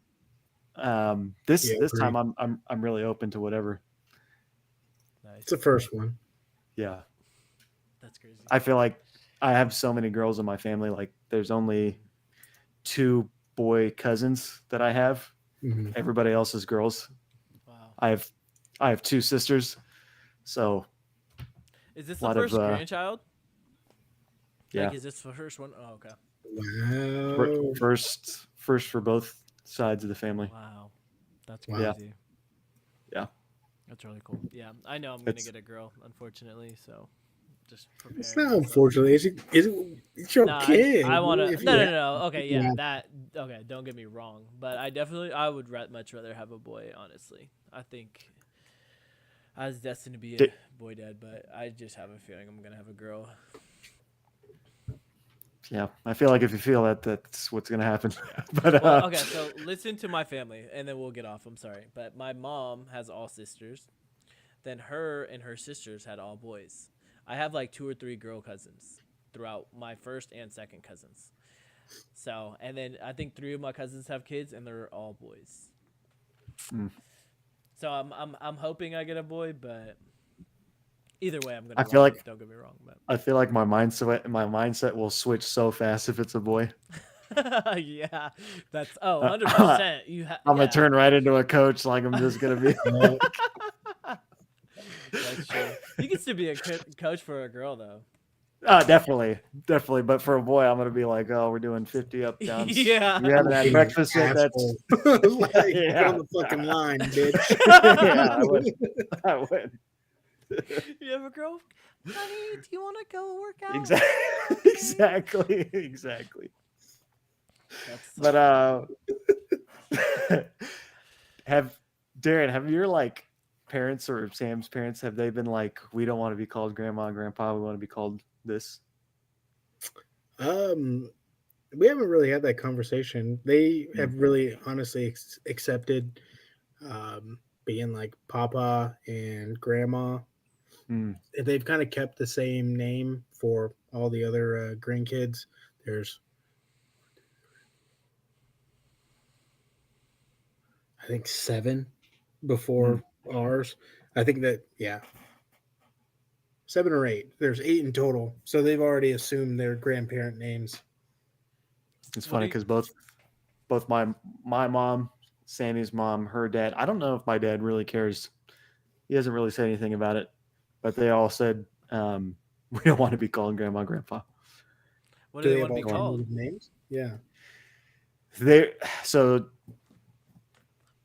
this Yeah, this time, agreed. I'm really open to whatever. Nice. It's the first one. Yeah, That's crazy. I feel like I have so many girls in my family. Like, there's only 2 boy cousins that I have. Mhm. Everybody else is girls. Wow. I have 2 sisters. So Is this a the lot first of, grandchild? yeah, Like, is this the first one? Oh, okay. Wow. first for both sides of the family. Wow. That's Wow. crazy. Yeah. That's really cool. Yeah, I know I'm gonna It's- get a girl, unfortunately. So, just prepare. It's not myself. unfortunately. It's your No, kid. I want to. If No, you no, have- no, no. Okay, yeah, Yeah. that. Okay, don't get me wrong, but I would much rather have a boy. Honestly, I think I was destined to be a Did- boy dad, but I just have a feeling I'm gonna have a girl. Yeah, I feel like if you feel that, that's what's gonna happen. But Well, okay, so listen to my family, and then we'll get off. I'm sorry, but my mom has all sisters. Then her and her sisters had all boys. I have like 2 or 3 girl cousins throughout my first and second cousins. So, and then I think 3 of my cousins have kids, and they're all boys. Mm. So I'm hoping I get a boy, but either way, I'm gonna. I feel love like- it, don't get me wrong, I feel like my mindset will switch so fast if it's a boy. but yeah, that's 100%. You have. I'm gonna turn right into a coach. Like, I'm just gonna be. That's true. You can still be a coach for a girl though. Definitely. But for a boy, I'm gonna be like, oh, we're doing 50 up downs. Yeah. You haven't had Fucking breakfast yet. That's asshole. Like, get Yeah. on the fucking line, bitch. yeah, I would. I would. You have a girl? Honey, do you want to go work out? Exactly. That's so But have your like parents or Sam's parents, have they been like, we don't want to be called grandma and grandpa, we want to be called this? We haven't really had that conversation. They have really honestly accepted being like Papa and Grandma. Hmm. They've kind of kept the same name for all the other grandkids. There's, I think, 7 before ours. I think that, yeah, 7 or 8. There's 8 in total. So they've already assumed their grandparent names. It's What funny do you- because both my mom, Sammy's mom, her dad, I don't know if my dad really cares. He hasn't really said anything about it, but they all said, we don't want to be called grandma and grandpa. What do they have want to be alternative called? names? Yeah. So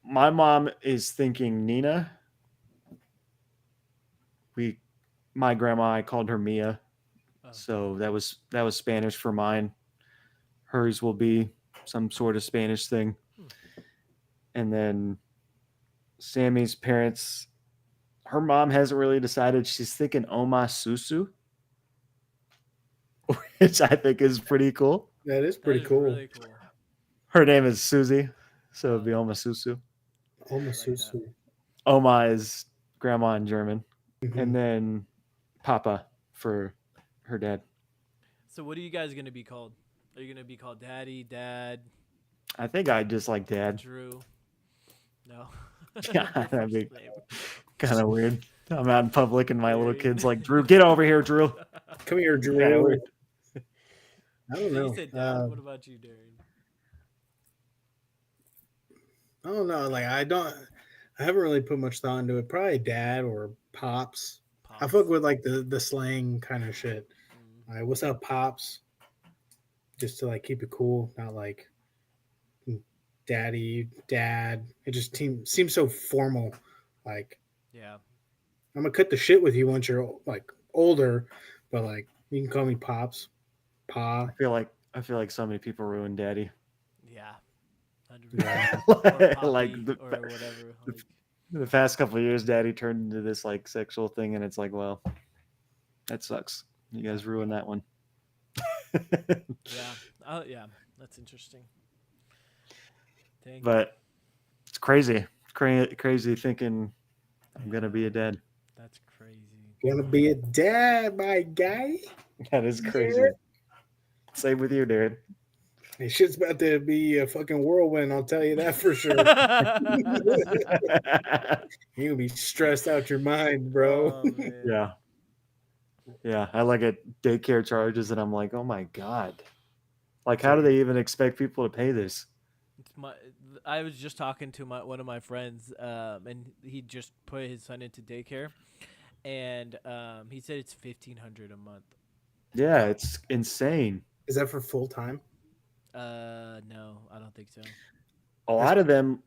my mom is thinking Nina. My grandma, I called her Mia. Oh. So that was Spanish for mine. Hers will be some sort of Spanish thing. And then Sammy's parents, her mom hasn't really decided. She's thinking Oma Susu, which I think is pretty cool. That is That pretty is cool. Really cool. Her name is Susie, so it'd be Oma Susu. Almost I like so sweet. Oma is grandma in German, Mhm. and then Papa for her dad. So what are you guys gonna be called? Are you gonna be called Daddy, Dad, I think I just like dad. Drew? No. Yeah, Your that'd be first name. kind of weird. I'm out in public and my little Darian. kid's like, Drew, get over here, Drew. Come here, Drew. Kinda weird. I don't So you know. said Dad. What about you, Darian? I don't know. Like I haven't really put much thought into it. Probably dad or pops. I Pops. fuck with like the slang kind of shit. Mm. All right, what's up, pops? Just to like keep it cool, not like daddy, dad. It just seems so formal. Like Yeah. I'm gonna cut the shit with you once you're like older, but like you can call me pops, pa. I feel like so many people ruin daddy. Yeah. 100%. Yeah. Or Poppy, Like or whatever. Like, the past couple of years, daddy turned into this like sexual thing, and it's like, well, that sucks. You guys ruined that one. yeah. Yeah. That's interesting. Dang. But it's crazy. It's crazy thinking I'm gonna be a dad. That's crazy. Gonna be a dad, my guy. That is crazy. Yeah. Same with you, Darren. Hey, shit's about to be a fucking whirlwind. I'll tell you that for sure. You're gonna be stressed out your mind, bro. Oh, man. Yeah. Yeah. I like at daycare charges and I'm like, oh my God. Like, how do they even expect people to pay this? I was just talking to one of my friends, and he just put his son into daycare, and he said it's $1,500 a month. Yeah, it's insane. Is that for full time? No, I don't think so. A lot of them,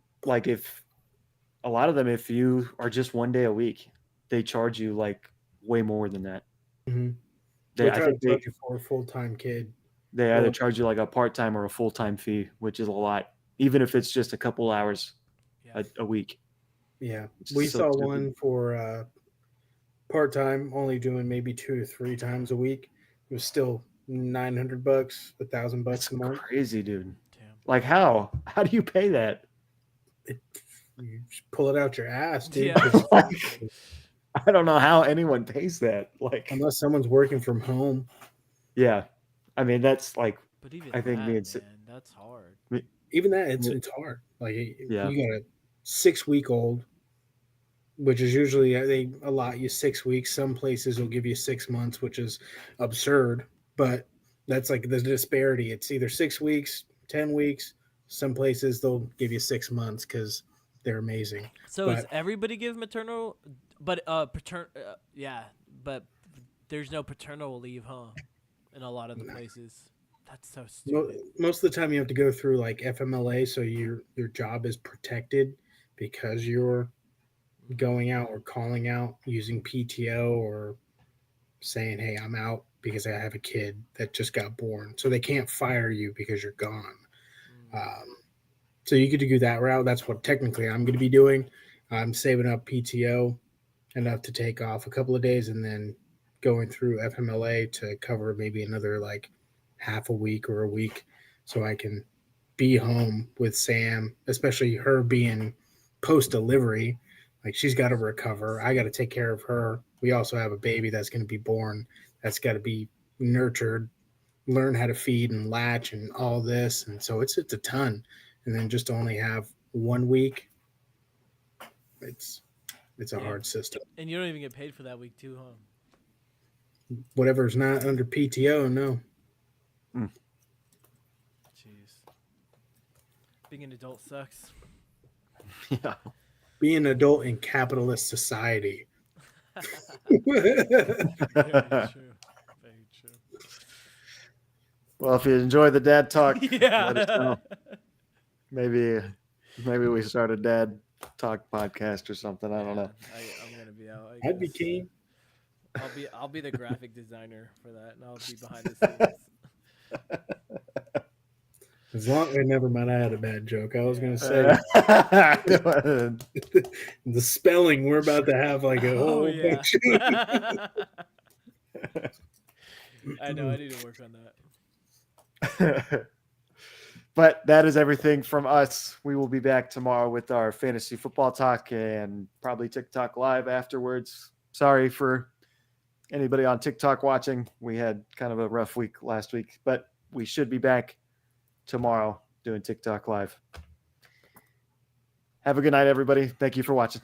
if you are just 1 day a week, they charge you like way more than that. Mm-hmm. They, I think charge you for a full time kid. they either Well- charge you like a part time or a full time fee, which is a lot, even if it's just a couple hours Yeah. a week. Yeah, Which is we so saw stupid. one for part time, only doing maybe 2 to 3 times a week. It was still $900, $1,000 That's a month. crazy, dude. Damn. Like, how? How do you pay that? You just pull it out your ass, dude. Yeah. 'cause I don't know how anyone pays that. Like, unless someone's working from home. yeah, I mean that's like, But even I think that, me and Si- man, that's hard. Even that, Yeah. it's hard. Like Yeah. you got a 6-week-old, which is usually they allot you 6 weeks. Some places will give you 6 months, which is absurd. But that's like the disparity. It's either 6 weeks, 10 weeks. Some places they'll give you 6 months because they're amazing. So is But- everybody give maternal, but yeah, but there's no paternal leave, huh? In a lot of the places. That's so stupid. Most of the time, you have to go through like FMLA, so your job is protected because you're going out or calling out using PTO or saying, "Hey, I'm out because I have a kid that just got born," so they can't fire you because you're gone. So you get to go that route. That's what technically I'm going to be doing. I'm saving up PTO enough to take off a couple of days and then going through FMLA to cover maybe another like half a week or a week so I can be home with Sam, especially her being post delivery. Like she's got to recover. I got to take care of her. We also have a baby that's going to be born that's got to be nurtured, learn how to feed and latch and all this. And so it's a ton. And then just to only have 1 week, it's a Yeah. hard system. And you don't even get paid for that week too, huh? Whatever's not under PTO, no. Jeez. Being an adult sucks. yeah. Be an adult in capitalist society. Very true. Very true. Well, if you enjoy the dad talk, let us Yeah. know. Maybe we start a dad talk podcast or something. I don't know. I'm gonna be out. I I'd be guess. keen. I'll be the graphic designer for that, and I'll be behind the scenes. As long never mind, I had a bad joke. I was gonna say the spelling. We're about to have like a whole Oh yeah. bunch. I know. I need to work on that. But that is everything from us. We will be back tomorrow with our fantasy football talk and probably TikTok live afterwards. Sorry for anybody on TikTok watching. We had kind of a rough week last week, but we should be back tomorrow doing TikTok live. Have a good night, everybody. Thank you for watching.